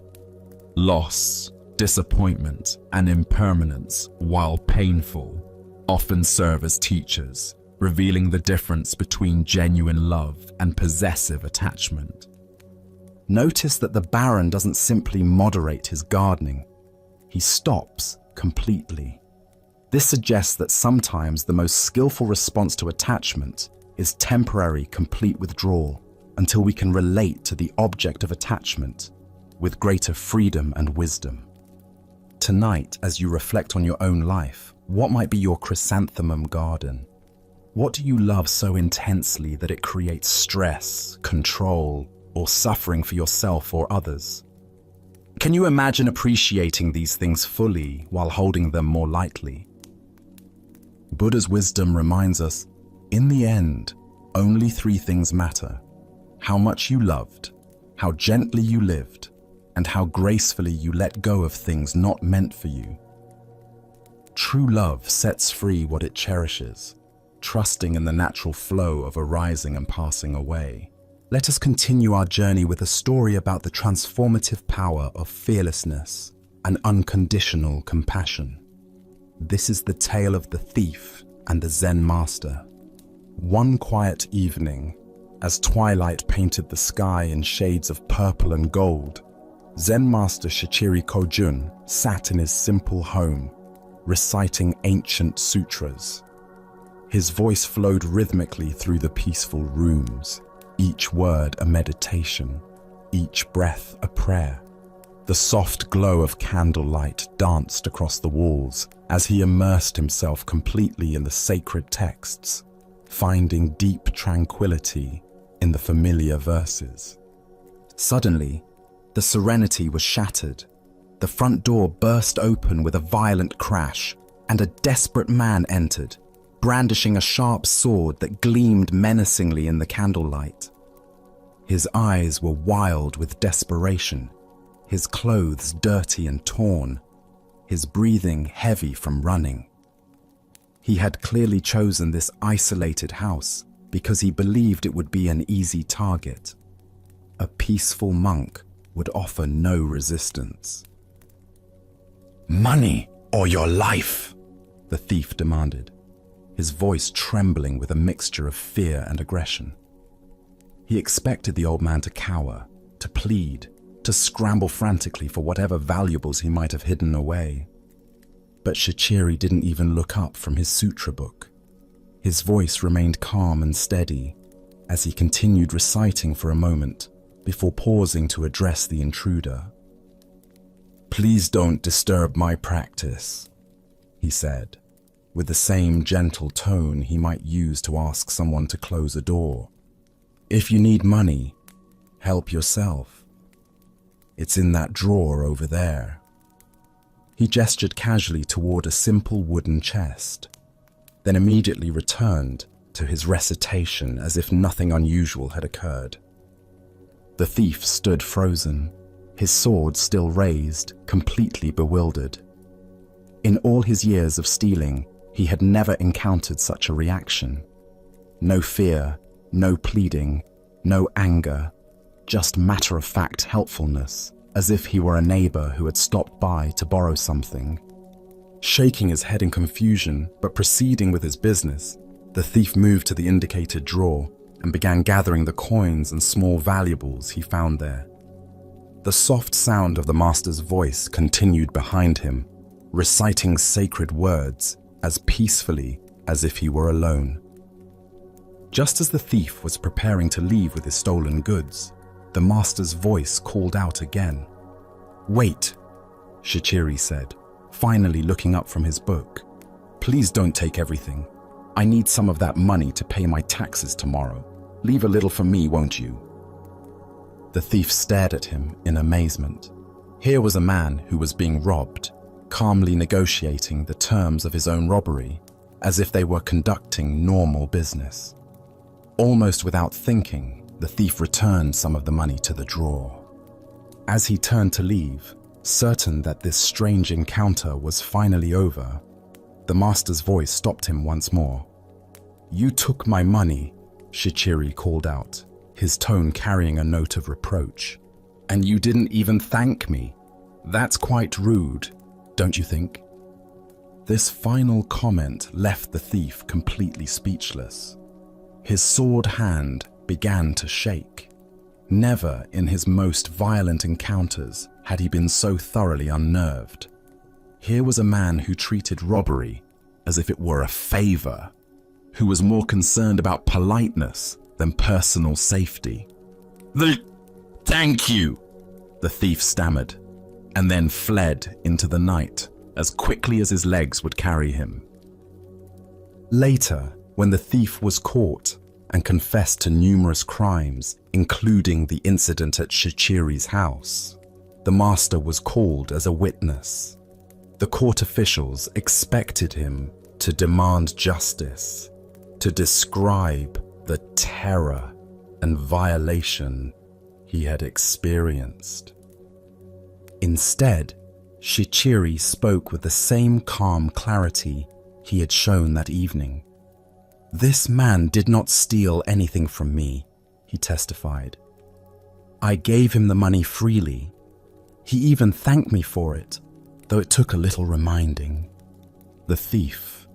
Loss, disappointment, and impermanence, while painful, often serve as teachers, revealing the difference between genuine love and possessive attachment. Notice that the Baron doesn't simply moderate his gardening. He stops completely. This suggests that sometimes the most skillful response to attachment is temporary, complete withdrawal until we can relate to the object of attachment with greater freedom and wisdom. Tonight, as you reflect on your own life, what might be your chrysanthemum garden? What do you love so intensely that it creates stress, control, or suffering for yourself or others? Can you imagine appreciating these things fully while holding them more lightly? Buddha's wisdom reminds us, in the end, only three things matter: how much you loved, how gently you lived, and how gracefully you let go of things not meant for you. True love sets free what it cherishes, trusting in the natural flow of arising and passing away. Let us continue our journey with a story about the transformative power of fearlessness and unconditional compassion. This is the tale of the thief and the Zen master. One quiet evening, as twilight painted the sky in shades of purple and gold, Zen master Shichiri Kojun sat in his simple home, reciting ancient sutras. His voice flowed rhythmically through the peaceful rooms, each word a meditation, each breath a prayer. The soft glow of candlelight danced across the walls as he immersed himself completely in the sacred texts, finding deep tranquility in the familiar verses. Suddenly, the serenity was shattered. The front door burst open with a violent crash, and a desperate man entered, brandishing a sharp sword that gleamed menacingly in the candlelight. His eyes were wild with desperation, his clothes dirty and torn, his breathing heavy from running. He had clearly chosen this isolated house because he believed it would be an easy target. A peaceful monk would offer no resistance. "Money or your life?" the thief demanded, his voice trembling with a mixture of fear and aggression. He expected the old man to cower, to plead, to scramble frantically for whatever valuables he might have hidden away. But Shichiri didn't even look up from his sutra book. His voice remained calm and steady as he continued reciting for a moment, before pausing to address the intruder. "Please don't disturb my practice," he said, with the same gentle tone he might use to ask someone to close a door. "If you need money, help yourself. It's in that drawer over there." He gestured casually toward a simple wooden chest, then immediately returned to his recitation as if nothing unusual had occurred. The thief stood frozen, his sword still raised, completely bewildered. In all his years of stealing, he had never encountered such a reaction. No fear, no pleading, no anger, just matter-of-fact helpfulness, as if he were a neighbor who had stopped by to borrow something. Shaking his head in confusion, but proceeding with his business, the thief moved to the indicated drawer and began gathering the coins and small valuables he found there. The soft sound of the master's voice continued behind him, reciting sacred words as peacefully as if he were alone. Just as the thief was preparing to leave with his stolen goods, the master's voice called out again. "Wait," Shichiri said, finally looking up from his book. "Please don't take everything. I need some of that money to pay my taxes tomorrow. Leave a little for me, won't you?" The thief stared at him in amazement. Here was a man who was being robbed, calmly negotiating the terms of his own robbery, as if they were conducting normal business. Almost without thinking, the thief returned some of the money to the drawer. As he turned to leave, certain that this strange encounter was finally over, the master's voice stopped him once more. "You took my money," Shichiri called out, his tone carrying a note of reproach. "And you didn't even thank me. That's quite rude, don't you think?" This final comment left the thief completely speechless. His sword hand began to shake. Never in his most violent encounters had he been so thoroughly unnerved. Here was a man who treated robbery as if it were a favor, who was more concerned about politeness than personal safety. Thank you," the thief stammered, and then fled into the night as quickly as his legs would carry him. Later, when the thief was caught and confessed to numerous crimes, including the incident at Shichiri's house, the master was called as a witness. The court officials expected him to demand justice, to describe the terror and violation he had experienced. Instead, Shichiri spoke with the same calm clarity he had shown that evening. "This man did not steal anything from me," he testified. "I gave him the money freely. He even thanked me for it, though it took a little reminding." The thief,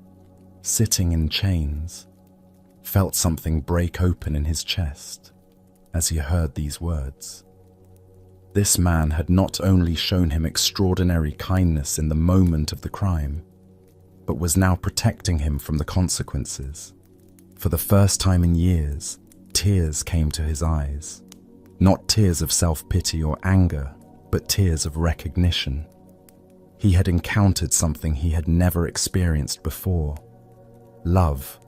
sitting in chains, felt something break open in his chest as he heard these words. This man had not only shown him extraordinary kindness in the moment of the crime, but was now protecting him from the consequences. For the first time in years, tears came to his eyes. Not tears of self-pity or anger, but tears of recognition. He had encountered something he had never experienced before: love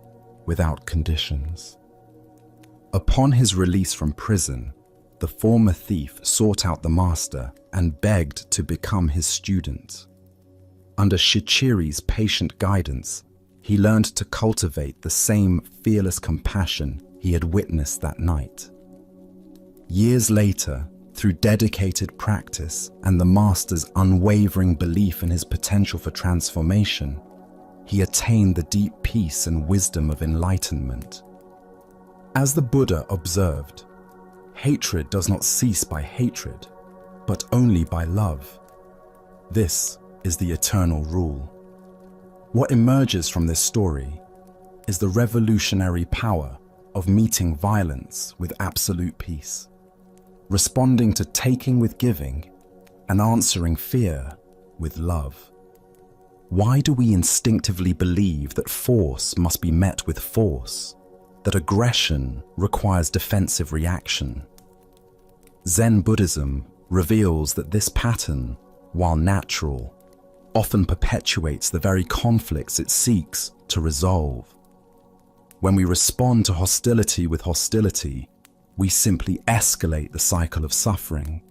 without conditions. Upon his release from prison, the former thief sought out the master and begged to become his student. Under Shichiri's patient guidance, he learned to cultivate the same fearless compassion he had witnessed that night. Years later, through dedicated practice and the master's unwavering belief in his potential for transformation, he attained the deep peace and wisdom of enlightenment. As the Buddha observed, hatred does not cease by hatred, but only by love. This is the eternal rule. What emerges from this story is the revolutionary power of meeting violence with absolute peace, responding to taking with giving, and answering fear with love. Why do we instinctively believe that force must be met with force, that aggression requires defensive reaction? Zen Buddhism reveals that this pattern, while natural, often perpetuates the very conflicts it seeks to resolve. When we respond to hostility with hostility, we simply escalate the cycle of suffering.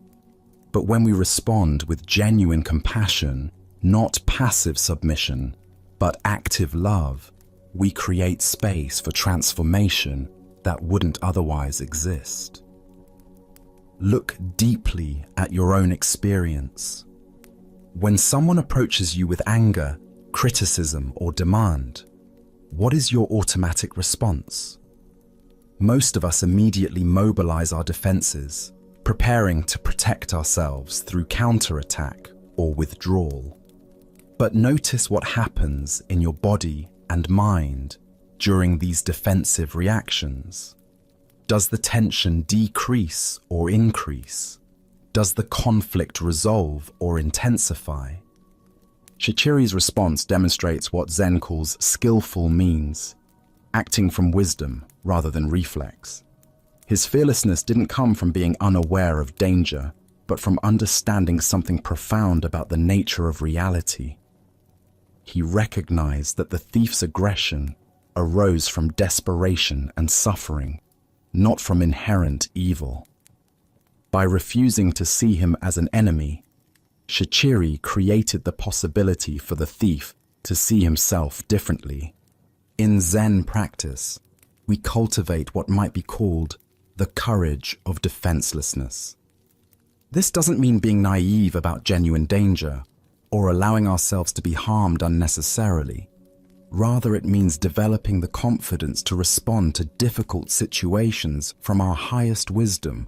But when we respond with genuine compassion, not passive submission, but active love, we create space for transformation that wouldn't otherwise exist. Look deeply at your own experience. When someone approaches you with anger, criticism, or demand, what is your automatic response? Most of us immediately mobilize our defenses, preparing to protect ourselves through counterattack or withdrawal. But notice what happens in your body and mind during these defensive reactions. Does the tension decrease or increase? Does the conflict resolve or intensify? Shichiri's response demonstrates what Zen calls skillful means, acting from wisdom rather than reflex. His fearlessness didn't come from being unaware of danger, but from understanding something profound about the nature of reality. He recognized that the thief's aggression arose from desperation and suffering, not from inherent evil. By refusing to see him as an enemy, Shichiri created the possibility for the thief to see himself differently. In Zen practice, we cultivate what might be called the courage of defenselessness. This doesn't mean being naive about genuine danger or allowing ourselves to be harmed unnecessarily. Rather, it means developing the confidence to respond to difficult situations from our highest wisdom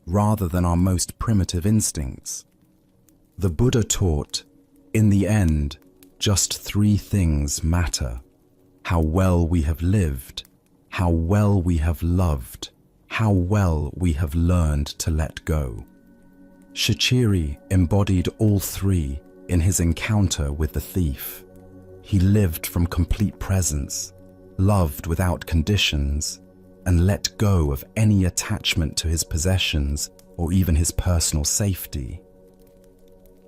rather than our most primitive instincts. The Buddha taught, in the end, just three things matter: how well we have lived, how well we have loved, how well we have learned to let go. Shichiri embodied all three in his encounter with the thief. He lived from complete presence, loved without conditions, and let go of any attachment to his possessions or even his personal safety.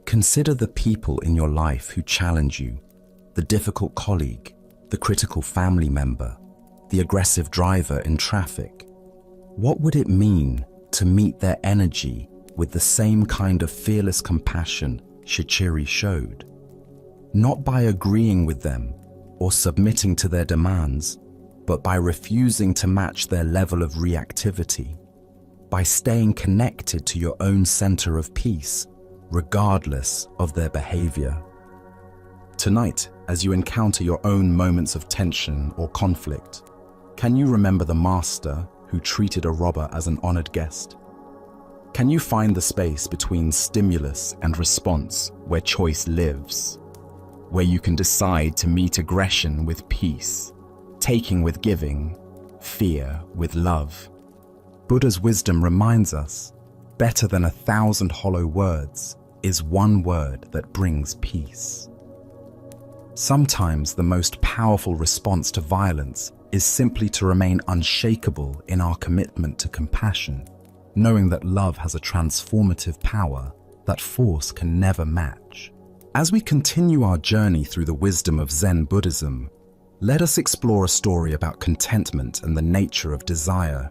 Consider the people in your life who challenge you: the difficult colleague, the critical family member, the aggressive driver in traffic. What would it mean to meet their energy with the same kind of fearless compassion Shichiri showed? Not by agreeing with them or submitting to their demands, but by refusing to match their level of reactivity, by staying connected to your own center of peace, regardless of their behavior. Tonight, as you encounter your own moments of tension or conflict, can you remember the master who treated a robber as an honored guest? Can you find the space between stimulus and response where choice lives, where you can decide to meet aggression with peace, taking with giving, fear with love? Buddha's wisdom reminds us, better than 1,000 hollow words is one word that brings peace. Sometimes the most powerful response to violence is simply to remain unshakable in our commitment to compassion, knowing that love has a transformative power that force can never match. As we continue our journey through the wisdom of Zen Buddhism, let us explore a story about contentment and the nature of desire.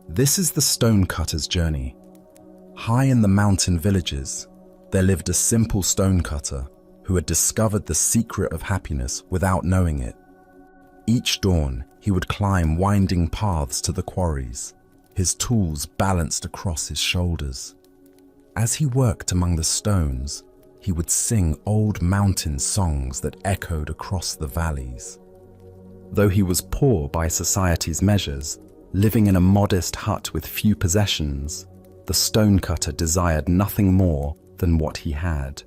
This is the stonecutter's journey. High in the mountain villages, there lived a simple stonecutter who had discovered the secret of happiness without knowing it. Each dawn, he would climb winding paths to the quarries, his tools balanced across his shoulders. As he worked among the stones, he would sing old mountain songs that echoed across the valleys. Though he was poor by society's measures, living in a modest hut with few possessions, the stonecutter desired nothing more than what he had.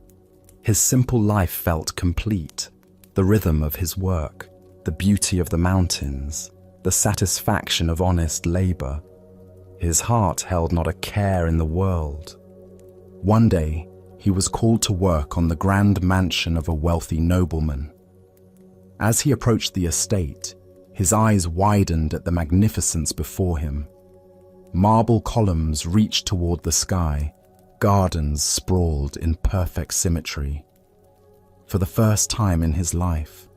His simple life felt complete: the rhythm of his work, the beauty of the mountains, the satisfaction of honest labor. His heart held not a care in the world. One day, he was called to work on the grand mansion of a wealthy nobleman. As he approached the estate, his eyes widened at the magnificence before him. Marble columns reached toward the sky, gardens sprawled in perfect symmetry. For the first time in his life,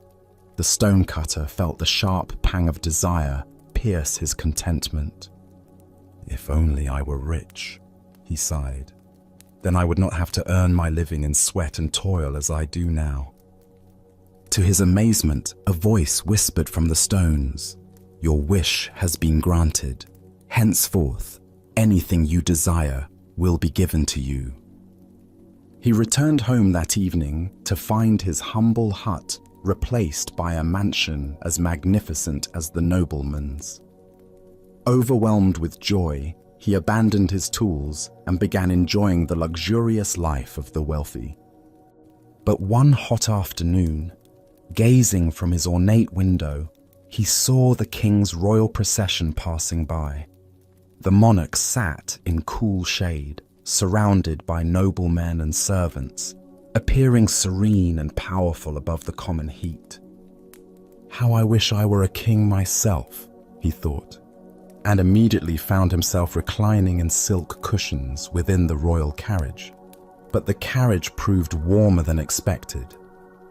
the stonecutter felt the sharp pang of desire pierce his contentment. "If only I were rich," he sighed. "Then I would not have to earn my living in sweat and toil as I do now." To his amazement, a voice whispered from the stones, "Your wish has been granted. Henceforth, anything you desire will be given to you." He returned home that evening to find his humble hut replaced by a mansion as magnificent as the nobleman's. Overwhelmed with joy, he abandoned his tools and began enjoying the luxurious life of the wealthy. But one hot afternoon, gazing from his ornate window, he saw the king's royal procession passing by. The monarch sat in cool shade, surrounded by noblemen and servants, appearing serene and powerful above the common heat. "How I wish I were a king myself," he thought, and immediately found himself reclining in silk cushions within the royal carriage. But the carriage proved warmer than expected.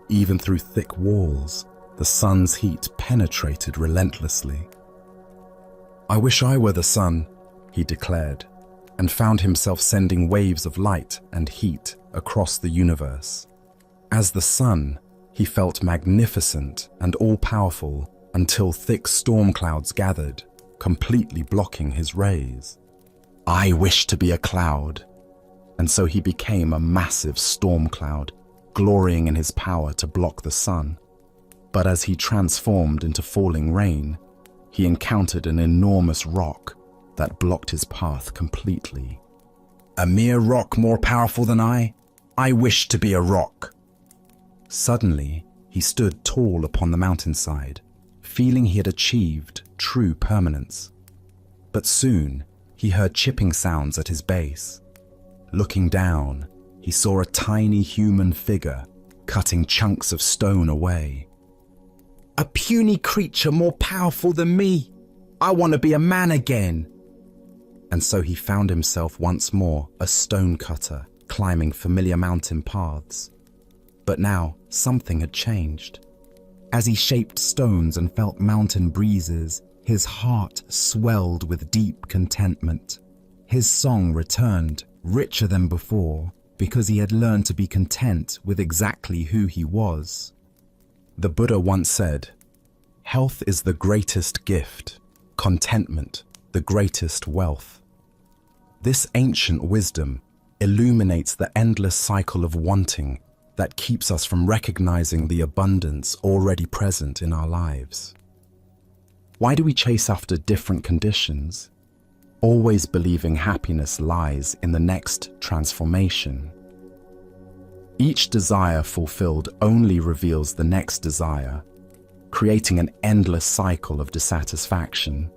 Even through thick walls, the sun's heat penetrated relentlessly. "I wish I were the sun," he declared, and found himself sending waves of light and heat across the universe. As the sun, he felt magnificent and all-powerful until thick storm clouds gathered, completely blocking his rays. "I wish to be a cloud," and so he became a massive storm cloud, glorying in his power to block the sun. But as he transformed into falling rain, he encountered an enormous rock that blocked his path completely. "A mere rock more powerful than I wish to be a rock." Suddenly, he stood tall upon the mountainside, feeling he had achieved true permanence. But soon, he heard chipping sounds at his base. Looking down, he saw a tiny human figure cutting chunks of stone away. "A puny creature more powerful than me. I want to be a man again." And so he found himself once more a stonecutter, climbing familiar mountain paths. But now something had changed. As he shaped stones and felt mountain breezes, his heart swelled with deep contentment. His song returned, richer than before, because he had learned to be content with exactly who he was. The Buddha once said, "Health is the greatest gift, contentment the greatest wealth." This ancient wisdom illuminates the endless cycle of wanting that keeps us from recognizing the abundance already present in our lives. Why do we chase after different conditions, always believing happiness lies in the next transformation? Each desire fulfilled only reveals the next desire, creating an endless cycle of dissatisfaction.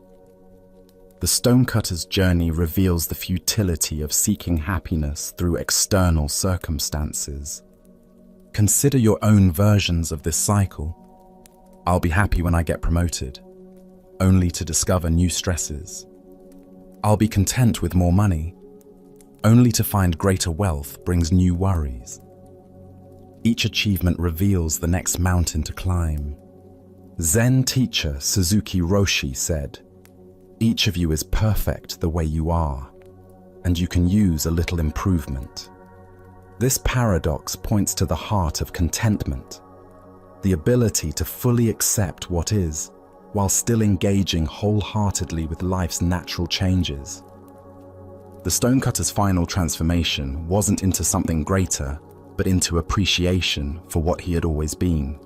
The stonecutter's journey reveals the futility of seeking happiness through external circumstances. Consider your own versions of this cycle. "I'll be happy when I get promoted," only to discover new stresses. "I'll be content with more money," only to find greater wealth brings new worries. Each achievement reveals the next mountain to climb. Zen teacher Suzuki Roshi said, "Each of you is perfect the way you are, and you can use a little improvement." This paradox points to the heart of contentment, the ability to fully accept what is, while still engaging wholeheartedly with life's natural changes. The stonecutter's final transformation wasn't into something greater, but into appreciation for what he had always been.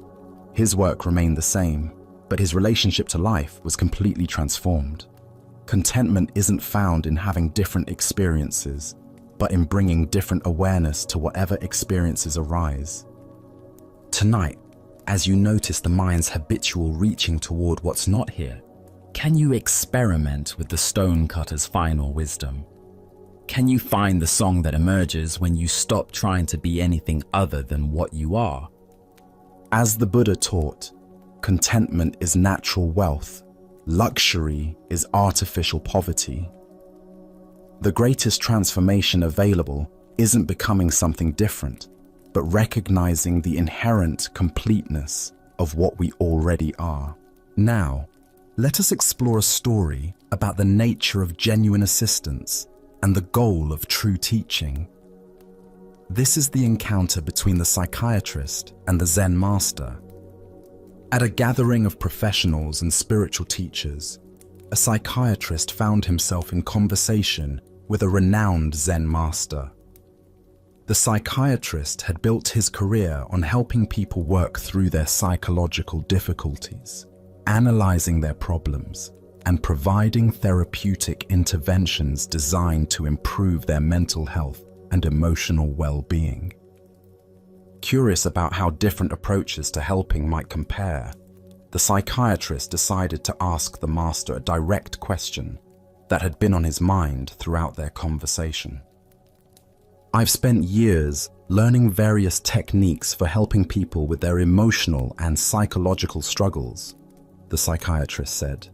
His work remained the same, but his relationship to life was completely transformed. Contentment isn't found in having different experiences, but in bringing different awareness to whatever experiences arise. Tonight, as you notice the mind's habitual reaching toward what's not here, can you experiment with the stonecutter's final wisdom? Can you find the song that emerges when you stop trying to be anything other than what you are? As the Buddha taught, contentment is natural wealth, luxury is artificial poverty. The greatest transformation available isn't becoming something different, but recognizing the inherent completeness of what we already are. Now, let us explore a story about the nature of genuine assistance and the goal of true teaching. This is the encounter between the psychiatrist and the Zen master. At a gathering of professionals and spiritual teachers, a psychiatrist found himself in conversation with a renowned Zen master. The psychiatrist had built his career on helping people work through their psychological difficulties, analyzing their problems, and providing therapeutic interventions designed to improve their mental health and emotional well-being. Curious about how different approaches to helping might compare, the psychiatrist decided to ask the master a direct question that had been on his mind throughout their conversation. "I've spent years learning various techniques for helping people with their emotional and psychological struggles," the psychiatrist said.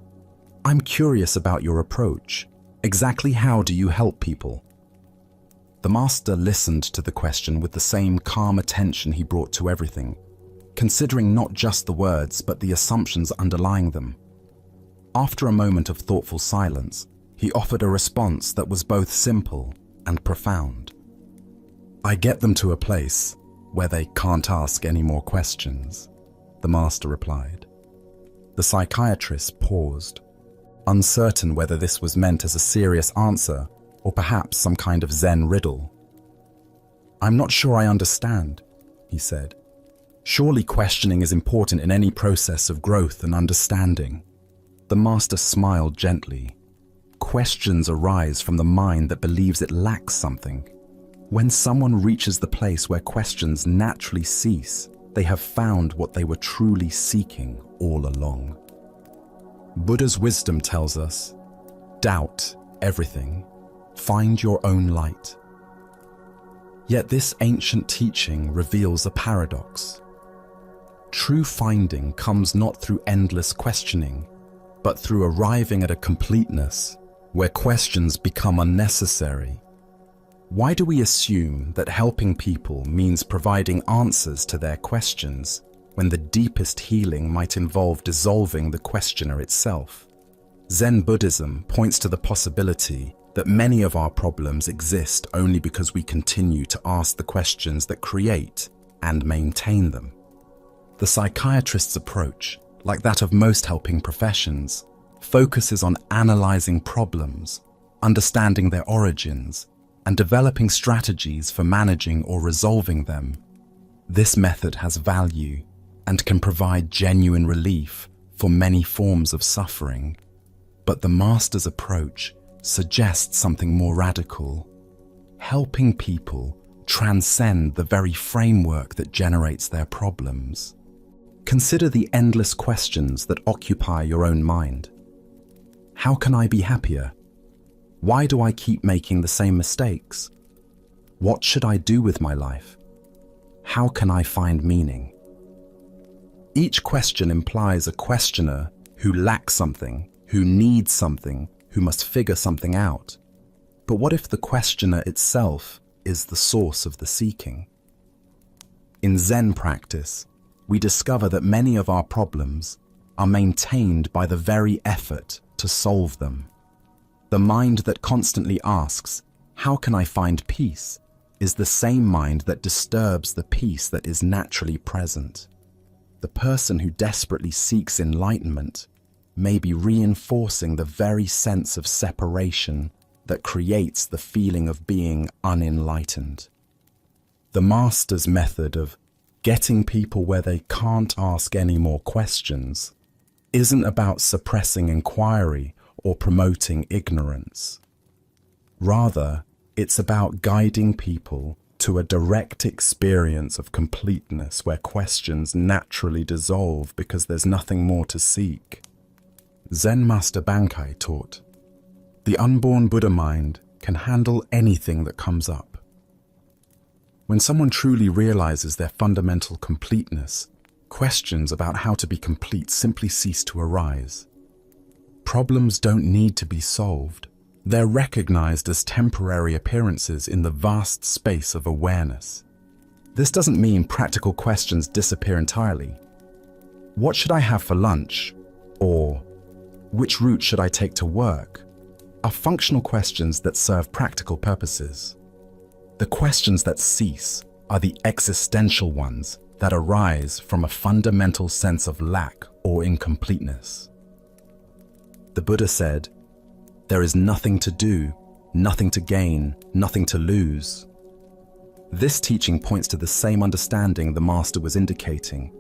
"I'm curious about your approach. Exactly how do you help people?" The master listened to the question with the same calm attention he brought to everything, considering not just the words but the assumptions underlying them. After a moment of thoughtful silence, he offered a response that was both simple and profound. "I get them to a place where they can't ask any more questions," the master replied. The psychiatrist paused, uncertain whether this was meant as a serious answer or perhaps some kind of Zen riddle. "I'm not sure I understand," he said. "Surely questioning is important in any process of growth and understanding." The master smiled gently. Questions arise from the mind that believes it lacks something. When someone reaches the place where questions naturally cease, they have found what they were truly seeking all along. Buddha's wisdom tells us, doubt everything, find your own light. Yet this ancient teaching reveals a paradox. True finding comes not through endless questioning, but through arriving at a completeness where questions become unnecessary. Why do we assume that helping people means providing answers to their questions when the deepest healing might involve dissolving the questioner itself? Zen Buddhism points to the possibility that many of our problems exist only because we continue to ask the questions that create and maintain them. The psychiatrist's approach, like that of most helping professions, focuses on analyzing problems, understanding their origins, and developing strategies for managing or resolving them. This method has value and can provide genuine relief for many forms of suffering. But the master's approach suggests something more radical. Helping people transcend the very framework that generates their problems. Consider the endless questions that occupy your own mind. How can I be happier? Why do I keep making the same mistakes? What should I do with my life? How can I find meaning? Each question implies a questioner who lacks something, who needs something, who must figure something out. But what if the questioner itself is the source of the seeking? In Zen practice, we discover that many of our problems are maintained by the very effort to solve them. The mind that constantly asks, "How can I find peace?" is the same mind that disturbs the peace that is naturally present. The person who desperately seeks enlightenment may be reinforcing the very sense of separation that creates the feeling of being unenlightened. The master's method of getting people where they can't ask any more questions isn't about suppressing inquiry or promoting ignorance. Rather, it's about guiding people to a direct experience of completeness where questions naturally dissolve because there's nothing more to seek. Zen Master Bankai taught, "The unborn Buddha mind can handle anything that comes up." When someone truly realizes their fundamental completeness, questions about how to be complete simply cease to arise. Problems don't need to be solved, They're recognized as temporary appearances in the vast space of awareness. This doesn't mean practical questions disappear entirely. What should I have for lunch? Or which route should I take to work? Are functional questions that serve practical purposes. The questions that cease are the existential ones that arise from a fundamental sense of lack or incompleteness. The Buddha said, "There is nothing to do, nothing to gain, nothing to lose." This teaching points to the same understanding the Master was indicating.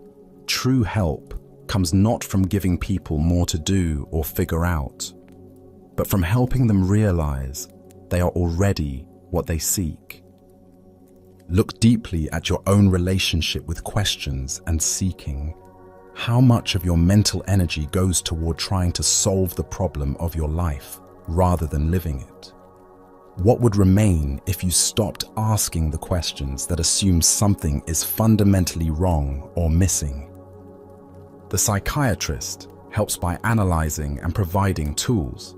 True help comes not from giving people more to do or figure out, but from helping them realize they are already what they seek. Look deeply at your own relationship with questions and seeking. How much of your mental energy goes toward trying to solve the problem of your life rather than living it? What would remain if you stopped asking the questions that assume something is fundamentally wrong or missing? The psychiatrist helps by analyzing and providing tools.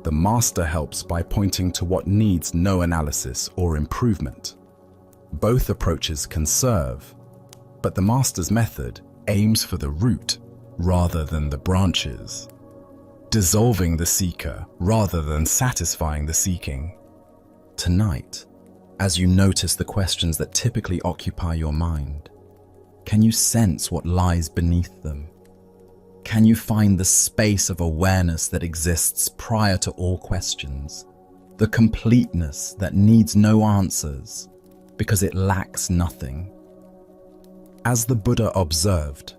The Master helps by pointing to what needs no analysis or improvement. Both approaches can serve, but the Master's method aims for the root rather than the branches, dissolving the seeker rather than satisfying the seeking. Tonight, as you notice the questions that typically occupy your mind, can you sense what lies beneath them? Can you find the space of awareness that exists prior to all questions, the completeness that needs no answers because it lacks nothing? As the Buddha observed,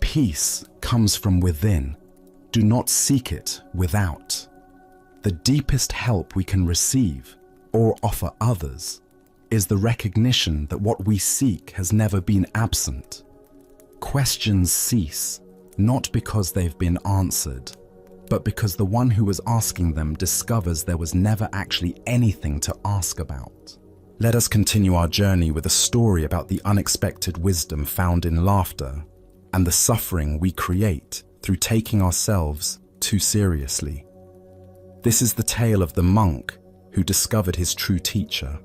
peace comes from within. Do not seek it without. The deepest help we can receive or offer others is the recognition that what we seek has never been absent. Questions cease, not because they've been answered, but because the one who was asking them discovers there was never actually anything to ask about. Let us continue our journey with a story about the unexpected wisdom found in laughter and the suffering we create through taking ourselves too seriously. This is the tale of the monk who discovered his true teacher.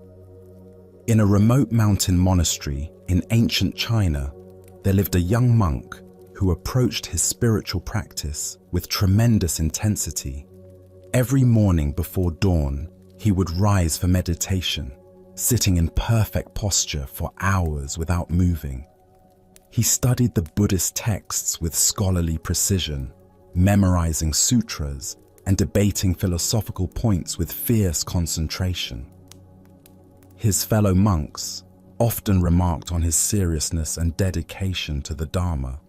In a remote mountain monastery in ancient China, there lived a young monk who approached his spiritual practice with tremendous intensity. Every morning before dawn, he would rise for meditation, sitting in perfect posture for hours without moving. He studied the Buddhist texts with scholarly precision, memorizing sutras and debating philosophical points with fierce concentration. His fellow monks often remarked on his seriousness and dedication to the Dharma.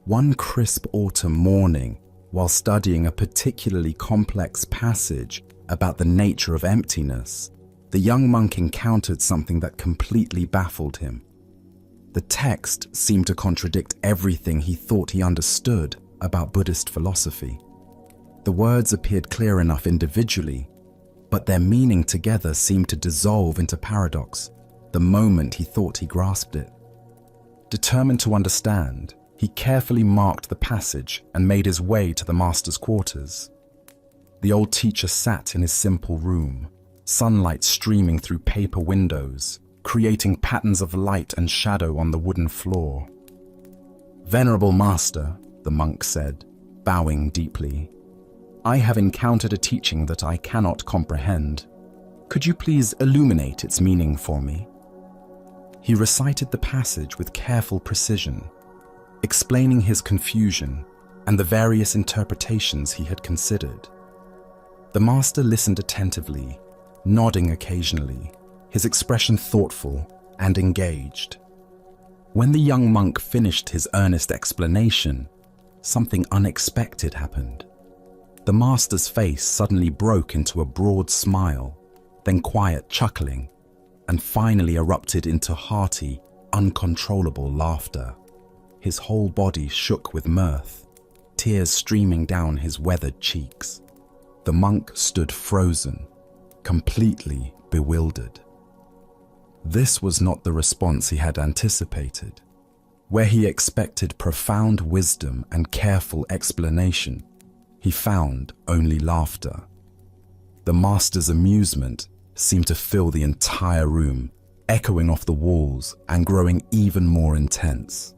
One crisp autumn morning, while studying a particularly complex passage about the nature of emptiness, the young monk encountered something that completely baffled him. The text seemed to contradict everything he thought he understood about Buddhist philosophy. The words appeared clear enough individually, but their meaning together seemed to dissolve into paradox the moment he thought he grasped it. Determined to understand, he carefully marked the passage and made his way to the master's quarters. The old teacher sat in his simple room, sunlight streaming through paper windows, creating patterns of light and shadow on the wooden floor. "Venerable Master," the monk said, bowing deeply, "I have encountered a teaching that I cannot comprehend. Could you please illuminate its meaning for me?" He recited the passage with careful precision, explaining his confusion and the various interpretations he had considered. The master listened attentively, nodding occasionally, his expression thoughtful and engaged. When the young monk finished his earnest explanation, something unexpected happened. The master's face suddenly broke into a broad smile, then quiet chuckling, and finally erupted into hearty, uncontrollable laughter. His whole body shook with mirth, tears streaming down his weathered cheeks. The monk stood frozen, completely bewildered. This was not the response he had anticipated. Where he expected profound wisdom and careful explanation, he found only laughter. The master's amusement seemed to fill the entire room, echoing off the walls and growing even more intense.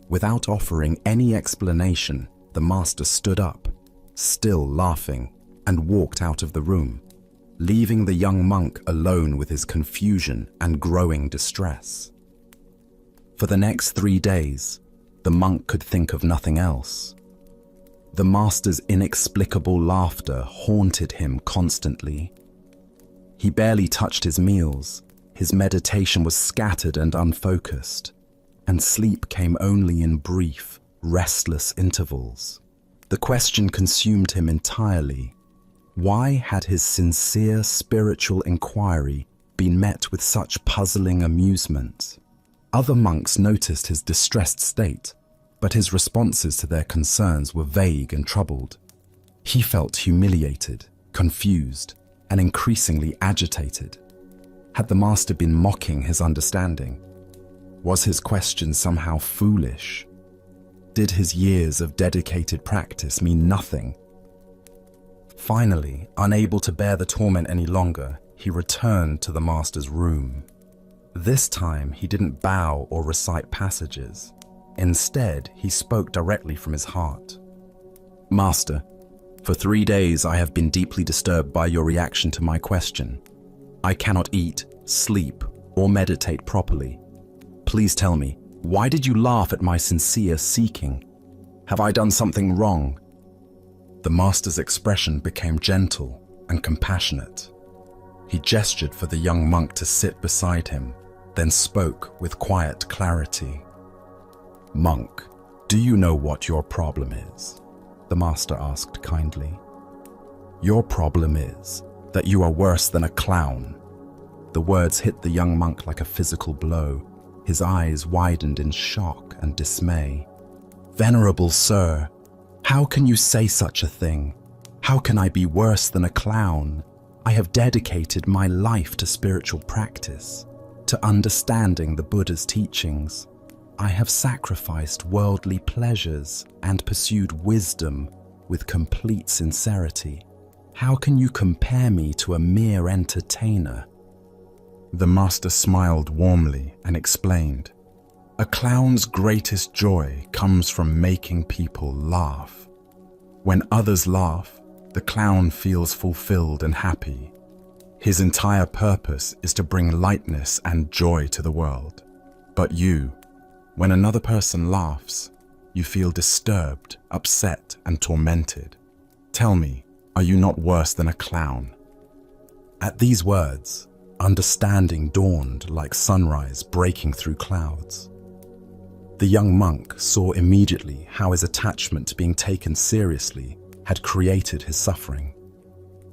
Without offering any explanation, the master stood up, still laughing, and walked out of the room, leaving the young monk alone with his confusion and growing distress. For the next 3 days, the monk could think of nothing else. The master's inexplicable laughter haunted him constantly. He barely touched his meals, his meditation was scattered and unfocused, and sleep came only in brief, restless intervals. The question consumed him entirely. Why had his sincere spiritual inquiry been met with such puzzling amusement? Other monks noticed his distressed state, but his responses to their concerns were vague and troubled. He felt humiliated, confused, and increasingly agitated. Had the master been mocking his understanding? Was his question somehow foolish? Did his years of dedicated practice mean nothing? Finally, unable to bear the torment any longer, he returned to the master's room. This time, he didn't bow or recite passages. Instead, he spoke directly from his heart. "Master, for 3 days I have been deeply disturbed by your reaction to my question. I cannot eat, sleep, or meditate properly. Please tell me, why did you laugh at my sincere seeking? Have I done something wrong?" The master's expression became gentle and compassionate. He gestured for the young monk to sit beside him, then spoke with quiet clarity. "Monk, do you know what your problem is?" the master asked kindly. "Your problem is that you are worse than a clown." The words hit the young monk like a physical blow. His eyes widened in shock and dismay. "Venerable sir, how can you say such a thing? How can I be worse than a clown? I have dedicated my life to spiritual practice, to understanding the Buddha's teachings. I have sacrificed worldly pleasures and pursued wisdom with complete sincerity. How can you compare me to a mere entertainer?" The master smiled warmly and explained, "A clown's greatest joy comes from making people laugh. When others laugh, the clown feels fulfilled and happy. His entire purpose is to bring lightness and joy to the world. But you, when another person laughs, you feel disturbed, upset, and tormented. Tell me, are you not worse than a clown?" At these words, understanding dawned like sunrise breaking through clouds. The young monk saw immediately how his attachment to being taken seriously had created his suffering.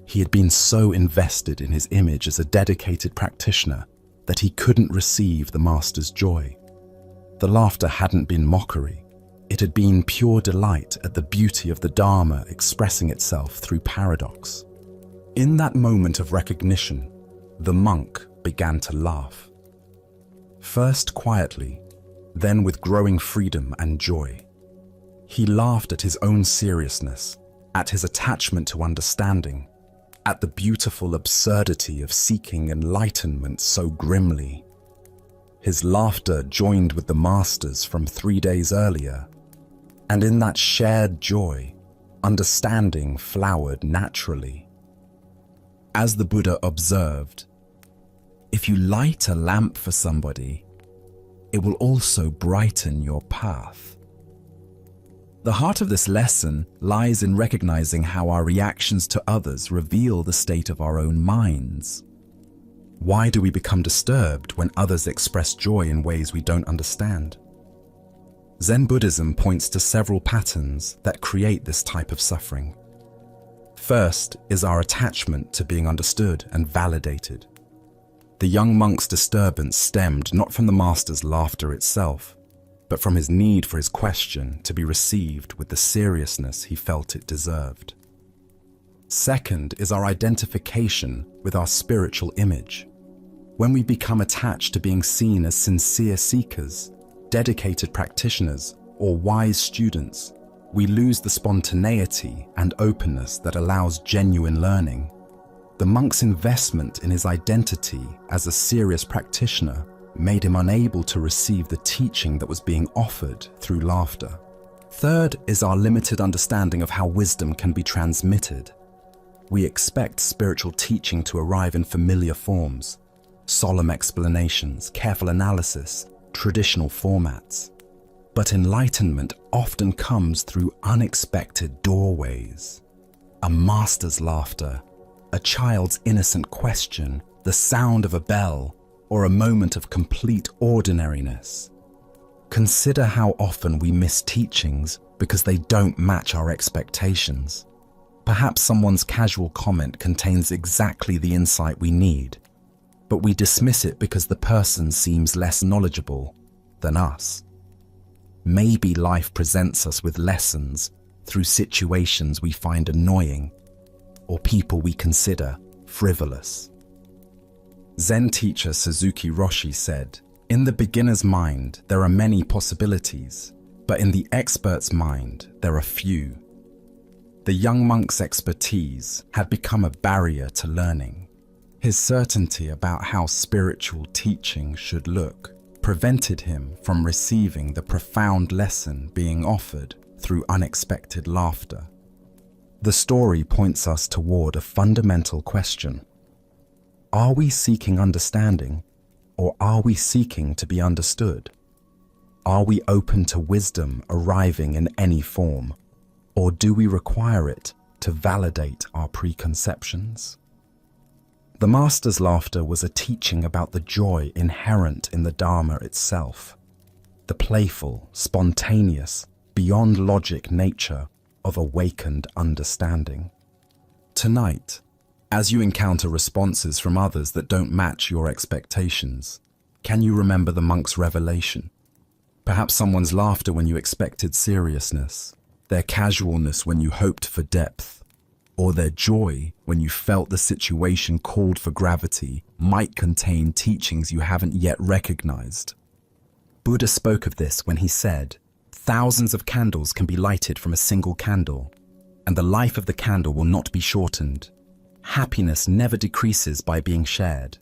He had been so invested in his image as a dedicated practitioner that he couldn't receive the master's joy. The laughter hadn't been mockery. It had been pure delight at the beauty of the Dharma expressing itself through paradox. In that moment of recognition, the monk began to laugh. First quietly, then with growing freedom and joy. He laughed at his own seriousness, at his attachment to understanding, at the beautiful absurdity of seeking enlightenment so grimly. His laughter joined with the master's from 3 days earlier, and in that shared joy, understanding flowered naturally. As the Buddha observed, if you light a lamp for somebody, it will also brighten your path. The heart of this lesson lies in recognizing how our reactions to others reveal the state of our own minds. Why do we become disturbed when others express joy in ways we don't understand? Zen Buddhism points to several patterns that create this type of suffering. First is our attachment to being understood and validated. The young monk's disturbance stemmed not from the master's laughter itself, but from his need for his question to be received with the seriousness he felt it deserved. Second is our identification with our spiritual image. When we become attached to being seen as sincere seekers, dedicated practitioners, or wise students, we lose the spontaneity and openness that allows genuine learning. The monk's investment in his identity as a serious practitioner made him unable to receive the teaching that was being offered through laughter. Third is our limited understanding of how wisdom can be transmitted. We expect spiritual teaching to arrive in familiar forms, solemn explanations, careful analysis, traditional formats. But enlightenment often comes through unexpected doorways. A master's laughter, a child's innocent question, the sound of a bell, or a moment of complete ordinariness. Consider how often we miss teachings because they don't match our expectations. Perhaps someone's casual comment contains exactly the insight we need, but we dismiss it because the person seems less knowledgeable than us. Maybe life presents us with lessons through situations we find annoying or people we consider frivolous. Zen teacher Suzuki Roshi said, "In the beginner's mind, there are many possibilities, but in the expert's mind, there are few." The young monk's expertise had become a barrier to learning. His certainty about how spiritual teaching should look prevented him from receiving the profound lesson being offered through unexpected laughter. The story points us toward a fundamental question. Are we seeking understanding, or are we seeking to be understood? Are we open to wisdom arriving in any form, or do we require it to validate our preconceptions? The Master's laughter was a teaching about the joy inherent in the Dharma itself, the playful, spontaneous, beyond logic nature of awakened understanding. Tonight, as you encounter responses from others that don't match your expectations, can you remember the monk's revelation? Perhaps someone's laughter when you expected seriousness, their casualness when you hoped for depth, or their joy when you felt the situation called for gravity might contain teachings you haven't yet recognized. Buddha spoke of this when he said, "Thousands of candles can be lighted from a single candle, and the life of the candle will not be shortened. Happiness never decreases by being shared."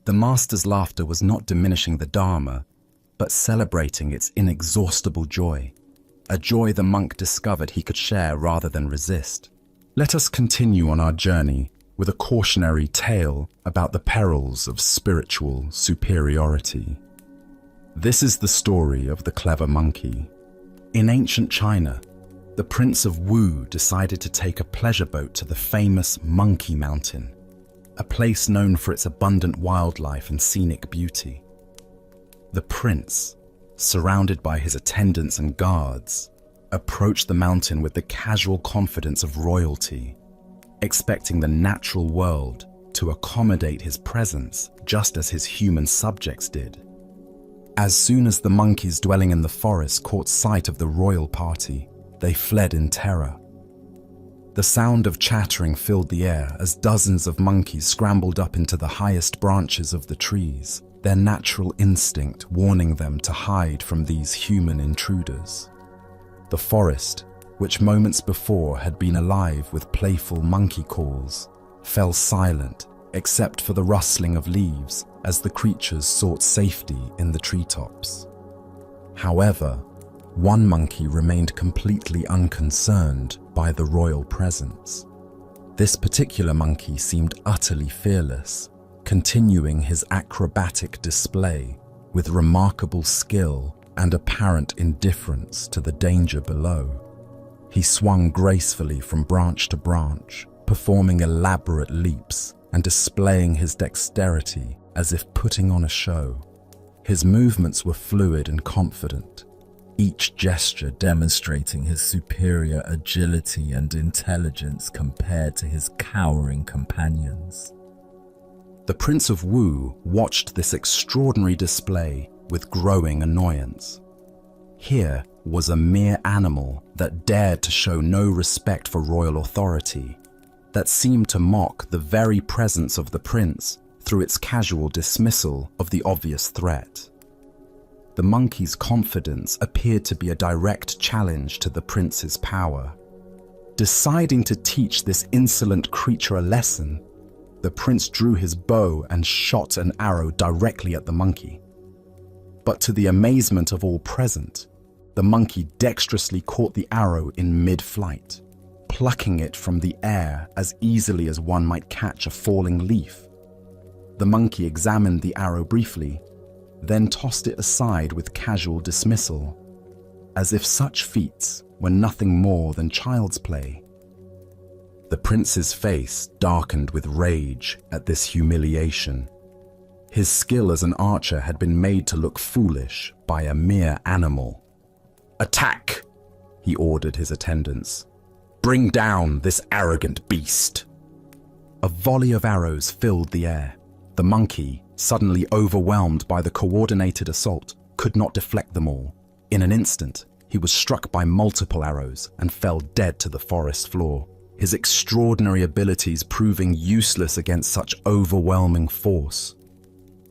The Master's laughter was not diminishing the Dharma, but celebrating its inexhaustible joy, a joy the monk discovered he could share rather than resist. Let us continue on our journey with a cautionary tale about the perils of spiritual superiority. This is the story of the clever monkey. In ancient China, the Prince of Wu decided to take a pleasure boat to the famous Monkey Mountain, a place known for its abundant wildlife and scenic beauty. The prince, surrounded by his attendants and guards, approached the mountain with the casual confidence of royalty, expecting the natural world to accommodate his presence just as his human subjects did. As soon as the monkeys dwelling in the forest caught sight of the royal party, they fled in terror. The sound of chattering filled the air as dozens of monkeys scrambled up into the highest branches of the trees, their natural instinct warning them to hide from these human intruders. The forest, which moments before had been alive with playful monkey calls, fell silent except for the rustling of leaves as the creatures sought safety in the treetops. However, one monkey remained completely unconcerned by the royal presence. This particular monkey seemed utterly fearless, continuing his acrobatic display with remarkable skill and apparent indifference to the danger below. He swung gracefully from branch to branch, performing elaborate leaps and displaying his dexterity as if putting on a show. His movements were fluid and confident, each gesture demonstrating his superior agility and intelligence compared to his cowering companions. The Prince of Wu watched this extraordinary display with growing annoyance. Here was a mere animal that dared to show no respect for royal authority, that seemed to mock the very presence of the prince through its casual dismissal of the obvious threat. The monkey's confidence appeared to be a direct challenge to the prince's power. Deciding to teach this insolent creature a lesson, the prince drew his bow and shot an arrow directly at the monkey. But to the amazement of all present, the monkey dexterously caught the arrow in mid-flight, plucking it from the air as easily as one might catch a falling leaf. The monkey examined the arrow briefly, then tossed it aside with casual dismissal, as if such feats were nothing more than child's play. The prince's face darkened with rage at this humiliation. His skill as an archer had been made to look foolish by a mere animal. "Attack!" he ordered his attendants. "Bring down this arrogant beast." A volley of arrows filled the air. The monkey, suddenly overwhelmed by the coordinated assault, could not deflect them all. In an instant, he was struck by multiple arrows and fell dead to the forest floor, his extraordinary abilities proving useless against such overwhelming force.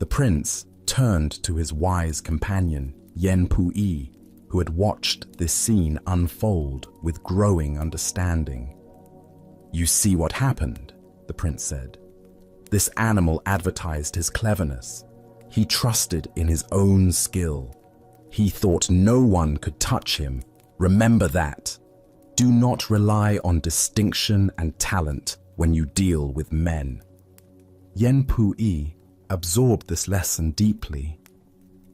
The prince turned to his wise companion, Yen Puyi, who had watched this scene unfold with growing understanding. "You see what happened," the prince said. "This animal advertised his cleverness. He trusted in his own skill. He thought no one could touch him. Remember that. Do not rely on distinction and talent when you deal with men." Yen Puyi absorbed this lesson deeply.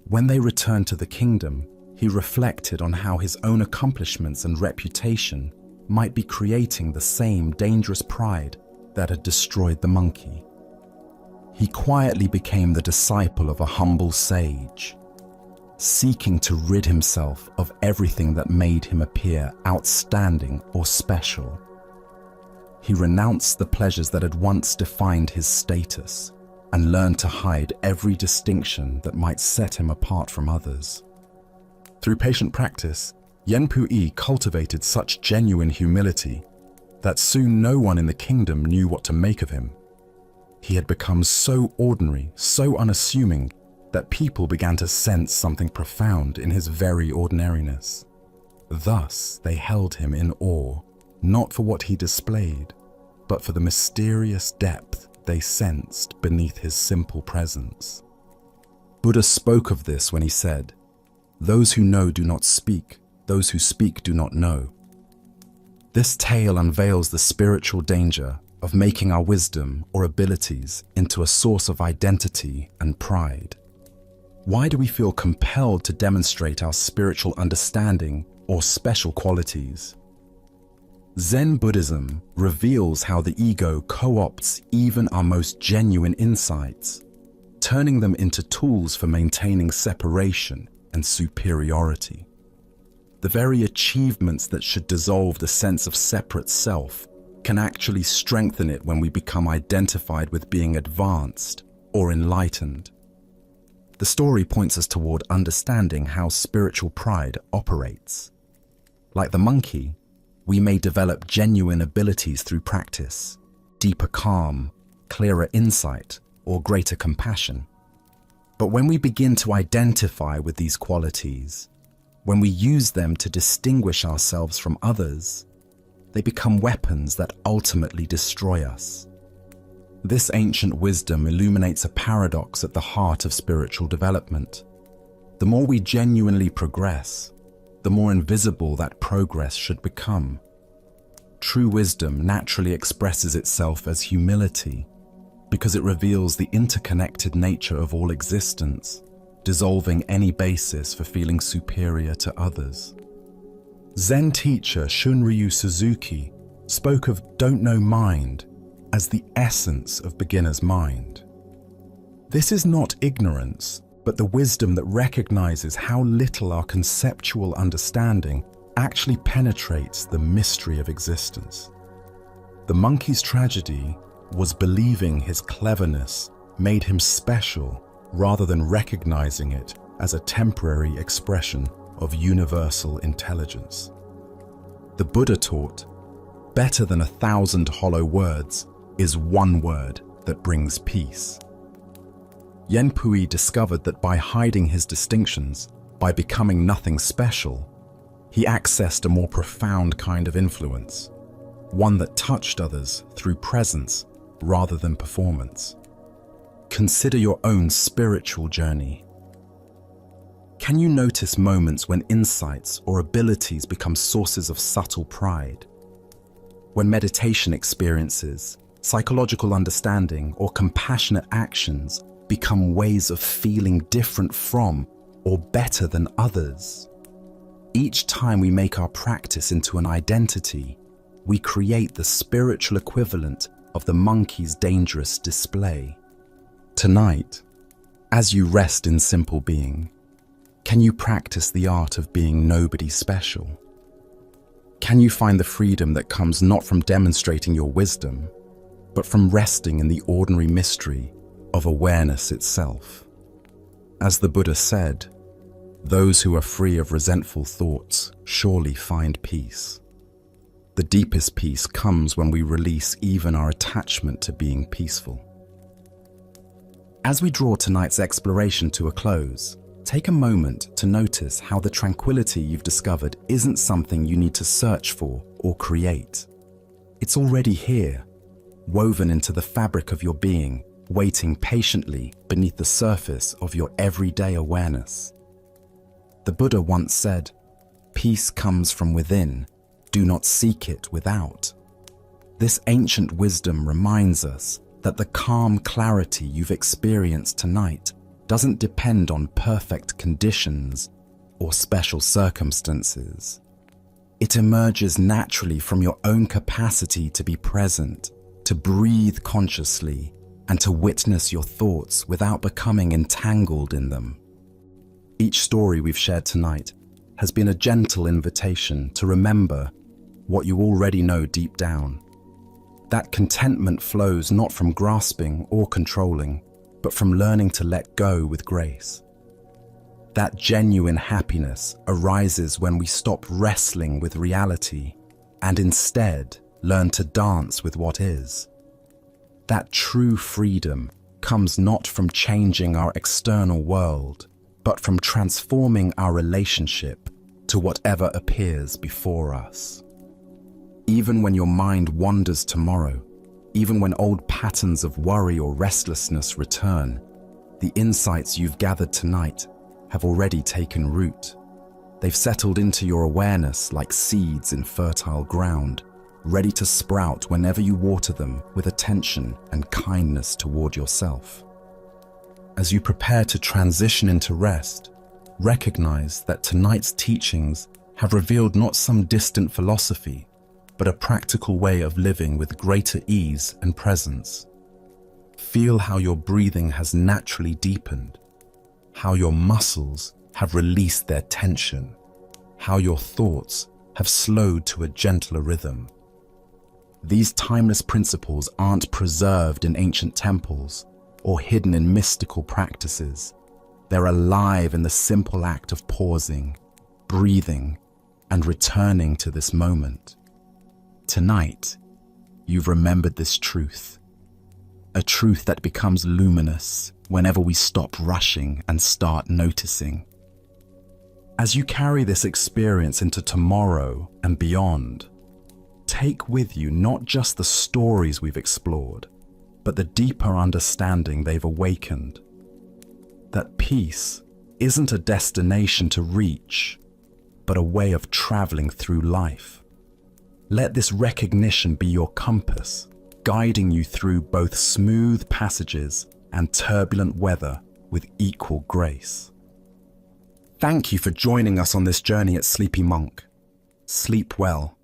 When they returned to the kingdom, he reflected on how his own accomplishments and reputation might be creating the same dangerous pride that had destroyed the monkey. He quietly became the disciple of a humble sage, seeking to rid himself of everything that made him appear outstanding or special. He renounced the pleasures that had once defined his status and learned to hide every distinction that might set him apart from others. Through patient practice, Yen Puyi cultivated such genuine humility that soon no one in the kingdom knew what to make of him. He had become so ordinary, so unassuming, that people began to sense something profound in his very ordinariness. Thus, they held him in awe, not for what he displayed, but for the mysterious depth they sensed beneath his simple presence. Buddha spoke of this when he said, "Those who know do not speak, those who speak do not know." This tale unveils the spiritual danger of making our wisdom or abilities into a source of identity and pride. Why do we feel compelled to demonstrate our spiritual understanding or special qualities? Zen Buddhism reveals how the ego co-opts even our most genuine insights, turning them into tools for maintaining separation and superiority. The very achievements that should dissolve the sense of separate self can actually strengthen it when we become identified with being advanced or enlightened. The story points us toward understanding how spiritual pride operates. Like the monkey, we may develop genuine abilities through practice, deeper calm, clearer insight, or greater compassion. But when we begin to identify with these qualities, when we use them to distinguish ourselves from others, they become weapons that ultimately destroy us. This ancient wisdom illuminates a paradox at the heart of spiritual development. The more we genuinely progress, the more invisible that progress should become. True wisdom naturally expresses itself as humility, because it reveals the interconnected nature of all existence, dissolving any basis for feeling superior to others. Zen teacher Shunryu Suzuki spoke of "don't know mind" as the essence of beginner's mind. This is not ignorance, but the wisdom that recognizes how little our conceptual understanding actually penetrates the mystery of existence. The monkey's tragedy was believing his cleverness made him special rather than recognizing it as a temporary expression of universal intelligence. The Buddha taught, "Better than 1,000 hollow words is one word that brings peace." Yen Puyi discovered that by hiding his distinctions, by becoming nothing special, he accessed a more profound kind of influence, one that touched others through presence rather than performance. Consider your own spiritual journey. Can you notice moments when insights or abilities become sources of subtle pride? When meditation experiences, psychological understanding, or compassionate actions become ways of feeling different from or better than others? Each time we make our practice into an identity, we create the spiritual equivalent of the monkey's dangerous display. Tonight, as you rest in simple being, can you practice the art of being nobody special? Can you find the freedom that comes not from demonstrating your wisdom, but from resting in the ordinary mystery of awareness itself? As the Buddha said, those who are free of resentful thoughts surely find peace. The deepest peace comes when we release even our attachment to being peaceful. As we draw tonight's exploration to a close, take a moment to notice how the tranquility you've discovered isn't something you need to search for or create. It's already here, woven into the fabric of your being, waiting patiently beneath the surface of your everyday awareness. The Buddha once said, "Peace comes from within, do not seek it without." This ancient wisdom reminds us that the calm clarity you've experienced tonight doesn't depend on perfect conditions or special circumstances. It emerges naturally from your own capacity to be present, to breathe consciously, and to witness your thoughts without becoming entangled in them. Each story we've shared tonight has been a gentle invitation to remember what you already know deep down. That contentment flows not from grasping or controlling, but from learning to let go with grace. That genuine happiness arises when we stop wrestling with reality and instead learn to dance with what is. That true freedom comes not from changing our external world, but from transforming our relationship to whatever appears before us. Even when your mind wanders tomorrow, even when old patterns of worry or restlessness return, the insights you've gathered tonight have already taken root. They've settled into your awareness like seeds in fertile ground, ready to sprout whenever you water them with attention and kindness toward yourself. As you prepare to transition into rest, recognize that tonight's teachings have revealed not some distant philosophy, but a practical way of living with greater ease and presence. Feel how your breathing has naturally deepened, how your muscles have released their tension, how your thoughts have slowed to a gentler rhythm. These timeless principles aren't preserved in ancient temples or hidden in mystical practices. They're alive in the simple act of pausing, breathing, and returning to this moment. Tonight, you've remembered this truth, a truth that becomes luminous whenever we stop rushing and start noticing. As you carry this experience into tomorrow and beyond, take with you not just the stories we've explored, but the deeper understanding they've awakened. That peace isn't a destination to reach, but a way of traveling through life. Let this recognition be your compass, guiding you through both smooth passages and turbulent weather with equal grace. Thank you for joining us on this journey at Sleepy Monk. Sleep well